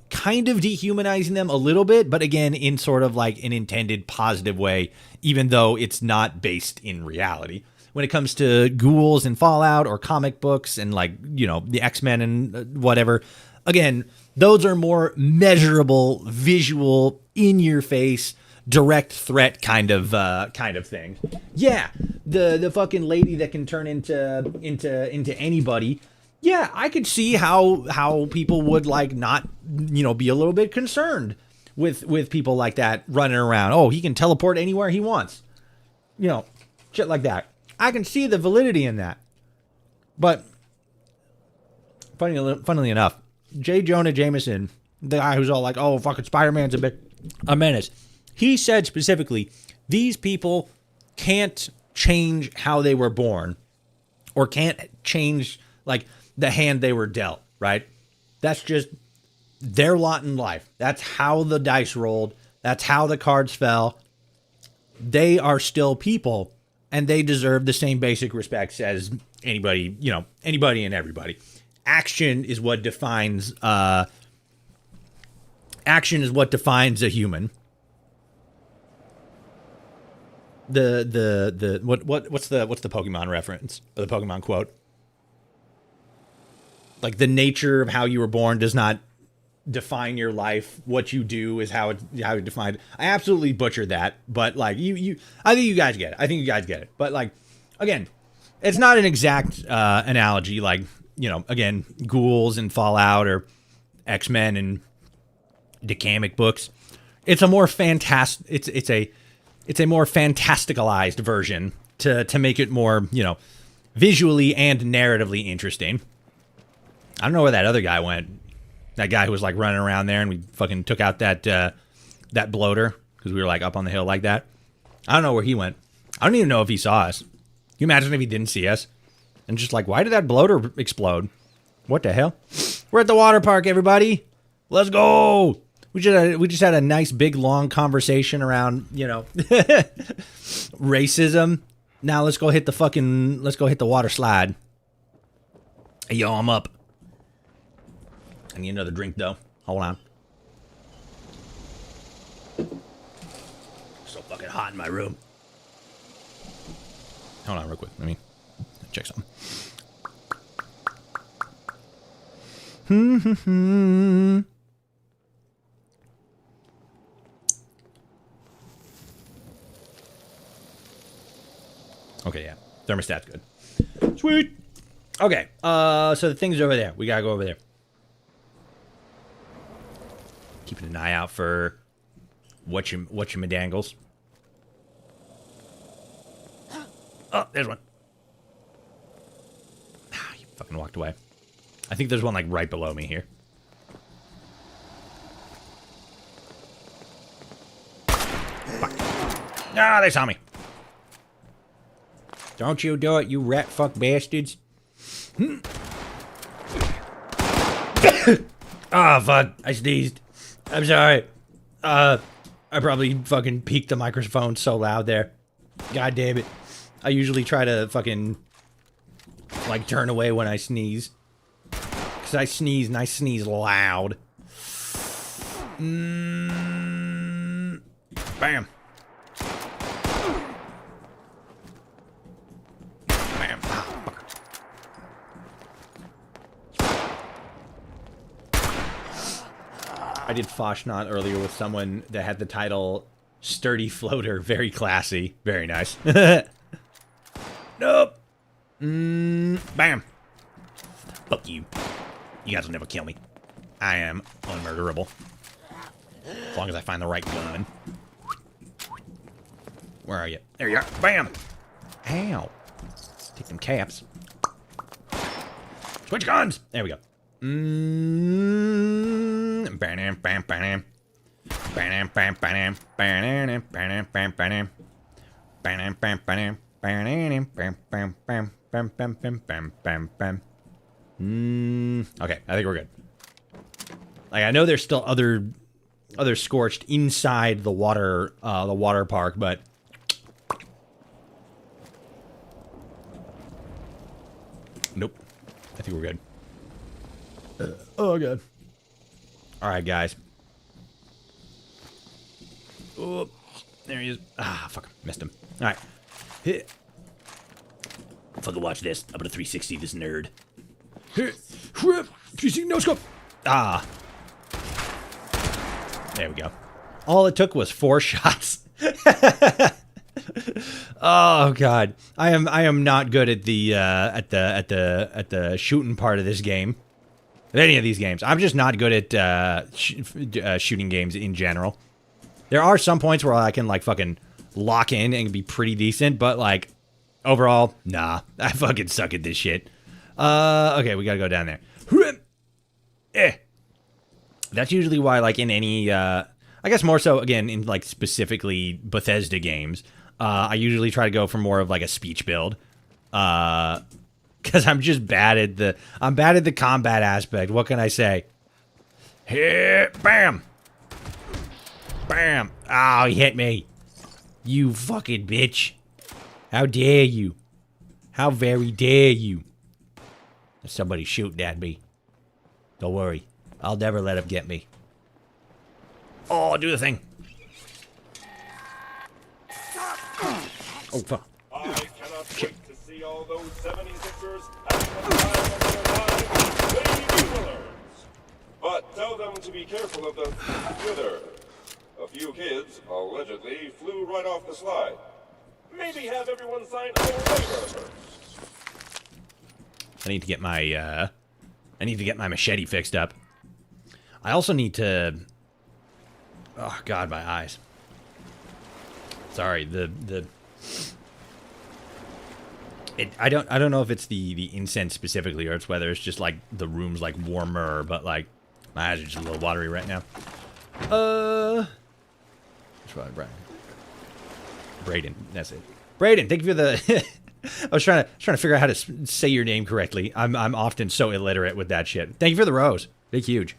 Kind of dehumanizing them a little bit, but again, in sort of like an intended positive way, even though it's not based in reality. When it comes to ghouls and Fallout or comic books and like, the X-Men and whatever, again, those are more measurable, visual, in-your-face, direct threat kind of things. Yeah, the fucking lady that can turn into anybody. Yeah, I could see how people would like not, be a little bit concerned with people like that running around. Oh, he can teleport anywhere he wants. Shit like that. I can see the validity in that. But funnily enough, J. Jonah Jameson, the guy who's all like, oh, fucking Spider-Man's a menace. He said specifically, these people can't change how they were born or can't change like the hand they were dealt, right? That's just their lot in life. That's how the dice rolled. That's how the cards fell. They are still people, and they deserve the same basic respects as anybody, anybody and everybody. Action is what defines a human. what's the Pokemon reference or the Pokemon quote? Like the nature of how you were born does not define your life. What you do is how you define it. I absolutely butchered that, but like I think you guys get it. But like, again, it's not an exact analogy. Like, again, ghouls and Fallout or X-Men and Dicamic books. It's a more it's a more fantasticalized version to make it more, visually and narratively interesting. I don't know where that other guy went. That guy who was like running around there, and we fucking took out that bloater because we were like up on the hill like that. I don't know where he went. I don't even know if he saw us. Can you imagine if he didn't see us? And just like, why did that bloater explode? What the hell? We're at the water park, everybody. Let's go. We just had a nice big long conversation around, racism. Now let's go hit the water slide. Hey, yo, I'm up. I need another drink though. Hold on. So fucking hot in my room. Hold on real quick. Let me check something. Okay, yeah. Thermostat's good. Sweet. Okay, so the thing's over there. We gotta go over there. Keeping an eye out for whatchamidangles. Oh, there's one. Ah, you fucking walked away. I think there's one like right below me here. Fuck. Ah, they saw me. Don't you do it, you rat fuck bastards. Ah, fuck. I sneezed. I'm sorry. I probably fucking peaked the microphone so loud there. God damn it. I usually try to fucking, like, turn away when I sneeze. Because I sneeze, and I sneeze loud. Bam. Bam. Ah, fucker. I did Foshnot earlier with someone that had the title Sturdy Floater. Very classy. Very nice. Nope. Bam. Fuck you. You guys will never kill me. I am unmurderable. As long as I find the right gun. Where are you? There you are. Bam. Ow. Take them caps. Switch guns. There we go. Bam, bam, bam. Bam, bam, bam, bam, bam, bam, bam, bam. Bam, bam, bam, bam, bam, bam, bam, bam, bam, bam, bam, bam, bam. Okay, I think we're good. Like, I know there's still other scorched inside the water park, but nope. I think we're good. Oh god. All right, guys. Oh, there he is. Ah, fuck. Missed him. All right. Fucking watch this. I'm gonna 360 this nerd. 360 no scope. Ah. There we go. All it took was 4 shots. Oh god. I am not good at the shooting part of this game. Any of these games. I'm just not good at shooting games in general. There are some points where I can like fucking lock in and be pretty decent, but like overall, nah. I fucking suck at this shit. Okay, we gotta go down there. That's usually why, like, in any, I guess more so, again, in, like, specifically Bethesda games, I usually try to go for more of, like, a speech build. Because I'm just bad at the combat aspect. What can I say? Here, bam! Bam! Oh, he hit me. You fucking bitch. How dare you? How very dare you? There's somebody shooting at me. Don't worry. I'll never let him get me. Oh, do the thing. Oh, fuck. I cannot wait to see all those 76ers have the time of their lives, baby Willards. But tell them to be careful of the wither. A few kids, allegedly, flew right off the slide. Maybe have everyone sign a waiver. I need to get my machete fixed up. I also need to. Oh God, my eyes. Sorry, I don't know if it's the incense specifically, or it's whether it's just like the room's like warmer, but like my eyes are just a little watery right now. Braden, that's it. Braden, thank you for the. I was trying to figure out how to say your name correctly. I'm often so illiterate with that shit. Thank you for the rose. Big, huge,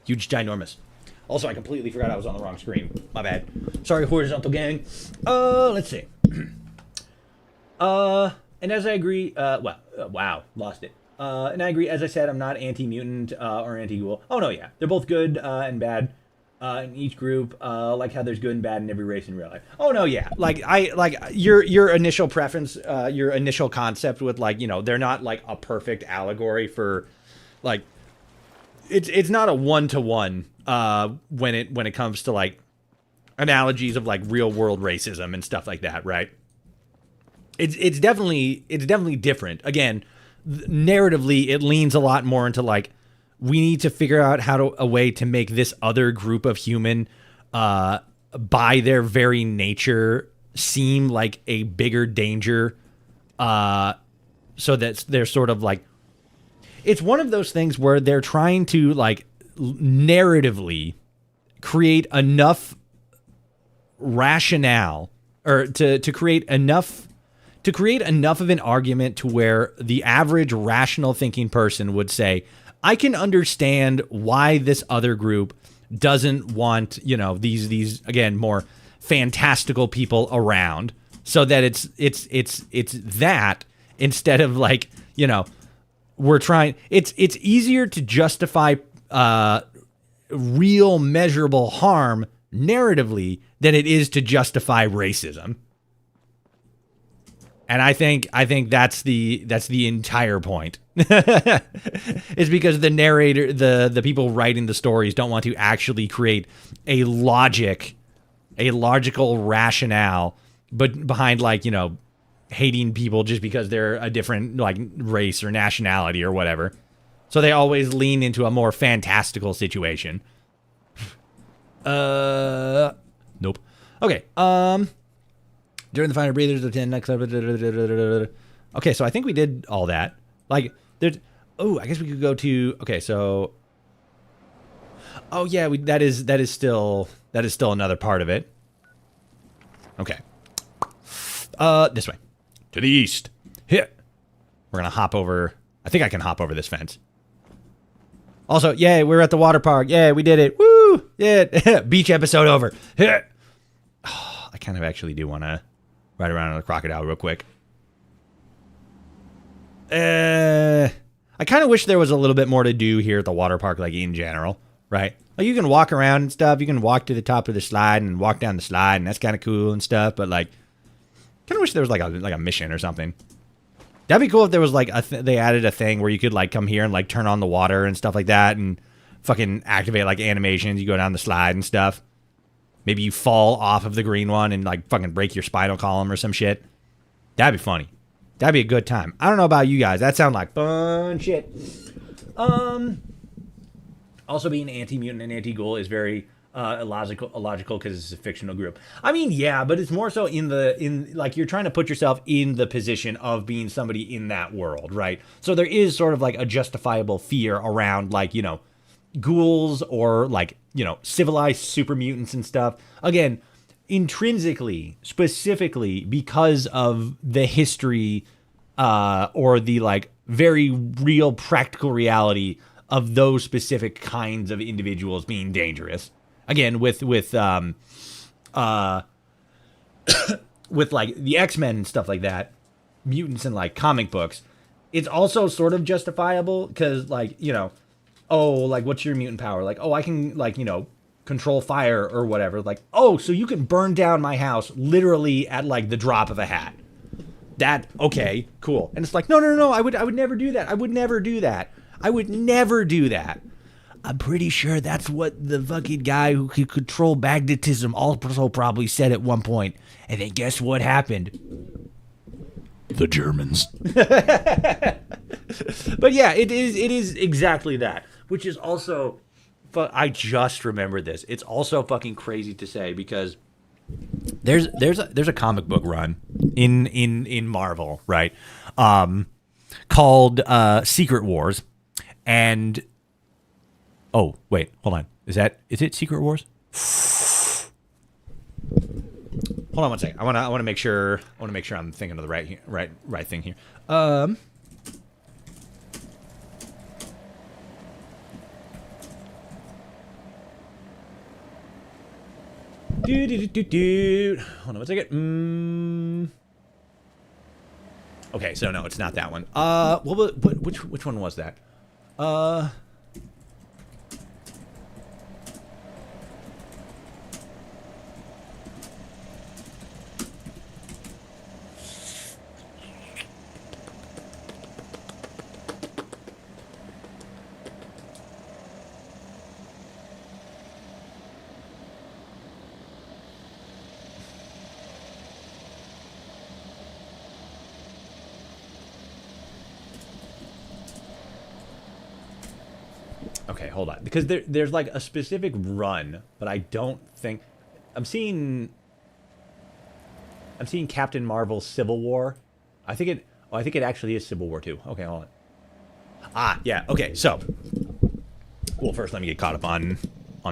ginormous. Also, I completely forgot I was on the wrong screen. My bad. Sorry, horizontal gang. Let's see. And as I agree, wow, lost it. And I agree, as I said, I'm not anti-mutant or anti-ghoul. Oh, no, yeah. They're both good and bad in each group, like how there's good and bad in every race in real life. Oh, no, yeah. Like your initial preference, your initial concept with, like, you know, they're not, like, a perfect allegory for, like, it's not a one-to-one when it comes to, like, analogies of, like, real-world racism and stuff like that, right? It's definitely different. Again, narratively, it leans a lot more into like we need to figure out a way to make this other group of human, by their very nature, seem like a bigger danger. So that they're sort of like, it's one of those things where they're trying to like narratively create enough rationale or to create enough of an argument to where the average rational thinking person would say, I can understand why this other group doesn't want, you know, these again, more fantastical people around, so that it's that instead of like, you know, we're trying, it's easier to justify real measurable harm narratively than it is to justify racism. And I think that's the entire point. It's because the narrator, the people writing the stories don't want to actually create a logical rationale, but behind, like, you know, hating people just because they're a different like race or nationality or whatever. So they always lean into a more fantastical situation. Nope. Okay. During the final breathers of 10 next. Okay, so I think we did all that. Like, there's. Oh, I guess we could go to. Okay, so. Oh yeah, that is still another part of it. Okay. This way, to the east. Here. We're gonna hop over. I think I can hop over this fence. Also, yay, we're at the water park. Yeah, we did it. Woo! Yeah, beach episode over. Here. Oh, I kind of actually do want to ride around on a crocodile real quick. I kind of wish there was a little bit more to do here at the water park, like in general, right? Like you can walk around and stuff. You can walk to the top of the slide and walk down the slide, and that's kind of cool and stuff. But like, kind of wish there was like a mission or something. That'd be cool if there was like they added a thing where you could like come here and like turn on the water and stuff like that, and fucking activate like animations. You go down the slide and stuff. Maybe you fall off of the green one and like fucking break your spinal column or some shit. That'd be funny. That'd be a good time. I don't know about you guys. That sounds like fun shit. Also being anti-mutant and anti-ghoul is very illogical because it's a fictional group. I mean, yeah, but it's more so in like you're trying to put yourself in the position of being somebody in that world, right? So there is sort of like a justifiable fear around like, you know, ghouls or like, you know, civilized super mutants and stuff. Again, intrinsically, specifically because of the history or the like very real practical reality of those specific kinds of individuals being dangerous. Again, with with like the X-Men and stuff like that, mutants in like comic books, it's also sort of justifiable because like, you know, oh, like what's your mutant power? Like, oh, I can like, you know, control fire or whatever. Like, oh, so you can burn down my house literally at like the drop of a hat. That, okay, cool. And it's like, no, I would never do that. I would never do that. I would never do that. I'm pretty sure that's what the fucking guy who could control magnetism also probably said at one point. And then guess what happened? The Germans. But yeah, it is exactly that, which is also, I just remembered this. It's also fucking crazy to say because there's a comic book run in Marvel, right? Called Secret Wars, and oh wait, hold on, is it Secret Wars? Hold on one second. I want to make sure I'm thinking of the right thing here. Hold on one second. Okay, so no, it's not that one. Which one was that? Okay, hold on, because there's like a specific run, but I don't think I'm seeing Captain Marvel Civil War. I think it actually is Civil War 2. Okay, hold on. Yeah. Okay, so well, first let me get caught up on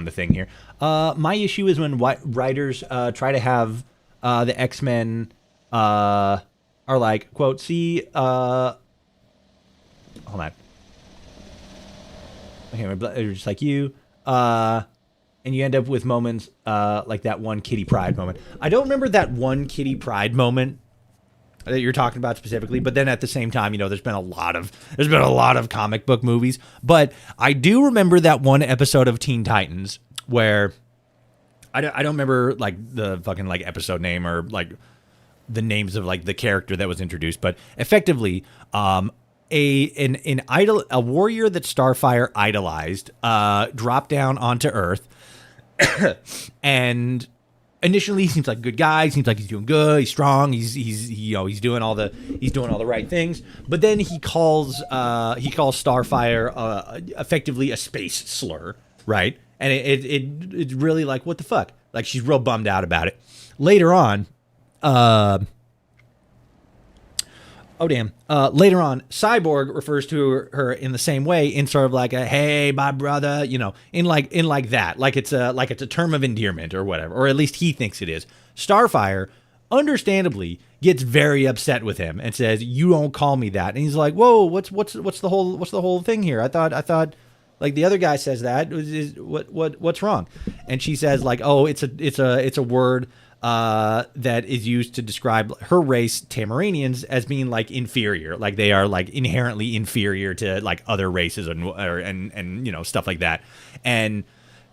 the thing here. My issue is when writers try to have the X-Men are like, quote, see, hold on. Okay, they're just like you, and you end up with moments like that one Kitty Pryde moment. I don't remember that one Kitty Pryde moment that you're talking about specifically, but then at the same time, there's been a lot of comic book movies, but I do remember that one episode of Teen Titans where I don't remember like the fucking like episode name or like the names of like the character that was introduced, but effectively, a warrior that Starfire idolized dropped down onto Earth, and initially he seems like a good guy. He seems like he's doing good. He's strong. He's doing all the right things. But then he calls Starfire effectively a space slur, right? And it's really like, what the fuck? Like, she's real bummed out about it. Later on, later on, Cyborg refers to her in the same way, in sort of like a, hey, my brother, in like that, like it's a term of endearment or whatever, or at least he thinks it is. Starfire, understandably, gets very upset with him and says, "You don't call me that." And he's like, "Whoa, what's the whole thing here? I thought, like the other guy says that. What's wrong?" And she says, like, "Oh, it's a word." That is used to describe her race, Tamaranians, as being like inferior, like they are like inherently inferior to like other races and stuff like that. And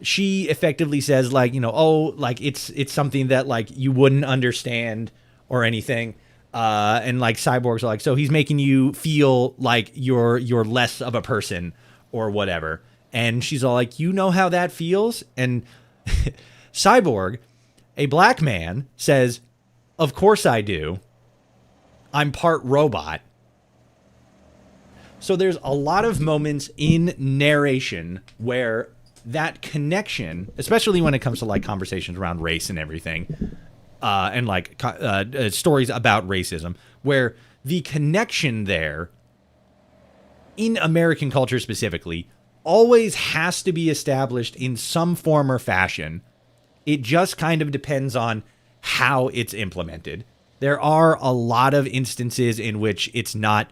she effectively says like, oh, like it's something that like you wouldn't understand or anything. And like Cyborg's like, so he's making you feel like you're less of a person or whatever. And she's all like, you know how that feels? And Cyborg, a black man, says, "Of course I do. I'm part robot." So there's a lot of moments in narration where that connection, especially when it comes to like conversations around race and everything, and like stories about racism, where the connection there, in American culture specifically, always has to be established in some form or fashion. It just kind of depends on how it's implemented. There are a lot of instances in which it's not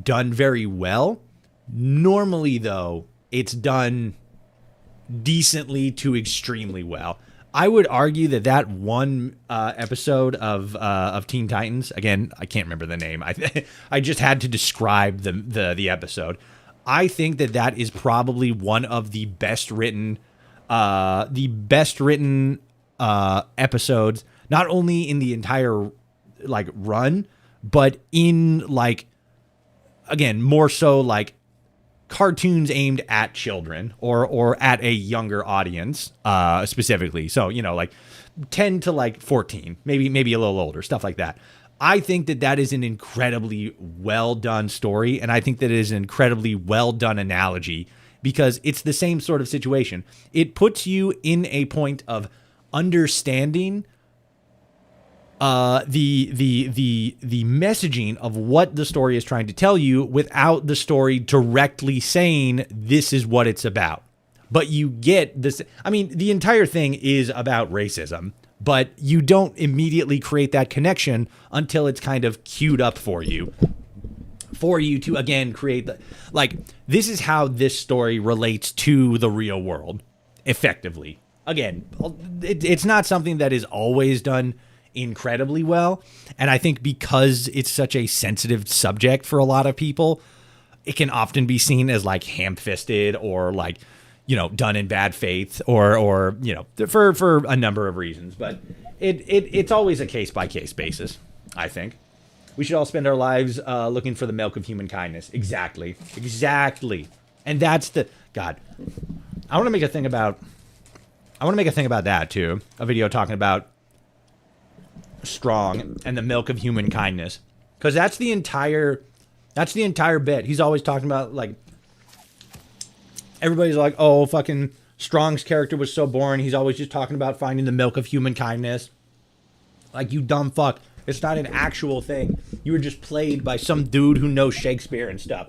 done very well. Normally, though, it's done decently to extremely well. I would argue that one episode of Teen Titans, again, I can't remember the name. I just had to describe the episode. I think that is probably one of the best written the best written episodes, not only in the entire like run, but in like, again, more so like cartoons aimed at children or at a younger audience, specifically. So, you know, like 10 to like 14, maybe a little older, stuff like that. I think that is an incredibly well done story. And I think that it is an incredibly well done analogy, because it's the same sort of situation. It puts you in a point of understanding the messaging of what the story is trying to tell you without the story directly saying this is what it's about. But you get this. I mean, the entire thing is about racism, but you don't immediately create that connection until it's kind of queued up for you to, again, create the, like, this is how this story relates to the real world effectively. Again, it's not something that is always done incredibly well. And I think because it's such a sensitive subject for a lot of people, it can often be seen as like ham-fisted or like, you know, done in bad faith or you know, for a number of reasons. But it's always a case-by-case basis, I think. We should all spend our lives looking for the milk of human kindness. Exactly. And that's the... God. I want to make a thing about that, too. A video talking about Strong and the milk of human kindness. Because that's the entire bit. He's always talking about, like... Everybody's like, oh, fucking Strong's character was so boring. He's always just talking about finding the milk of human kindness. Like, you dumb fuck. It's not an actual thing. You were just played by some dude who knows Shakespeare and stuff.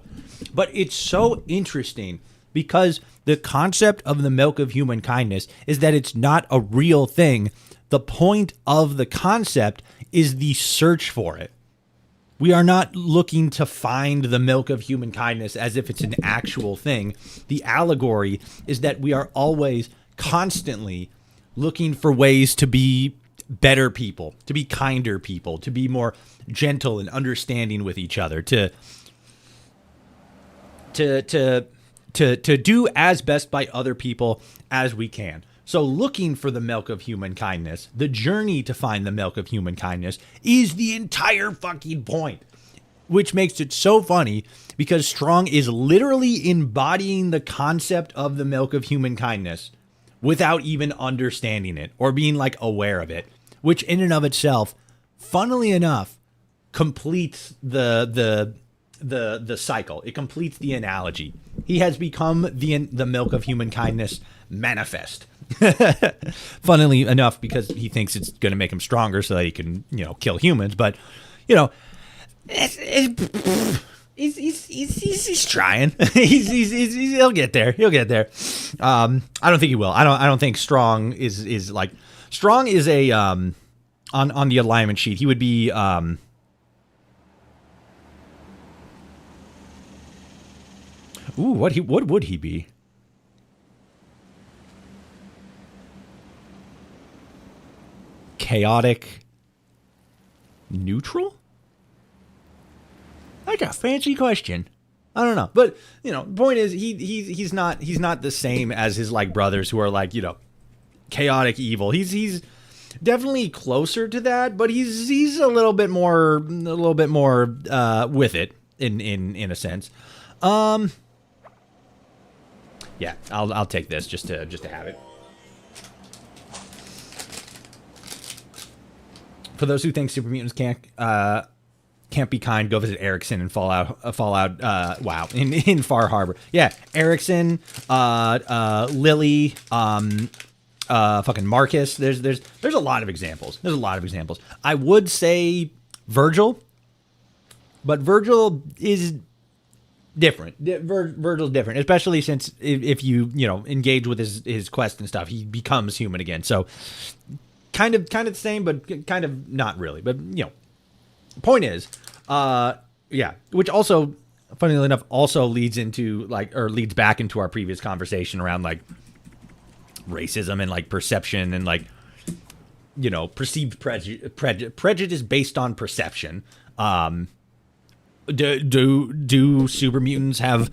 But it's so interesting because the concept of the milk of human kindness is that it's not a real thing. The point of the concept is the search for it. We are not looking to find the milk of human kindness as if it's an actual thing. The allegory is that we are always constantly looking for ways to be better people, to be kinder people, to be more gentle and understanding with each other, to do as best by other people as we can. So looking for the milk of human kindness, the journey to find the milk of human kindness is the entire fucking point, which makes it so funny because Strong is literally embodying the concept of the milk of human kindness without even understanding it or being like aware of it, which in and of itself, funnily enough, completes the cycle. It completes the analogy. He has become the milk of human kindness manifest. Funnily enough, because he thinks it's going to make him stronger so that he can, you know, kill humans. But, you know, he's trying. He'll get there. He'll get there. I don't think he will. I don't think Strong is like... Strong is a on the alignment sheet. He would be what would he be? Chaotic neutral? Like a fancy question. I don't know. But, you know, the point is he's not the same as his like brothers who are like, you know, chaotic evil. He's definitely closer to that, but he's a little bit more with it in a sense. Yeah, I'll take this just to have it. For those who think super mutants can't be kind, go visit Erickson and Fallout. Wow, in Far Harbor. Yeah, Erickson, Lily, fucking Marcus. There's a lot of examples. I would say Virgil, but Virgil is different. Virgil's different, especially since if you know engage with his quest and stuff, he becomes human again. So kind of the same, but kind of not really. But you know, point is, yeah, which also, funnily enough, also leads back into our previous conversation around like racism and like perception and like, you know, perceived prejudice based on perception. Do super mutants have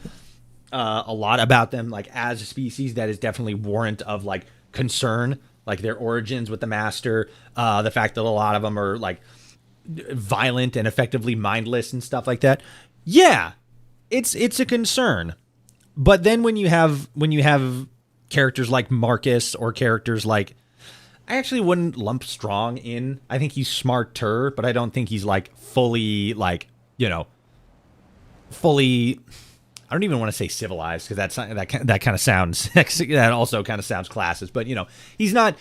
a lot about them, like as a species, that is definitely warrant of like concern, like their origins with the Master, the fact that a lot of them are like violent and effectively mindless and stuff like that. Yeah, it's a concern. But then when you have characters like Marcus or characters like, I actually wouldn't lump Strong in. I think he's smarter, but I don't think he's like fully like, you know, fully. I don't even want to say civilized because that kind of sounds that also kind of sounds classist. But you know, he's not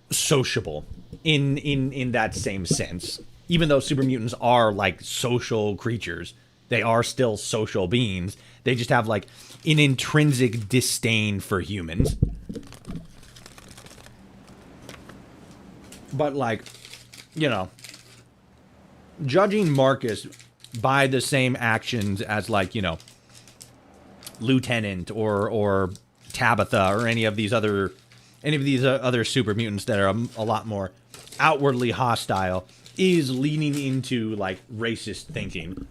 sociable in that same sense. Even though super mutants are like social creatures, they are still social beings. They just have like an intrinsic disdain for humans. But like, you know, judging Marcus by the same actions as like, you know, Lieutenant or Tabitha or any of these other super mutants that are a lot more outwardly hostile is leaning into like racist thinking,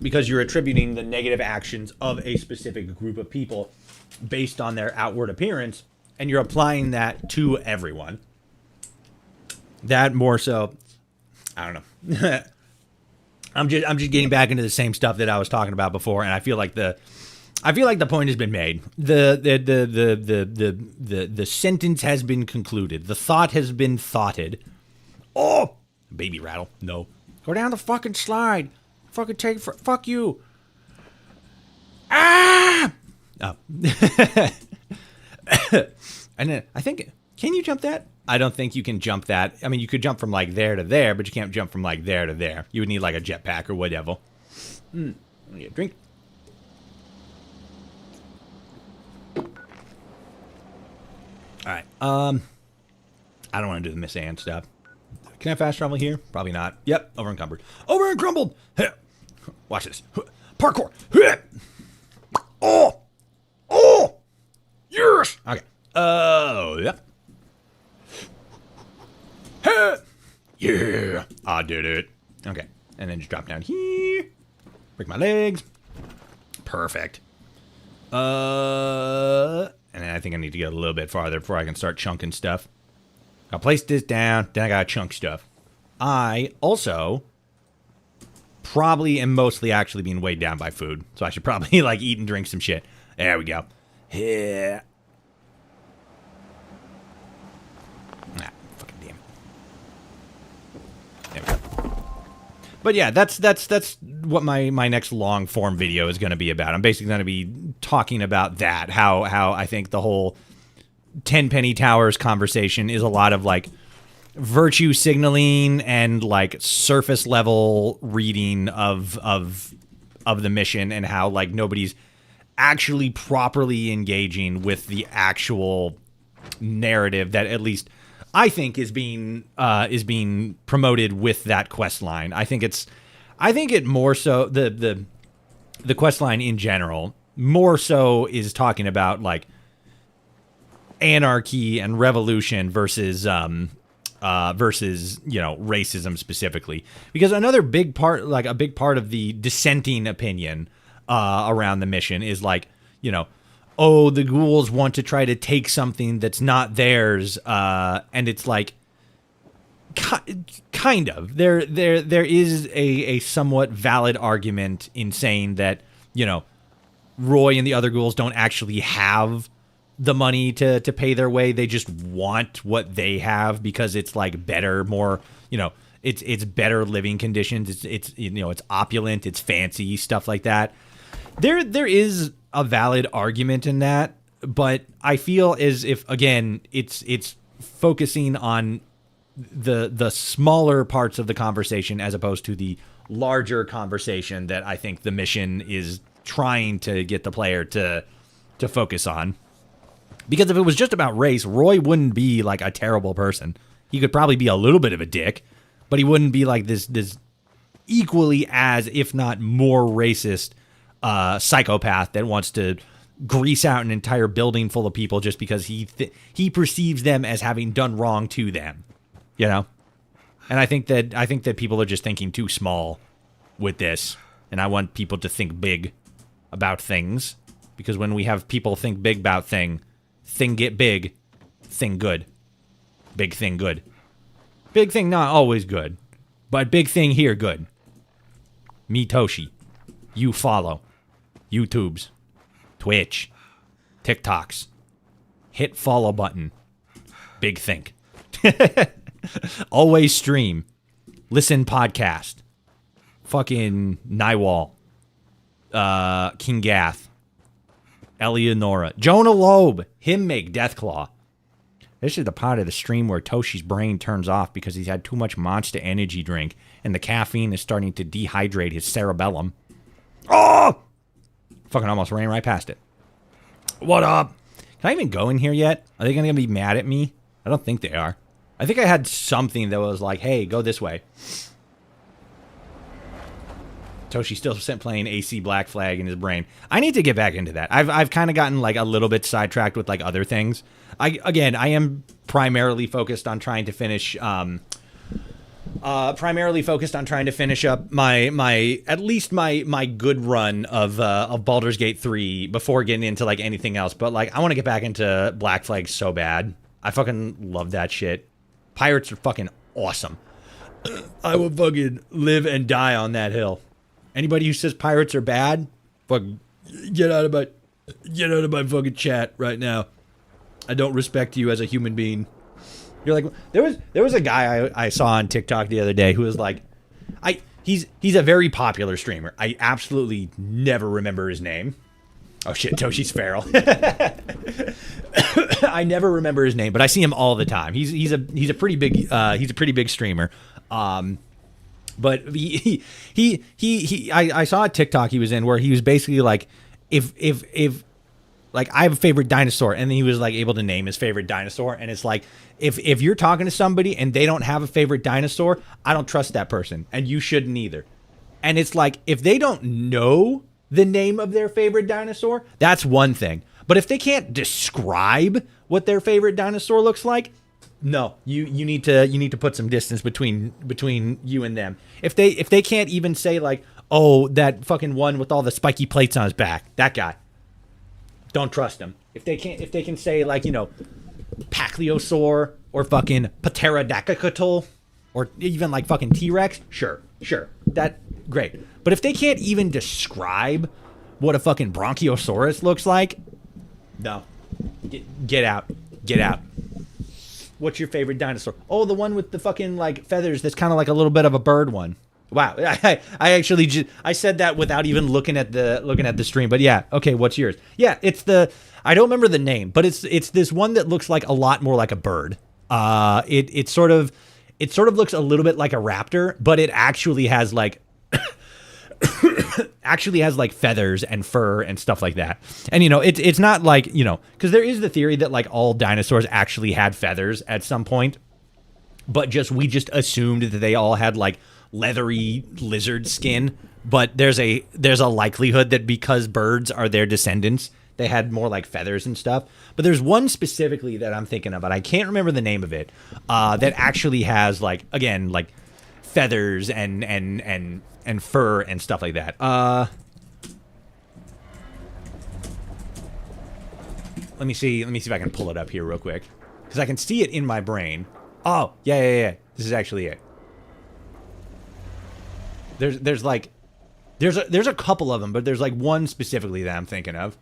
because you're attributing the negative actions of a specific group of people based on their outward appearance, and you're applying that to everyone. That more so, I don't know. I'm just getting back into the same stuff that I was talking about before, and I feel like the point has been made. The sentence has been concluded. The thought has been thoughted. Oh, baby rattle. No. Go down the fucking slide. Fucking take fuck you. Ah! Oh. And then I think, can you jump that? I don't think you can jump that. I mean, you could jump from like there to there, but you can't jump from like there to there. You would need like a jetpack or whatever. Let me get a drink. All right. I don't want to do the Miss Anne stuff. Can I fast travel here? Probably not. Yep, over encumbered. Over and crumbled. Watch this. Parkour. Oh! Oh! Yes! Okay. Oh, yep. Yeah! I did it. Okay. And then just drop down here. Break my legs. Perfect. And then I think I need to get a little bit farther before I can start chunking stuff. I'll place this down, then I gotta chunk stuff. I also probably am mostly actually being weighed down by food, so I should probably like eat and drink some shit. There we go. Yeah. Ah, fucking damn it. There we go. But yeah, that's what my next long form video is going to be about. I'm basically going to be talking about that, how I think the whole Tenpenny Towers conversation is a lot of like virtue signaling and like surface level reading of the mission, and how like nobody's actually properly engaging with the actual narrative that at least I think is being promoted with that quest line. I think it more so the quest line in general more so is talking about like anarchy and revolution versus you know, racism specifically, because another big part, like a big part of the dissenting opinion around the mission is like, you know, oh, the ghouls want to try to take something that's not theirs, and it's like kind of there is a somewhat valid argument in saying that, you know, Roy and the other ghouls don't actually have the money to pay their way. They just want what they have because it's like better, more, you know, it's better living conditions. It's you know, it's opulent, it's fancy, stuff like that. There is a valid argument in that, but I feel as if, again, it's focusing on the smaller parts of the conversation as opposed to the larger conversation that I think the mission is trying to get the player to focus on. Because if it was just about race, Roy wouldn't be like a terrible person. He could probably be a little bit of a dick, but he wouldn't be like this equally as, if not more racist psychopath that wants to grease out an entire building full of people just because he perceives them as having done wrong to them, you know? And I think that people are just thinking too small with this, and I want people to think big about things, because when we have people think big about thing get big, thing good. Big thing good. Big thing not always good, but big thing here good. Me Toshi. You follow. YouTubes. Twitch. TikToks. Hit follow button. Big think. Always stream. Listen podcast. Fucking Nywall. King Gath. Eleonora. Jonah Loeb. Him make Deathclaw. This is the part of the stream where Toshi's brain turns off because he's had too much Monster Energy drink and the caffeine is starting to dehydrate his cerebellum. Oh! Fucking almost ran right past it. What up? Can I even go in here yet? Are they going to be mad at me? I don't think they are. I think I had something that was like, hey, go this way. Toshi's still playing AC Black Flag in his brain. I need to get back into that. I've kind of gotten like a little bit sidetracked with like other things. I am primarily focused on trying to finish up my at least my good run of Baldur's Gate 3 before getting into like anything else. But like I want to get back into Black Flag so bad. I fucking love that shit. Pirates are fucking awesome. I will fucking live and die on that hill. Anybody who says pirates are bad, fucking get out of my fucking chat right now. I don't respect you as a human being. You're like, there was a guy I saw on TikTok the other day who was like, he's a very popular streamer. I absolutely never remember his name. Oh shit, Toshi's feral. I never remember his name, but I see him all the time. He's a pretty big streamer. But I saw a TikTok he was in where he was basically like, if like I have a favorite dinosaur, and then he was like able to name his favorite dinosaur, and it's like if you're talking to somebody and they don't have a favorite dinosaur, I don't trust that person, and you shouldn't either. And it's like if they don't know the name of their favorite dinosaur, that's one thing. But if they can't describe what their favorite dinosaur looks like, no, you need to put some distance between you and them. If they can't even say like, oh, that fucking one with all the spiky plates on his back, that guy, don't trust him. If they can say like, you know, Pacliosaur or fucking Pterodactyl or even like fucking T-Rex, sure, that great. But if they can't even describe what a fucking Bronchiosaurus looks like, no, get out. What's your favorite dinosaur? Oh, the one with the fucking like feathers that's kind of like a little bit of a bird one. Wow, I actually I said that without even looking at the stream. But yeah, okay, what's yours? Yeah, it's I don't remember the name, but it's this one that looks like a lot more like a bird. It sort of looks a little bit like a raptor, but it actually has like feathers and fur and stuff like that. And you know, it's not like, you know, because there is the theory that like all dinosaurs actually had feathers at some point, but we just assumed that they all had like leathery lizard skin. But there's a likelihood that because birds are their descendants, they had more like feathers and stuff. But there's one specifically that I'm thinking of, but I can't remember the name of it, that actually has like, again, like feathers and fur and stuff like that. Let me see if I can pull it up here real quick, because I can see it in my brain. Oh, yeah. This is actually it. There's a couple of them, but there's like one specifically that I'm thinking of.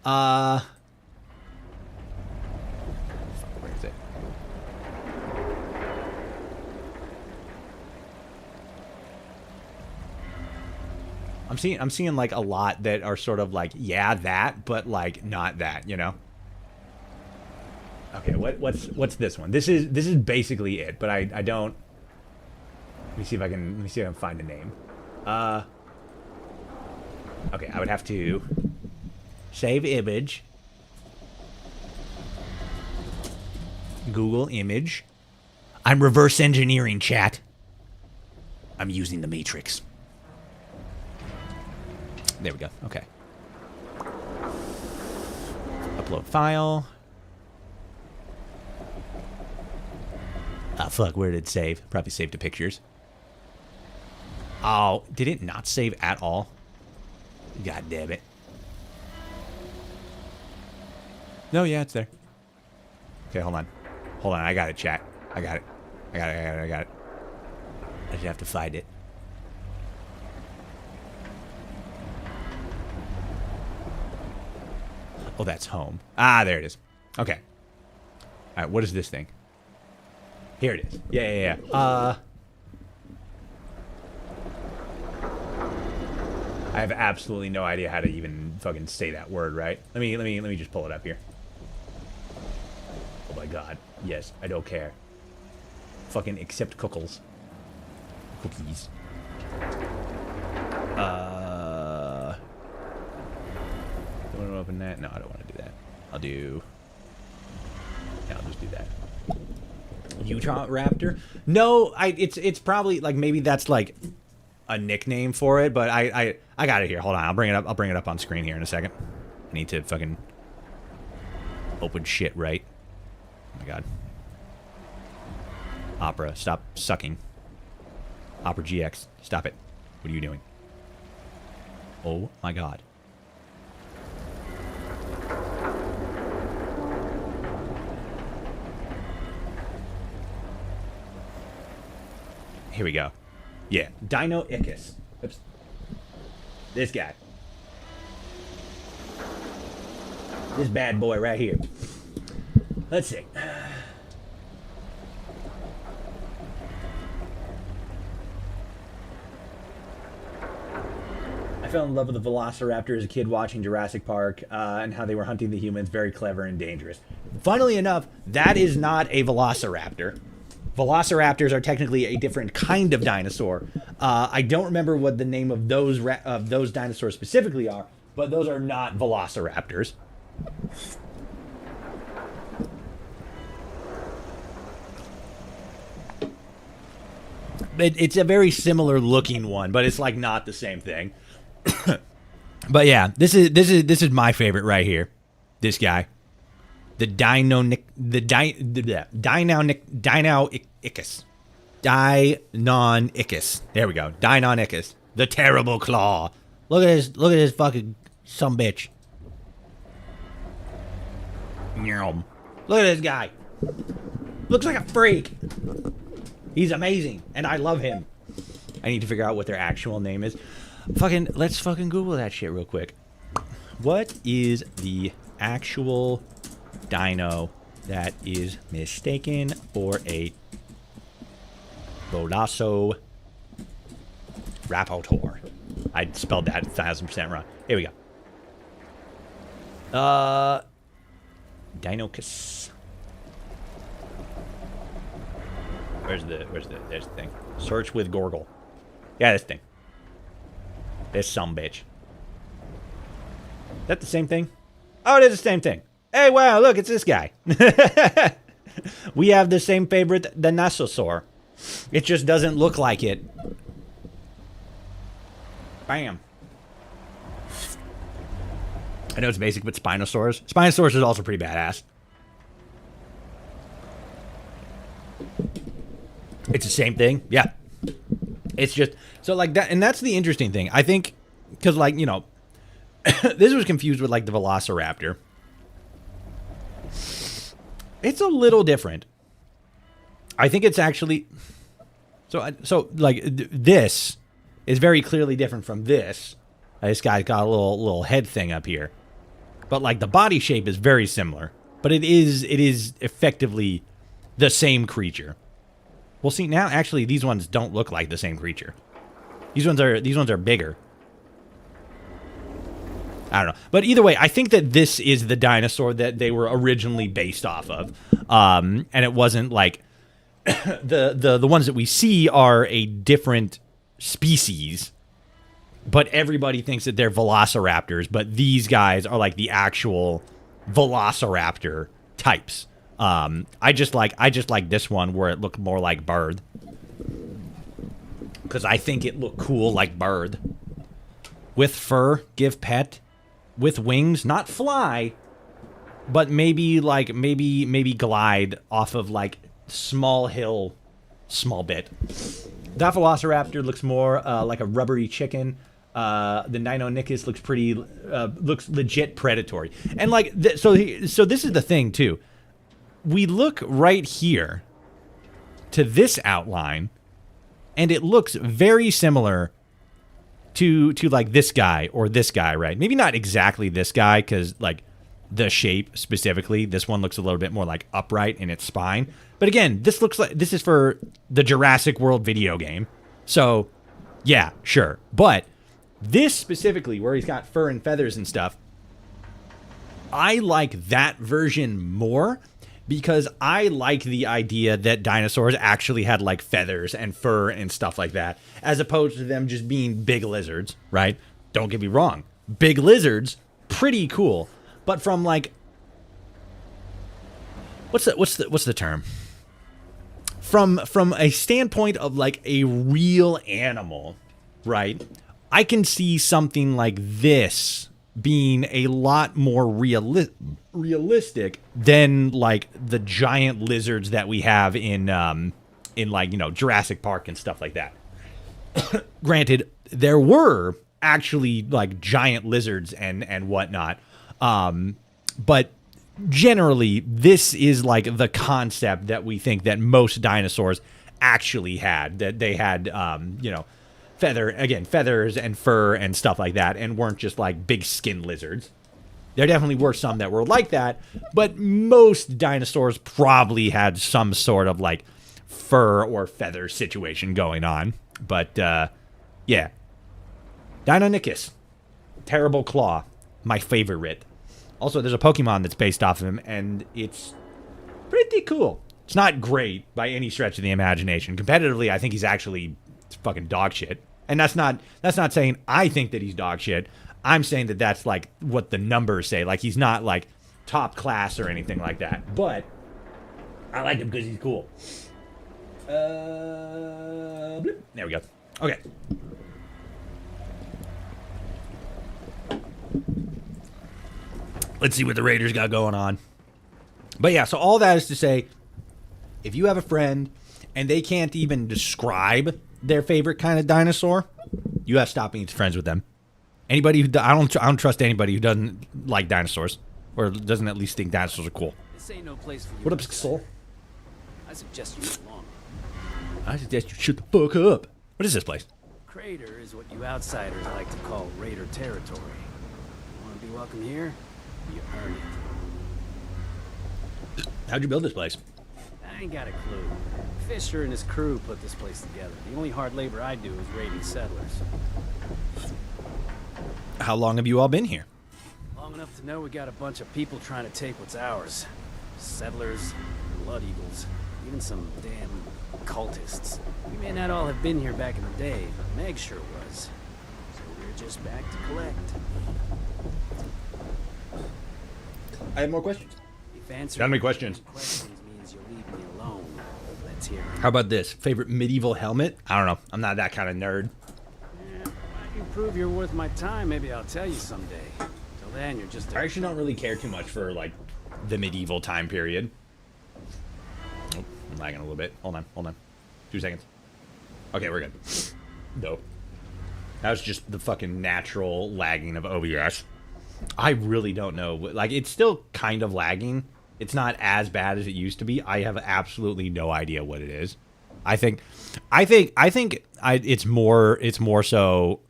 Where is it? I'm seeing like a lot that are sort of like, yeah, that, but like not that, you know? Okay, what's this one? This is basically it, but I don't. Let me see if I can find a name. Okay, I would have to save image. Google image. I'm reverse engineering, chat. I'm using the Matrix. There we go. Okay. Upload file. Ah, fuck, where did it save? Probably saved to pictures. Oh, did it not save at all? God damn it. No, yeah, it's there. Okay, hold on. Hold on, I got it, chat. I got it. I got it. I just have to find it. Oh, that's home. Ah, there it is. Okay. Alright, what is this thing? Here it is. Yeah. I have absolutely no idea how to even fucking say that word, right? Let me just pull it up here. Oh my god. Yes, I don't care. Fucking accept cookles. Cookies. Do I want to open that? No, I don't want to do that. I'll just do that. Utah Raptor? No, it's probably like maybe that's like a nickname for it, but I got it here. Hold on, I'll bring it up on screen here in a second. I need to fucking open shit right. Oh my god. Opera, stop sucking. Opera GX, stop it. What are you doing? Oh my god. Here we go. Yeah, Dino Icus. Oops. This guy. This bad boy right here. Let's see. I fell in love with the Velociraptor as a kid watching Jurassic Park and how they were hunting the humans. Very clever and dangerous. Funnily enough, that is not a Velociraptor. Velociraptors are technically a different kind of dinosaur. I don't remember what the name of those dinosaurs specifically are, but those are not Velociraptors. It's a very similar looking one, but it's like not the same thing. But yeah, this is my favorite right here. This guy. The Deinonychus. Deinonychus. There we go. Deinonychus. The terrible claw. Look at this fucking sumbitch. Look at this guy. Looks like a freak. He's amazing, and I love him. I need to figure out what their actual name is. Let's fucking Google that shit real quick. What is the actual dino that is mistaken for a Velociraptor? I spelled that 1000% wrong. Here we go. Deinonychus. There's the thing. Search with Gorgle. Yeah, this thing. This sumbitch. Is that the same thing? Oh, it is the same thing. Hey, wow, look, it's this guy. We have the same favorite, the Dinosaur. It just doesn't look like it. Bam. I know it's basic, but Spinosaurus. Spinosaurus is also pretty badass. It's the same thing. Yeah. It's just, so like that, and that's the interesting thing. I think, because like, you know, this was confused with like the Velociraptor. It's a little different. I think it's actually, so like this is very clearly different from this. This guy's got a little head thing up here. But like the body shape is very similar. But it is effectively the same creature. Well, see, now actually these ones don't look like the same creature. These ones are bigger. I don't know. But either way, I think that this is the dinosaur that they were originally based off of. And it wasn't like the ones that we see are a different species. But everybody thinks that they're velociraptors, but these guys are like the actual velociraptor types. I just like this one where it looked more like bird. Because I think it looked cool like bird. With fur, give pet. With wings, not fly, but maybe glide off of like small hill, small bit. That velociraptor looks more like a rubbery chicken. The Deinonychus looks legit predatory. And like, so this is the thing too. We look right here to this outline, and it looks very similar to like this guy or this guy, right? Maybe not exactly this guy, because like the shape specifically, this one looks a little bit more like upright in its spine. But again, this is for the Jurassic World video game. So yeah, sure. But this specifically, where he's got fur and feathers and stuff, I like that version more, because I like the idea that dinosaurs actually had like feathers and fur and stuff like that, as opposed to them just being big lizards, right? Don't get me wrong. Big lizards, pretty cool. But from like, what's the term? From a standpoint of like a real animal, right? I can see something like this being a lot more realistic than like the giant lizards that we have in like, you know, Jurassic Park and stuff like that. Granted, there were actually like giant lizards and whatnot, but generally this is like the concept that we think that most dinosaurs actually had, that they had, you know, feathers and fur and stuff like that, and weren't just like big skin lizards. There definitely were some that were like that, but most dinosaurs probably had some sort of like fur or feather situation going on. But yeah, Deinonychus, terrible claw, my favorite. Also, there's a Pokemon that's based off of him, and it's pretty cool. It's not great by any stretch of the imagination. Competitively, I think he's actually fucking dog shit. And that's not saying I think that he's dog shit. I'm saying that that's like what the numbers say. Like, he's not like top class or anything like that. But I like him because he's cool. Bloop. There we go. Okay. Let's see what the Raiders got going on. But yeah, so all that is to say, if you have a friend and they can't even describe their favorite kind of dinosaur, you have to stop being friends with them. Anybody who I don't trust anybody who doesn't like dinosaurs, or doesn't at least think dinosaurs are cool. This ain't no place for you. What up, Soul? I suggest you move along. I suggest you shut the fuck up. What is this place? Crater is what you outsiders like to call Raider territory. Want to be welcome here? You earn it. How'd you build this place? I ain't got a clue. Fisher and his crew put this place together. The only hard labor I do is raiding settlers. How long have you all been here? Long enough to know we got a bunch of people trying to take what's ours. Settlers, blood eagles, even some damn cultists. We may not all have been here back in the day, but Meg sure was. So we're just back to collect. I have more questions. If answering Got any questions? questions means you'll leave me alone, let's hear it. How about this? Favorite medieval helmet? I don't know. I'm not that kind of nerd. Yeah, if I can prove you're worth my time, maybe I'll tell you someday. Till then, you're just a... I actually don't really care too much for, like, the medieval time period. Oh, I'm lagging a little bit. Hold on. 2 seconds. Okay, we're good. Dope. That was just the fucking natural lagging of OBS. I really don't know. Like, it's still kind of lagging. It's not as bad as it used to be. I have absolutely no idea what it is. I think it's more so.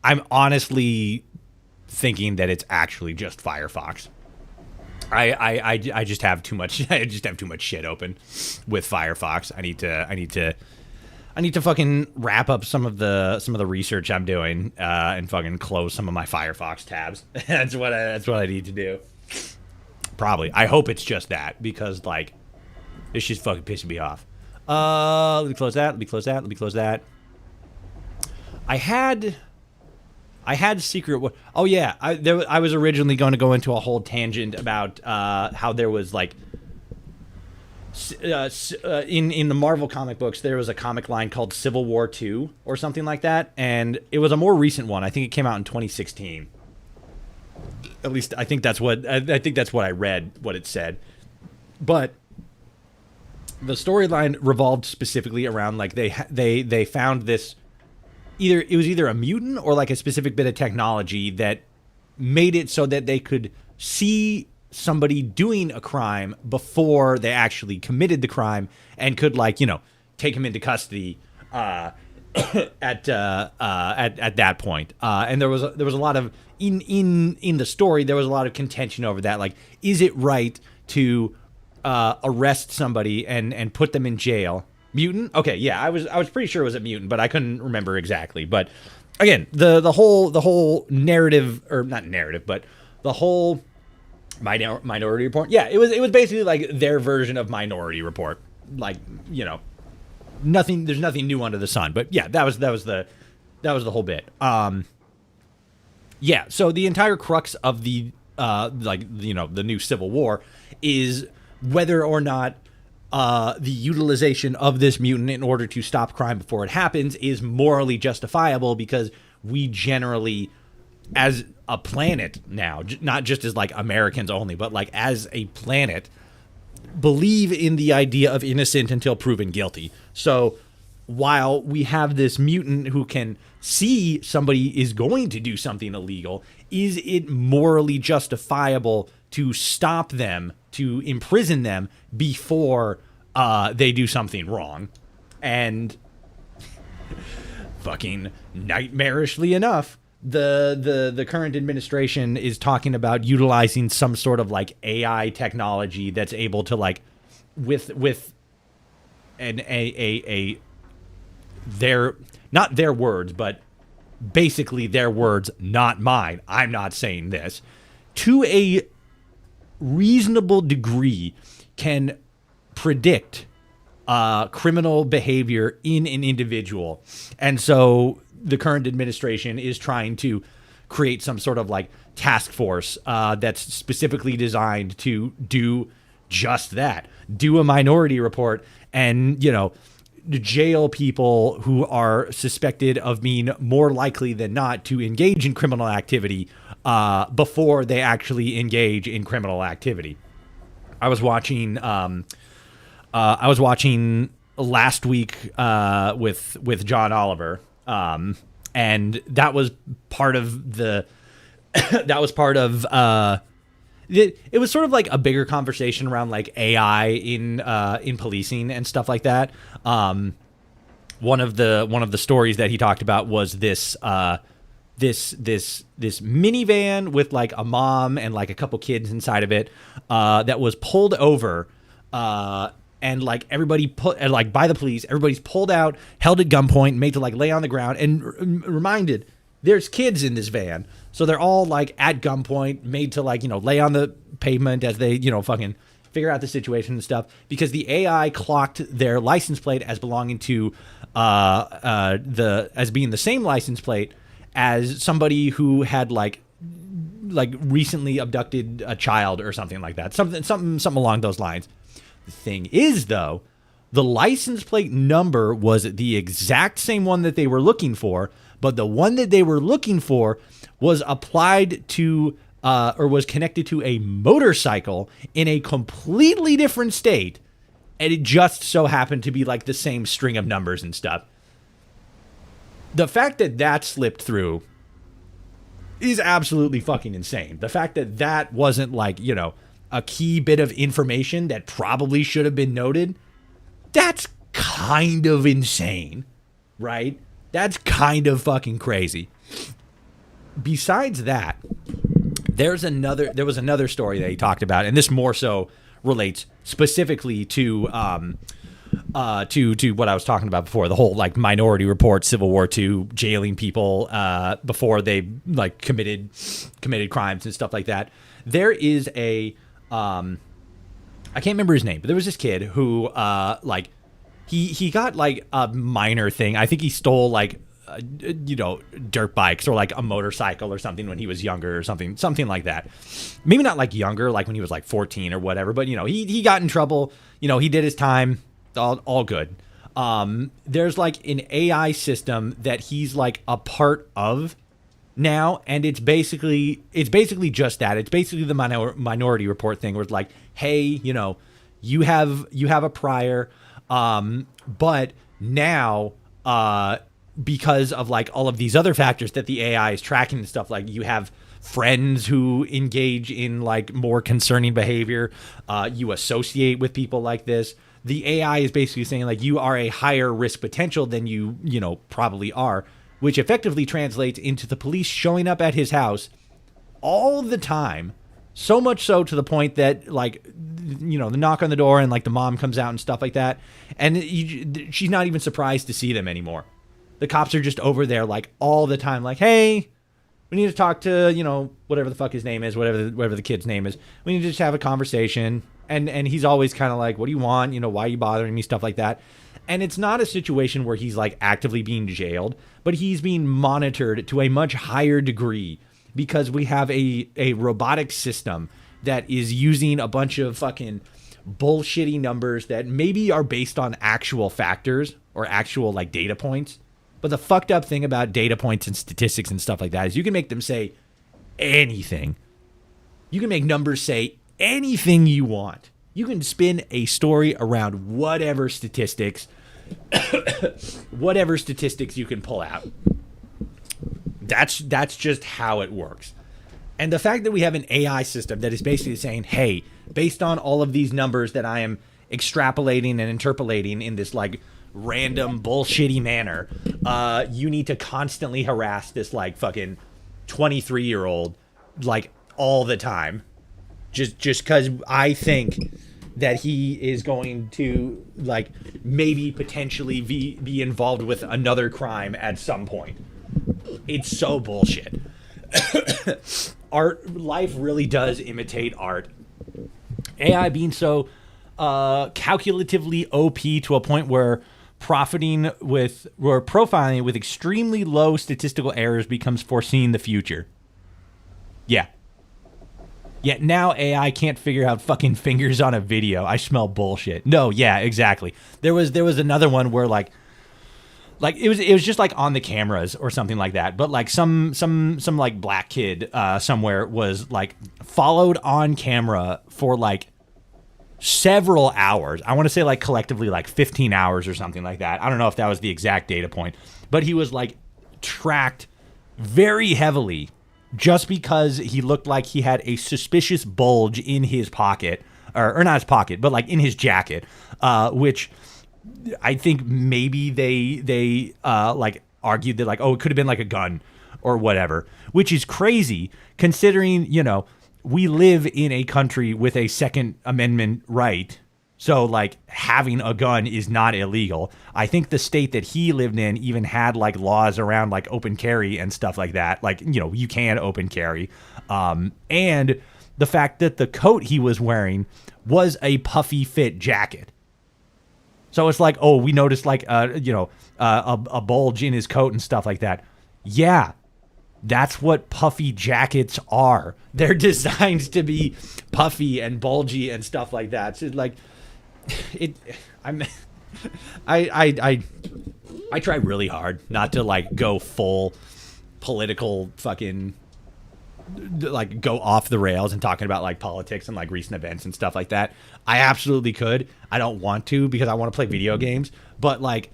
I'm honestly thinking that it's actually just Firefox. I just have too much. I just have too much shit open with Firefox. I need to fucking wrap up some of the research I'm doing and fucking close some of my Firefox tabs. That's what I need to do. Probably. I hope it's just that, because like it's just fucking pissing me off. Let me close that. I had secret. Oh yeah, I was originally going to go into a whole tangent about how there was like in the Marvel comic books, there was a comic line called Civil War 2 or something like that, and it was a more recent one. I think it came out in 2016. At least I think that's what I read, what it said. But the storyline revolved specifically around like they found this either a mutant or like a specific bit of technology that made it so that they could see somebody doing a crime before they actually committed the crime and could, like, you know, take him into custody at that point. And there was a lot of in the story, there was a lot of contention over that. Like, is it right to arrest somebody and put them in jail? Mutant? Okay, yeah, I was pretty sure it was a mutant, but I couldn't remember exactly. But again, the whole narrative, or not narrative, but the whole Minority Report. Yeah, it was basically like their version of Minority Report. Like, you know, there's nothing new under the sun. But yeah, that was the whole bit. Yeah, so the entire crux of the like, you know, the new Civil War is whether or not the utilization of this mutant in order to stop crime before it happens is morally justifiable, because we generally, as a planet now, not just as like Americans only, but like as a planet, believe in the idea of innocent until proven guilty. So while we have this mutant who can see somebody is going to do something illegal, is it morally justifiable to stop them, to imprison them before they do something wrong? And fucking nightmarishly enough, the current administration is talking about utilizing some sort of like AI technology that's able to, like, with their, not their words, but basically their words, not mine. I'm not saying this. To a reasonable degree, can predict criminal behavior in an individual. And so the current administration is trying to create some sort of like task force that's specifically designed to do just that. Do a Minority Report and, you know, jail people who are suspected of being more likely than not to engage in criminal activity before they actually engage in criminal activity. I was watching last week with John Oliver, and that was part of the it was sort of like a bigger conversation around like AI in policing and stuff like that. One of the stories that he talked about was this minivan with like a mom and like a couple kids inside of it that was pulled over, and like everybody by the police, everybody's pulled out, held at gunpoint, made to like lay on the ground, and reminded there's kids in this van, so they're all like at gunpoint, made to like, you know, lay on the pavement as they, you know, fucking figure out the situation and stuff, because the AI clocked their license plate as belonging to as being the same license plate as somebody who had like recently abducted a child or something like that, something along those lines. The thing is, though, the license plate number was the exact same one that they were looking for, but the one that they were looking for was applied to or was connected to a motorcycle in a completely different state, and it just so happened to be like the same string of numbers and stuff. The fact that that slipped through is absolutely fucking insane. The fact that that wasn't like, you know, a key bit of information that probably should have been noted, that's kind of insane, right? That's kind of fucking crazy. Besides that, there was another story that he talked about, and this more so relates specifically to what I was talking about before, the whole like Minority Report, Civil War II, jailing people before they like committed crimes and stuff like that. There is a I can't remember his name, but there was this kid who like he got like a minor thing. I think he stole like you know, dirt bikes or like a motorcycle or something when he was younger or something like that. Maybe not like younger, like when he was like 14 or whatever, but you know, he got in trouble, you know, he did his time, all good. There's like an AI system that he's like a part of now, and it's basically just that. It's basically the Minority Report thing where it's like, hey, you know, you have a prior, but now because of like all of these other factors that the AI is tracking and stuff. Like you have friends who engage in like more concerning behavior. You associate with people like this. The AI is basically saying like you are a higher risk potential than you probably are, which effectively translates into the police showing up at his house all the time. So much so to the point that like, the knock on the door and like the mom comes out and stuff like that. And she's not even surprised to see them anymore. The cops are just over there like all the time. Like, hey, we need to talk to, whatever the fuck his name is, whatever the kid's name is. We need to just have a conversation. And he's always kind of like, what do you want? Why are you bothering me? Stuff like that. And it's not a situation where he's like actively being jailed, but he's being monitored to a much higher degree because we have a robotic system that is using a bunch of fucking bullshitty numbers that maybe are based on actual factors or actual like data points. But the fucked up thing about data points and statistics and stuff like that is you can make them say anything. You can make numbers say anything you want. You can spin a story around whatever statistics you can pull out. That's just how it works. And the fact that we have an AI system that is basically saying, hey, based on all of these numbers that I am extrapolating and interpolating in this like random bullshitty manner, you need to constantly harass this like fucking 23-year-old like all the time. Just because I think that he is going to like maybe potentially be involved with another crime at some point. It's so bullshit. Life really does imitate art. AI being so calculatively OP to a point where profiling with extremely low statistical errors becomes foreseeing the future. Yeah. Yet now AI can't figure out fucking fingers on a video. I smell bullshit. No, yeah, exactly. There was another one where like it was just like on the cameras or something like that. But like some like black kid somewhere was like followed on camera for like several hours. I want to say like collectively like 15 hours or something like that. I don't know if that was the exact data point, but he was like tracked very heavily just because he looked like he had a suspicious bulge in his pocket, or not his pocket, but like in his jacket, which I think maybe they like argued that like, oh, it could have been like a gun or whatever, which is crazy considering, we live in a country with a Second Amendment right. So like having a gun is not illegal. I think the state that he lived in even had like laws around like open carry and stuff like that. Like, you can open carry. And the fact that the coat he was wearing was a puffy fit jacket. So it's like, oh, we noticed like, a bulge in his coat and stuff like that. Yeah, that's what puffy jackets are. They're designed to be puffy and bulgy and stuff like that. So like, I try really hard not to like go full political fucking like go off the rails and talking about like politics and like recent events and stuff like that. I absolutely could. I don't want to because I want to play video games, but like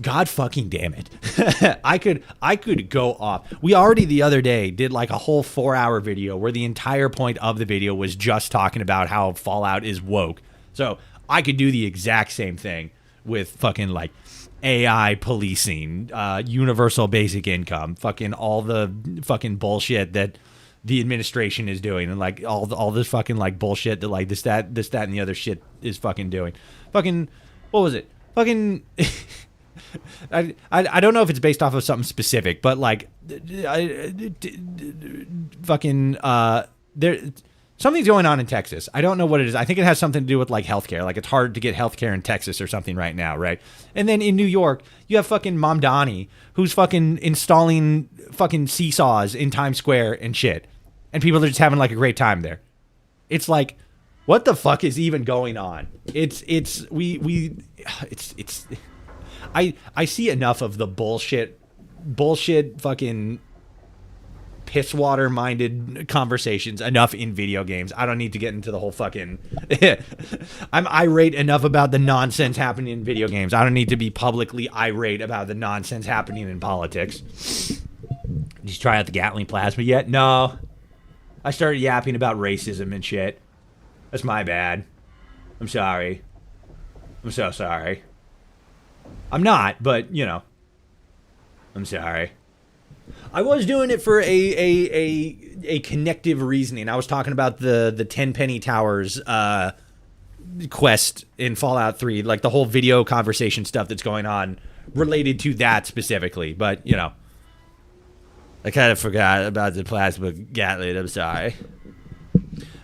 God fucking damn it. I could go off. We already the other day did like a whole 4-hour video where the entire point of the video was just talking about how Fallout is woke. So I could do the exact same thing with fucking like AI policing, universal basic income, fucking all the fucking bullshit that the administration is doing, and like all this fucking like bullshit that like this that and the other shit is fucking doing. Fucking what was it? Fucking I don't know if it's based off of something specific, but like fucking there. Something's going on in Texas. I don't know what it is. I think it has something to do with like healthcare. Like it's hard to get healthcare in Texas or something right now, right? And then in New York, you have fucking Mamdani who's fucking installing fucking seesaws in Times Square and shit. And people are just having like a great time there. It's like, what the fuck is even going on? I see enough of the bullshit fucking piss water minded conversations enough in video games. I don't need to get into the whole fucking. I'm irate enough about the nonsense happening in video games. I don't need to be publicly irate about the nonsense happening in politics. Did you try out the Gatling plasma yet? No. I started yapping about racism and shit. That's my bad. I'm sorry. I'm so sorry. I'm not, but, you know. I'm sorry. I was doing it for a connective reasoning. I was talking about the Tenpenny Towers quest in Fallout 3, like the whole video conversation stuff that's going on related to that specifically. But, you know, I kind of forgot about the plasma Gatling. I'm sorry.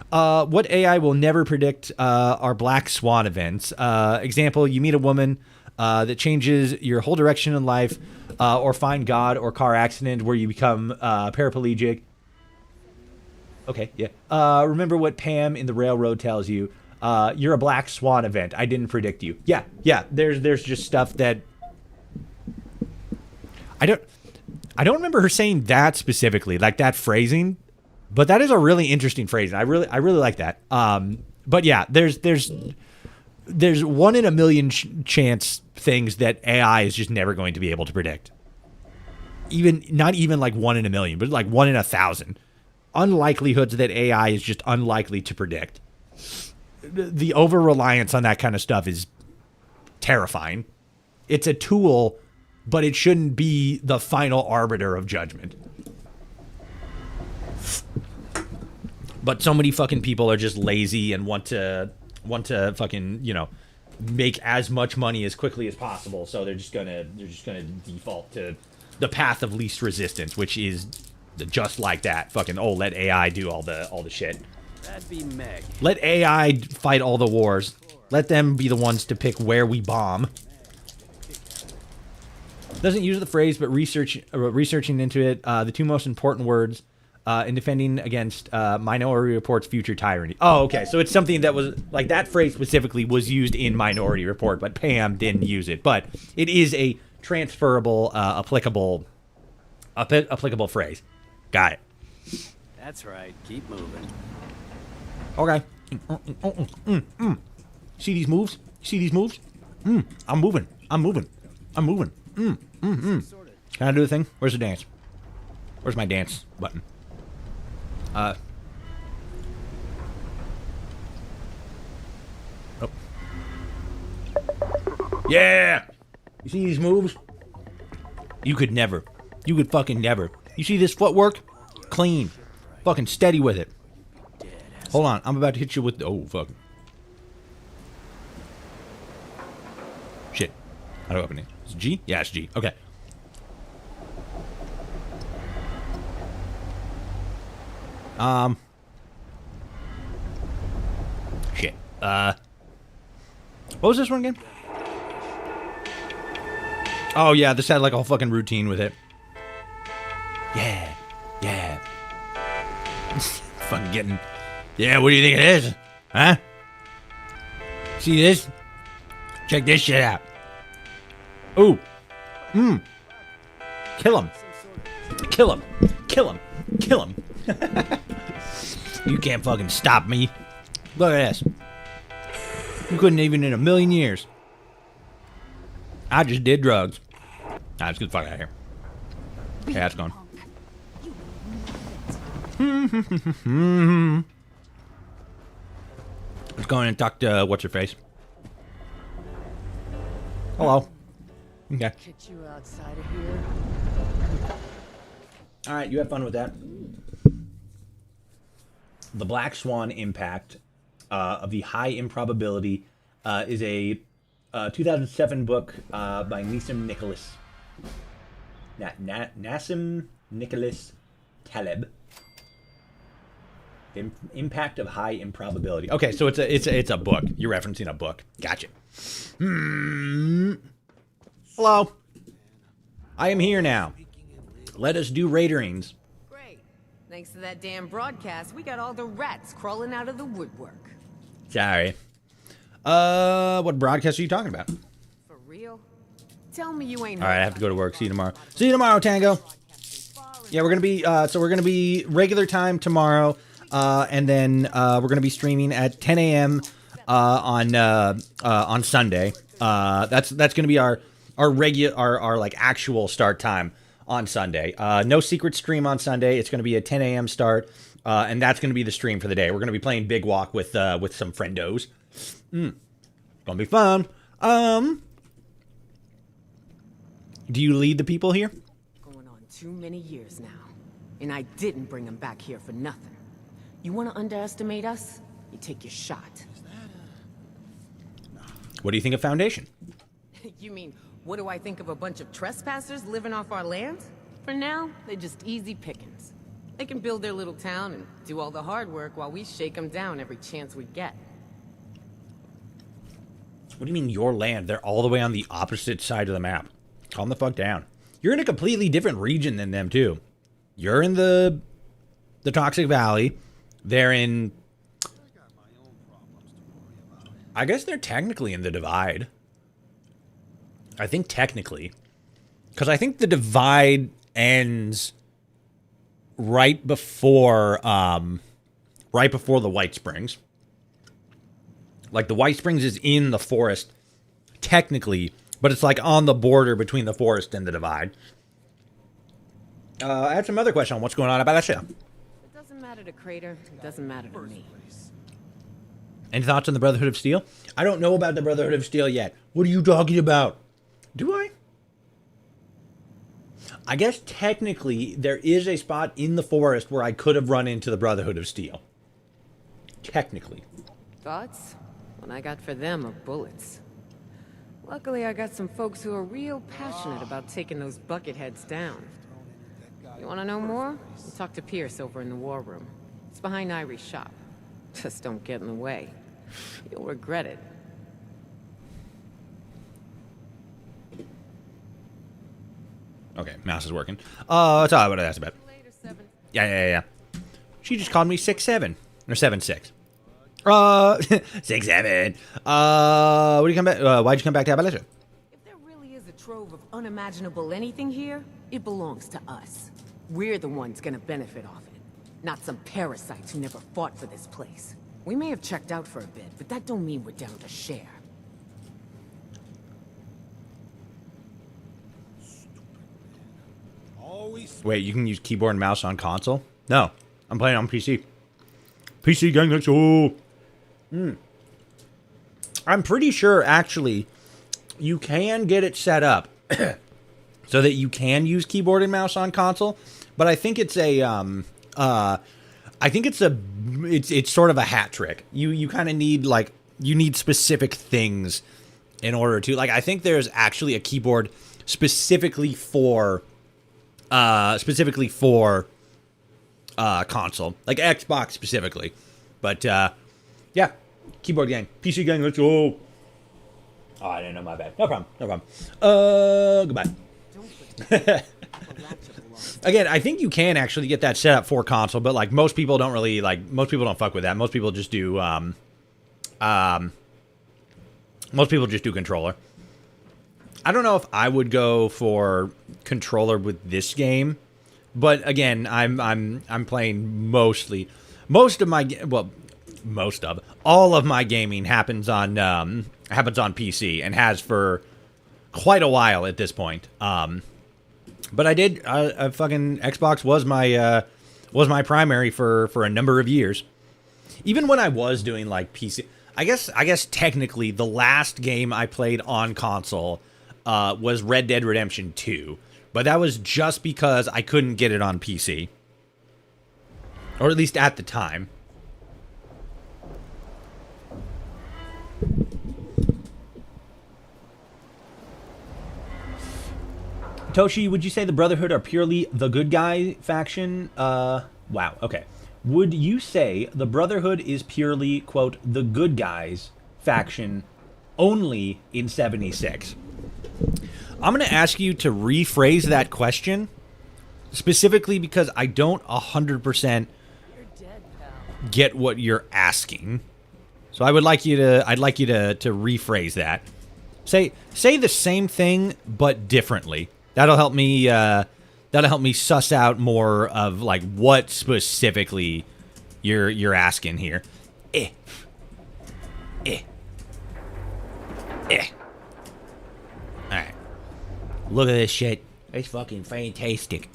What AI will never predict are Black Swan events. Example, you meet a woman that changes your whole direction in life, or find God, or car accident where you become paraplegic. Okay, yeah. Remember what Pam in the Railroad tells you. You're a Black Swan event. I didn't predict you. Yeah. There's just stuff that I don't remember her saying that specifically, like that phrasing. But that is a really interesting phrase. I really like that. But yeah, there's 1 in a million chance things that AI is just never going to be able to predict. Not even like 1 in a million, but like 1 in 1,000. Unlikelihoods that AI is just unlikely to predict. The over reliance on that kind of stuff is terrifying. It's a tool, but it shouldn't be the final arbiter of judgment. But so many fucking people are just lazy and want to fucking, you know, make as much money as quickly as possible. So they're just gonna default to the path of least resistance, which is just like that. Fucking let AI do all the shit. That'd be Meg. Let AI fight all the wars. Let them be the ones to pick where we bomb. Doesn't use the phrase, but researching into it, the 2 most important words in defending against Minority Report's future tyranny. Oh, okay. So it's something that was, like, that phrase specifically was used in Minority Report, but Pam didn't use it. But it is a transferable, applicable phrase. Got it. That's right. Keep moving. Okay. See these moves? I'm moving. Can I do the thing? Where's the dance? Where's my dance button? Oh. Yeah! You see these moves? You could never. You could fucking never. You see this footwork? Clean. Fucking steady with it. Hold on. I'm about to hit you with... Oh, fuck. Shit. How do I open it? Is it G? Yeah, it's G. Okay. Shit. What was this one again? Oh, yeah, this had like a whole fucking routine with it. Yeah. Fucking getting... Yeah, what do you think it is? Huh? See this? Check this shit out. Ooh. Kill him. You can't fucking stop me. Look at this. You couldn't even in a million years. I just did drugs. Nah, let's get the fuck out of here. Okay, that's gone. Let's go in and talk to what's-her-face. Hello. Okay. Get you outside of here. Alright, you have fun with that. The Black Swan impact of the high improbability is a 2007 book by Nassim Nicholas. Nassim Nicholas Taleb. Impact of high improbability. Okay, so it's a book. You're referencing a book. Gotcha. Hello. I am here now. Let us do raterings. Great. Thanks to that damn broadcast, we got all the rats crawling out of the woodwork. Sorry. What broadcast are you talking about? For real? Tell me you ain't. All right, I have to go to work. See you tomorrow. See you tomorrow, Tango. Far Yeah, we're gonna be we're gonna be regular time tomorrow, and then we're gonna be streaming at 10 a.m. On Sunday. That's gonna be our like actual start time on Sunday. No secret stream on Sunday. It's gonna be a 10 a.m. start, and that's gonna be the stream for the day. We're gonna be playing Big Walk with some friendos. Gonna be fun. Do you lead the people here? Going on too many years now. And I didn't bring him back here for nothing. You want to underestimate us? You take your shot. What do you think of Foundation? You mean, what do I think of a bunch of trespassers living off our land? For now, they're just easy pickings. They can build their little town and do all the hard work while we shake them down every chance we get. What do you mean your land? They're all the way on the opposite side of the map. Calm the fuck down. You're in a completely different region than them too. You're in the Toxic Valley. They're in... I guess they're technically in the Divide. I think technically. Because I think the Divide ends right before the White Springs. Like, the White Springs is in the forest, technically, but it's like on the border between the forest and the Divide. I had some other question on what's going on about that show. It doesn't matter to Crater. It doesn't matter to me. Any thoughts on the Brotherhood of Steel? I don't know about the Brotherhood of Steel yet. What are you talking about? Do I? I guess technically there is a spot in the forest where I could have run into the Brotherhood of Steel. Technically. Thoughts? What I got for them are bullets. Luckily, I got some folks who are real passionate about taking those bucketheads down. You want to know more? We'll talk to Pierce over in the war room. It's behind Irie's shop. Just don't get in the way. You'll regret it. Okay, mouse is working. That's all I would have asked about. Later, Seven. Yeah. She just called me 6'7". Or 7'6". 6'7". What do you come back? Why'd you come back to Appalachia? If there really is a trove of unimaginable anything here, it belongs to us. We're the ones gonna benefit off it, not some parasites who never fought for this place. We may have checked out for a bit, but that don't mean we're down to share. Wait, you can use keyboard and mouse on console? No, I'm playing on PC. PC gang, let's go. I'm pretty sure, actually, you can get it set up so that you can use keyboard and mouse on console. But I think it's a, it's sort of a hat trick. You kind of need, like, you need specific things in order to, like, I think there's actually a keyboard specifically for console, like Xbox specifically. But yeah, keyboard gang, PC gang, let's go. Oh, I didn't know, my bad. No problem. Goodbye. Again, I think you can actually get that set up for console, but like most people don't really most people don't fuck with that. Most people just do controller. I don't know if I would go for controller with this game, but again, I'm playing all of my gaming happens on PC and has for quite a while at this point. But I did fucking Xbox was my primary for a number of years. Even when I was doing like PC, I guess technically the last game I played on console was Red Dead Redemption 2, but that was just because I couldn't get it on PC, or at least at the time. Toshi, would you say the Brotherhood are purely the good guy faction? Wow, okay. Would you say the Brotherhood is purely, quote, the good guys faction only in 76? I'm going to ask you to rephrase that question, specifically because I don't 100% get what you're asking. So I'd like you to rephrase that. Say the same thing but differently. That'll help me That'll help me suss out more of like what specifically you're asking here. Eh. Alright. Look at this shit. It's fucking fantastic.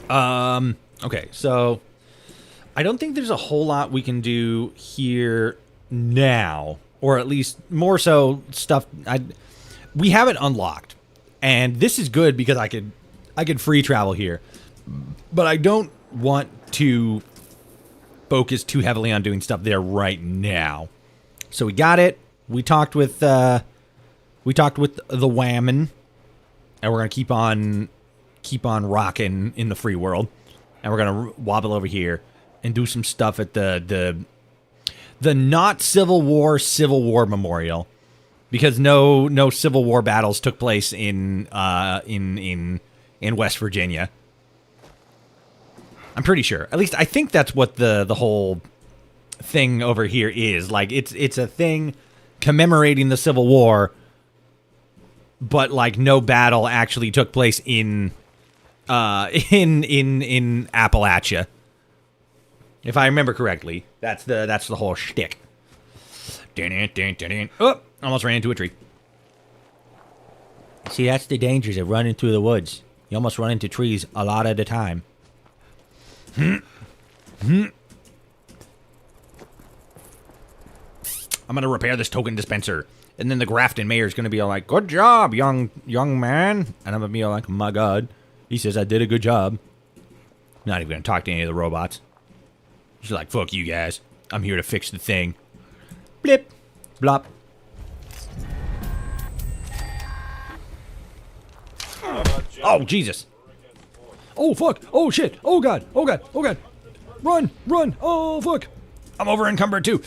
Okay, so I don't think there's a whole lot we can do here now, or at least more so stuff we have it unlocked. And this is good because I could free travel here. But I don't want to focus too heavily on doing stuff there right now. So we got it. We talked with the Whammon, and we're gonna keep on rocking in the free world, and we're gonna wobble over here and do some stuff at the not Civil War Memorial, because no Civil War battles took place in West Virginia. I'm pretty sure. At least I think that's what the whole thing over here is. Like it's a thing commemorating the Civil War, but like no battle actually took place in Appalachia. If I remember correctly, that's the whole shtick. Oh, almost ran into a tree. See, that's the dangers of running through the woods. You almost run into trees a lot at a time. I'm gonna repair this token dispenser, and then the Grafton mayor is gonna be all like, "Good job, young man," and I'm gonna be all like, "My God," he says, "I did a good job." Not even gonna talk to any of the robots. She's like, "Fuck you guys. I'm here to fix the thing." Blip, blop. Oh Jesus! Oh fuck! Oh shit! Oh god! Oh god! Oh god! Run! Run! Oh fuck! I'm over encumbered too.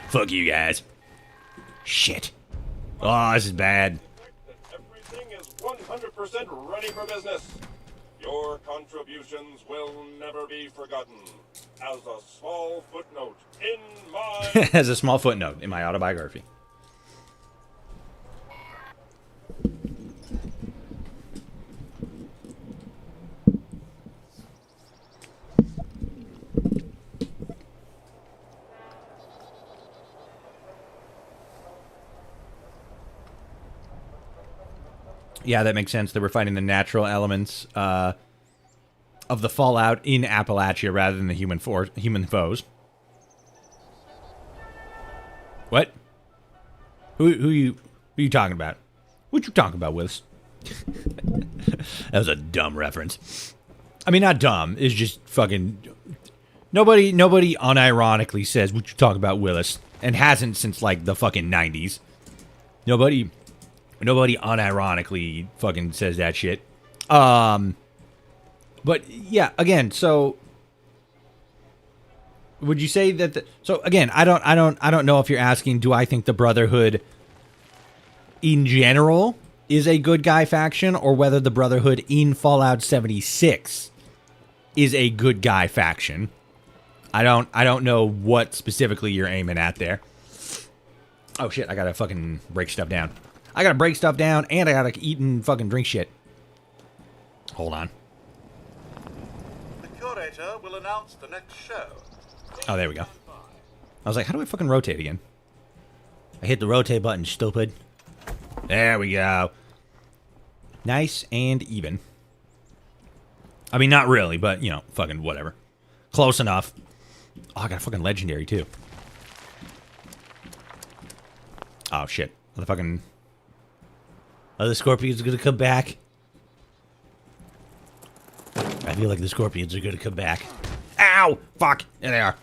Fuck you guys. Shit. Oh, this is bad. Everything is 100% ready for business. Your contributions will never be forgotten. As a small footnote in my... As a small footnote in my autobiography. Yeah, that makes sense. They were fighting the natural elements of the fallout in Appalachia rather than the human foes. What? Who you talking about? What you talking about, Willis? That was a dumb reference. I mean, not dumb. It's just fucking... Nobody unironically says, "What you talking about, Willis?" And hasn't since, like, the fucking 90s. Nobody unironically fucking says that shit. But yeah, again, so would you say that so again, I don't know if you're asking, do I think the Brotherhood in general is a good guy faction, or whether the Brotherhood in Fallout 76 is a good guy faction. I don't know what specifically you're aiming at there. Oh shit, I gotta fucking break stuff down. I gotta break stuff down, and I gotta eat and fucking drink shit. Hold on. The curator will announce the next show. Oh, there we go. I was like, how do I fucking rotate again? I hit the rotate button, stupid. There we go. Nice and even. I mean, not really, but, you know, fucking whatever. Close enough. Oh, I got a fucking legendary, too. Oh, shit. The fucking... Oh, the scorpions are gonna come back. I feel like the scorpions are gonna come back. Ow! Fuck! There they are.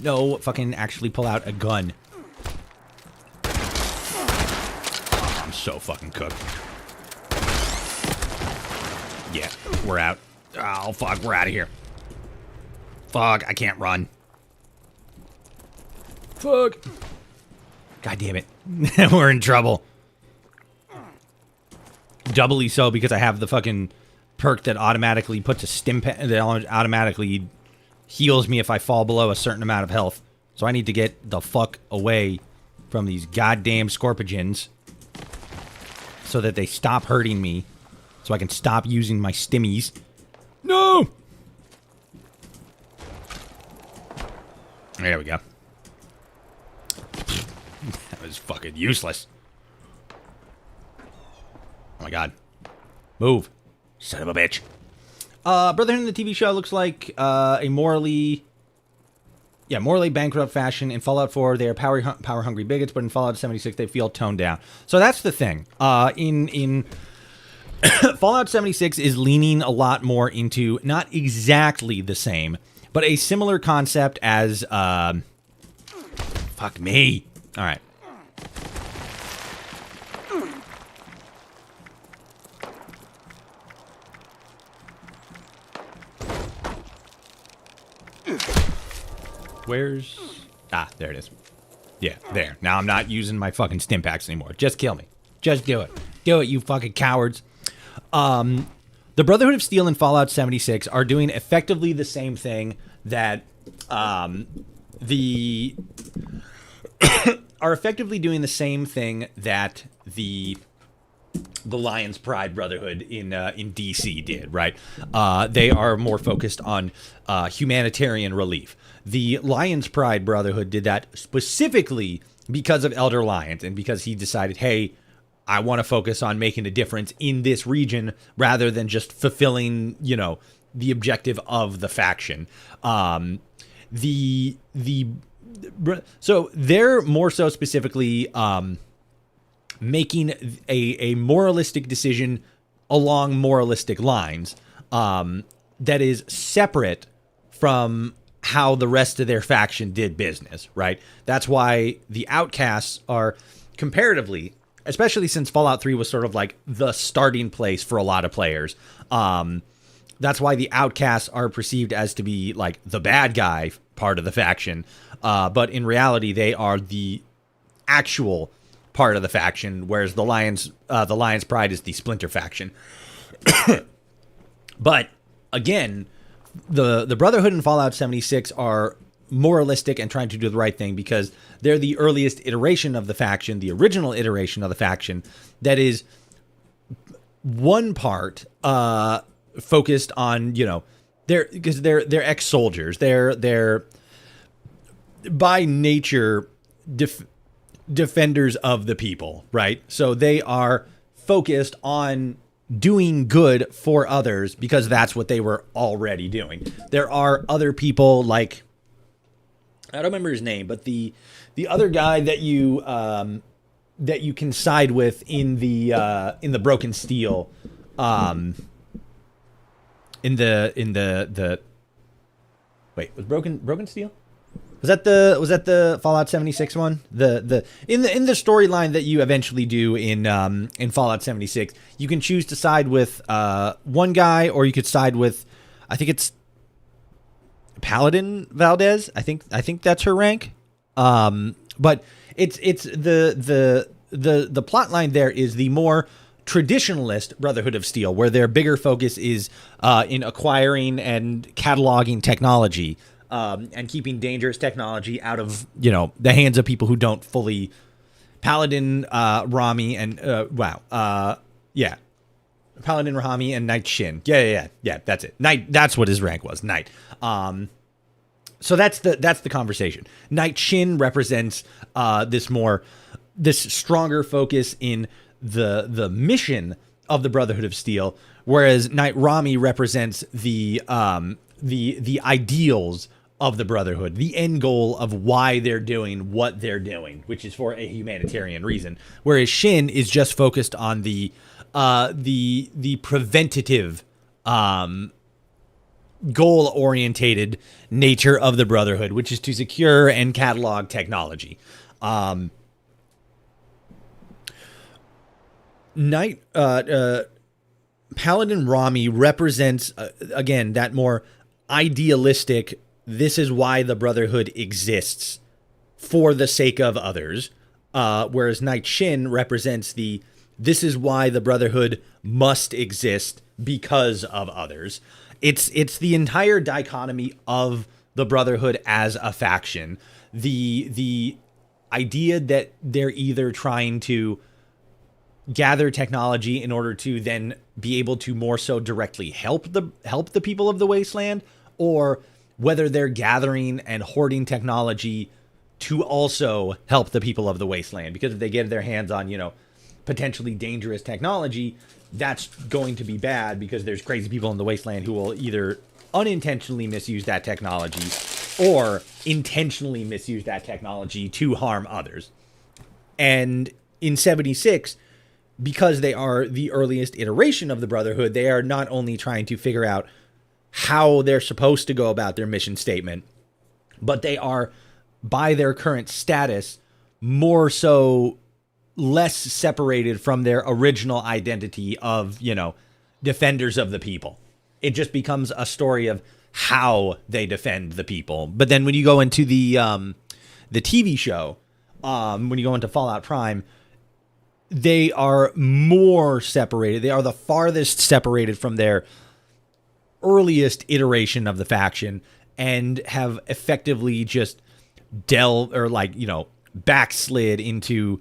No, fucking actually pull out a gun. Oh, I'm so fucking cooked. Yeah, we're out. Oh, fuck, we're out of here. Fuck, I can't run. Fuck. God damn it. We're in trouble. Doubly so because I have the fucking perk that automatically puts a stim that automatically heals me if I fall below a certain amount of health. So I need to get the fuck away from these goddamn scorpions. so that they stop hurting me, so I can stop using my stimmies. No! There we go. That was fucking useless. Oh my god. Move. Son of a bitch. Brotherhood in the TV show looks like a morally bankrupt fashion. In Fallout 4, they are power-hungry bigots, but in Fallout 76, they feel toned down. So that's the thing. In Fallout 76 is leaning a lot more into not exactly the same, but a similar concept as fuck me. All right. Where's... Ah, there it is. Yeah, there. Now I'm not using my fucking stim packs anymore. Just kill me. Just do it. Do it, you fucking cowards. The Brotherhood of Steel and Fallout 76 are doing effectively the same thing that the Lion's Pride Brotherhood in DC did, right? They are more focused on humanitarian relief. The Lion's Pride Brotherhood did that specifically because of Elder Lyons and because he decided, hey, I want to focus on making a difference in this region rather than just fulfilling, the objective of the faction. So they're more so specifically making a moralistic decision along moralistic lines that is separate from how the rest of their faction did business, right? That's why the Outcasts are comparatively, especially since Fallout 3 was sort of like the starting place for a lot of players. That's why the Outcasts are perceived as to be like the bad guy part of the faction. But in reality, they are the actual part of the faction, whereas the Lion's Pride is the splinter faction. But again, the Brotherhood and Fallout 76 are moralistic and trying to do the right thing because they're the earliest iteration of the faction, the original iteration of the faction that is one part focused on, they're ex-soldiers. They're by nature defenders of the people, right? So they are focused on doing good for others because that's what they were already doing. There are other people like, I don't remember his name, but the other guy that you can side with in the Broken Steel, in the wait, was Broken Steel? Was that the Fallout 76 one? In the storyline that you eventually do in Fallout 76, you can choose to side with one guy, or you could side with, I think it's Paladin Valdez. I think that's her rank. But it's the plot line there is the more traditionalist Brotherhood of Steel, where their bigger focus is in acquiring and cataloging technology. And keeping dangerous technology out of, the hands of people who don't fully... Paladin, Rami, and... Paladin, Rami, and Knight Shin. Yeah, that's it. Knight, that's what his rank was, Knight. So that's the conversation. Knight Shin represents this stronger focus in the mission of the Brotherhood of Steel, whereas Knight Rami represents the ideals of the Brotherhood, the end goal of why they're doing what they're doing, which is for a humanitarian reason. Whereas Shin is just focused on the preventative, goal-orientated nature of the Brotherhood, which is to secure and catalog technology. Paladin Rami represents again that more idealistic, this is why the Brotherhood exists for the sake of others, whereas Knight Shin represents this is why the Brotherhood must exist because of others. It's the entire dichotomy of the Brotherhood as a faction. The idea that they're either trying to gather technology in order to then be able to more so directly help the people of the wasteland, or whether they're gathering and hoarding technology to also help the people of the wasteland. Because if they get their hands on, you know, potentially dangerous technology, that's going to be bad, because there's crazy people in the wasteland who will either unintentionally misuse that technology or intentionally misuse that technology to harm others. And in 76, because they are the earliest iteration of the Brotherhood, they are not only trying to figure out how they're supposed to go about their mission statement, but they are, by their current status, more so less separated from their original identity of, you know, defenders of the people. It just becomes a story of how they defend the people. But then when you go into the TV show, when you go into Fallout Prime, they are more separated. They are the farthest separated from their earliest iteration of the faction, and have effectively just backslid into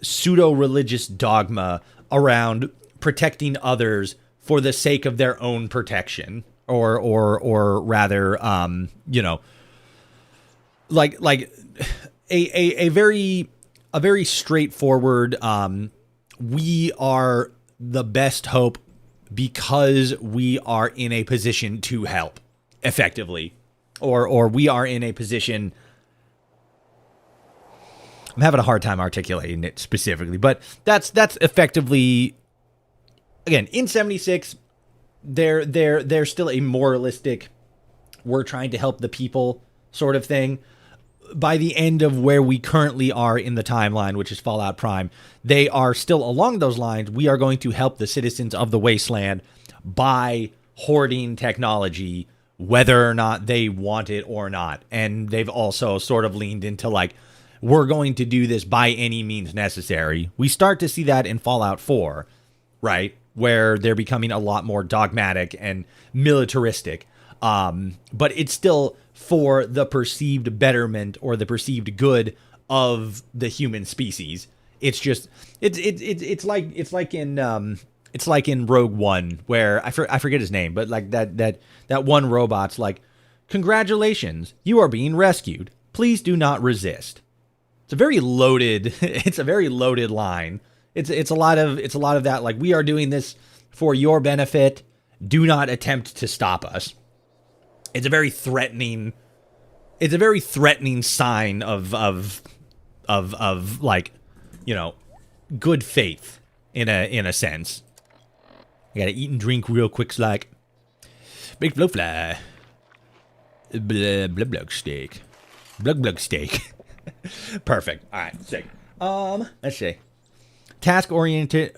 pseudo-religious dogma around protecting others for the sake of their own protection, or rather, a very straightforward, we are the best hope because we are in a position to help, effectively, or we are in a position. I'm having a hard time articulating it specifically, but that's effectively, again, in 76, they're still a moralistic, we're trying to help the people sort of thing. By the end of where we currently are in the timeline, which is Fallout Prime, they are still along those lines. We are going to help the citizens of the wasteland by hoarding technology, whether or not they want it or not. And they've also sort of leaned into, like, we're going to do this by any means necessary. We start to see that in Fallout 4, right? Where they're becoming a lot more dogmatic and militaristic. But it's still for the perceived betterment or the perceived good of the human species. It's just it's like in Rogue One, where I forget his name, but like that one robot's like, congratulations, you are being rescued. Please do not resist. It's a very loaded line. It's a lot of that, like, we are doing this for your benefit. Do not attempt to stop us. It's a very threatening sign of like, you know, good faith in a sense. I gotta eat and drink real quick, like big blowfly, blug steak. Perfect. All right, sick. Let's see. Task oriented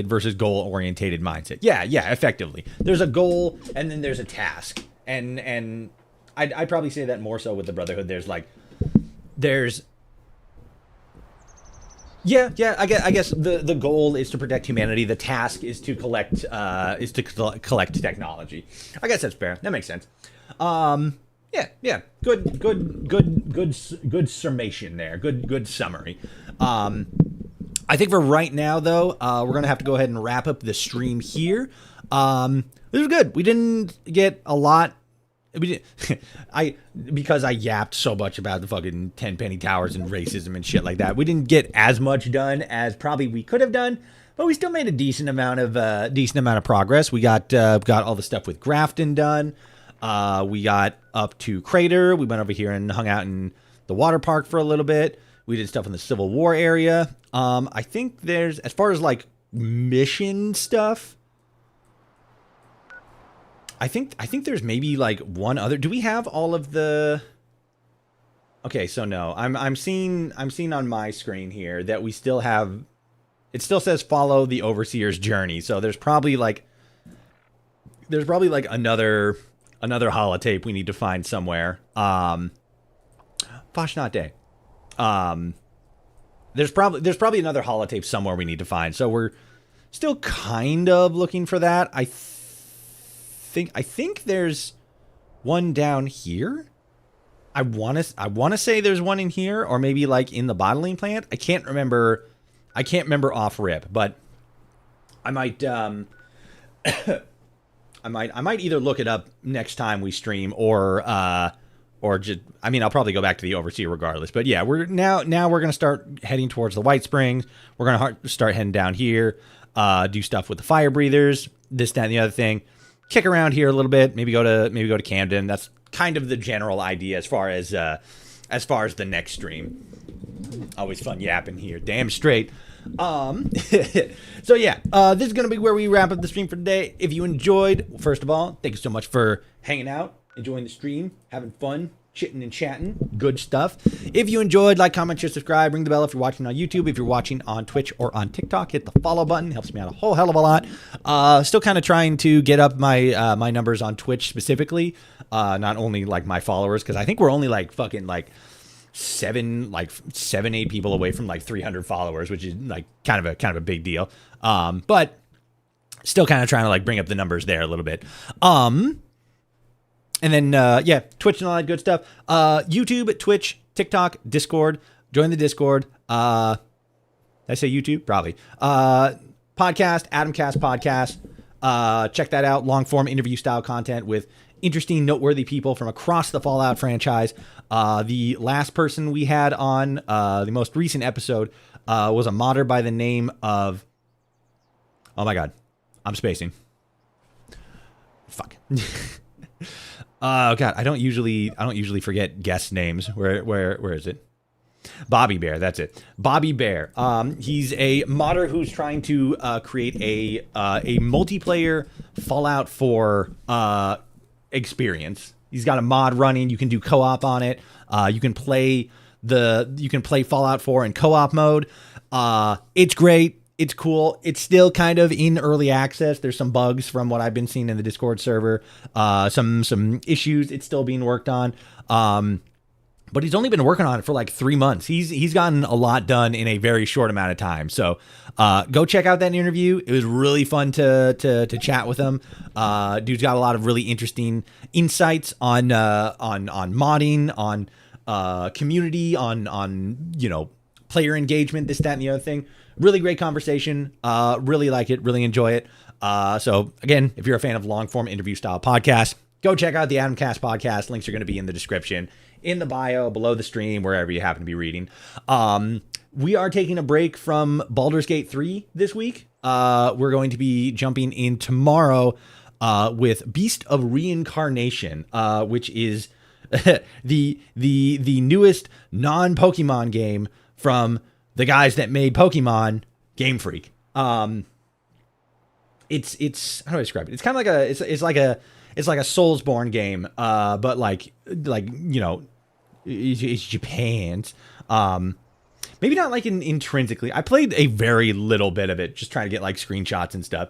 versus goal orientated mindset. Yeah, effectively. There's a goal and then there's a task. And I'd probably say that more so with the Brotherhood. I guess the goal is to protect humanity. The task is to collect technology. I guess that's fair. That makes sense. Yeah. Good summation there. Good summary. I think for right now, though, we're going to have to go ahead and wrap up the stream here. This was good. We didn't get a lot. Because I yapped so much about the fucking Tenpenny Towers and racism and shit like that. We didn't get as much done as probably we could have done, but we still made a decent amount of progress. We got all the stuff with Grafton done. We got up to Crater. We went over here and hung out in the water park for a little bit. We did stuff in the Civil War area. I think there's, as far as like mission stuff, I think there's maybe like one other. Do we have all of the? Okay, so no, I'm seeing on my screen here that we still have. It still says follow the Overseer's journey. So there's probably like another holotape we need to find somewhere. Fosh not day. There's probably another holotape somewhere we need to find. So we're still kind of looking for that. I think there's one down here. want to say there's one in here, or maybe like in the bottling plant. I can't remember off rip, but I might I might either look it up next time we stream, or just, I mean, I'll probably go back to the Overseer regardless. But yeah, we're gonna start heading towards the White Springs. We're gonna start heading down here, do stuff with the fire breathers, this, that, and the other thing. Kick around here a little bit. Maybe go to Camden. That's kind of the general idea as far as the next stream. Always fun yapping here. Damn straight. So yeah, this is gonna be where we wrap up the stream for today. If you enjoyed, first of all, thank you so much for hanging out, enjoying the stream, having fun, chitting and chatting, good stuff. If you enjoyed, like, comment, share, subscribe, ring the bell if you're watching on YouTube. If you're watching on Twitch or on TikTok, hit the follow button. Helps me out a whole hell of a lot. Still kind of trying to get up my my numbers on Twitch specifically, not only like my followers, because I think we're only like fucking like 7-8 people away from like 300 followers, which is like kind of a big deal. But still kind of trying to like bring up the numbers there a little bit. And then, yeah, Twitch and all that good stuff. YouTube, Twitch, TikTok, Discord. Join the Discord. Did I say YouTube? Probably. Podcast, Adamcast Podcast. Check that out. Long form interview style content with interesting, noteworthy people from across the Fallout franchise. The last person we had on the most recent episode was a modder by the name of... Oh my God. I'm spacing. Fuck. Oh God, I don't usually forget guest names. Where is it? Bobby Bear, that's it. Bobby Bear. He's a modder who's trying to create a multiplayer Fallout 4 experience. He's got a mod running. You can do co-op on it. You can play Fallout 4 in co-op mode. It's great. It's cool. It's still kind of in early access. There's some bugs from what I've been seeing in the Discord server. Some issues. It's still being worked on. But he's only been working on it for like 3 months. He's gotten a lot done in a very short amount of time. So go check out that interview. It was really fun to chat with him. Dude's got a lot of really interesting insights on modding, on community, on player engagement, this, that, and the other thing. Really great conversation. Really like it. Really enjoy it. So again, if you're a fan of long form interview style podcasts, go check out the Adamcast Podcast. Links are going to be in the description, in the bio, below the stream, wherever you happen to be reading. We are taking a break from Baldur's Gate 3 this week. We're going to be jumping in tomorrow with Beast of Reincarnation, which is the newest non-Pokemon game from the guys that made Pokemon, Game Freak. It's how do I describe it? It's kind of like it's like a Soulsborne game, but like it's Japan's. Maybe not like intrinsically. I played a very little bit of it, just trying to get like screenshots and stuff.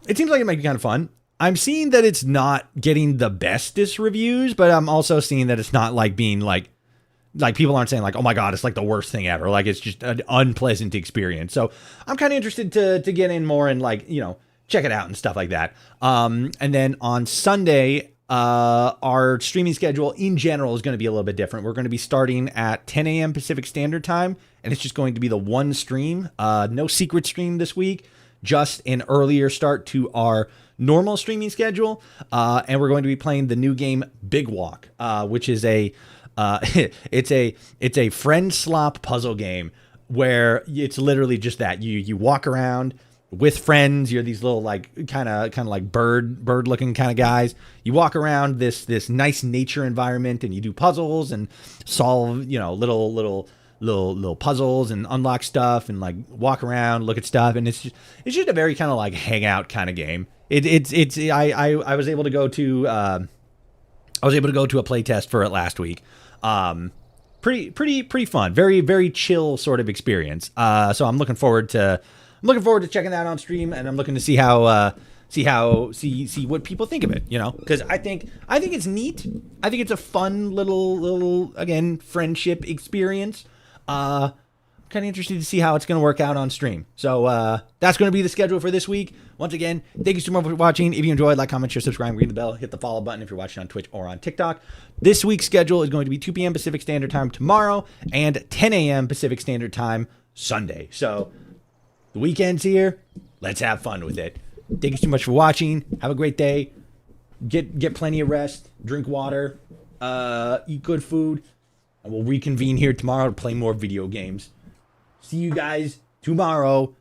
It seems like it might be kind of fun. I'm seeing that it's not getting the bestest reviews, but I'm also seeing that it's not like being like people aren't saying like, oh my God, it's like the worst thing ever. Like it's just an unpleasant experience. So I'm kind of interested to get in more and like, check it out and stuff like that. And then on Sunday, our streaming schedule in general is going to be a little bit different. We're going to be starting at 10 a.m. Pacific Standard Time, and it's just going to be the one stream. No secret stream this week, just an earlier start to our normal streaming schedule. And we're going to be playing the new game Big Walk, which is it's a friend slop puzzle game where it's literally just that you walk around with friends. You're these little like kind of like bird looking kind of guys. You walk around this nice nature environment and you do puzzles and solve little puzzles and unlock stuff and like walk around, look at stuff, and it's just a very kind of like hangout kind of game. I was able to go to a play test for it last week. Pretty fun. Very, very chill sort of experience. So I'm looking forward to checking that on stream, and I'm looking to see what people think of it, because I think it's neat. I think it's a fun little again, friendship experience. Kind of interested to see how it's going to work out on stream. So, that's going to be the schedule for this week. Once again, thank you so much for watching. If you enjoyed, like, comment, share, subscribe, ring the bell, hit the follow button if you're watching on Twitch or on TikTok. This week's schedule is going to be 2 p.m. Pacific Standard Time tomorrow and 10 a.m. Pacific Standard Time Sunday. So the weekend's here. Let's have fun with it. Thank you so much for watching. Have a great day. Get plenty of rest. Drink water. Eat good food. And we'll reconvene here tomorrow to play more video games. See you guys tomorrow.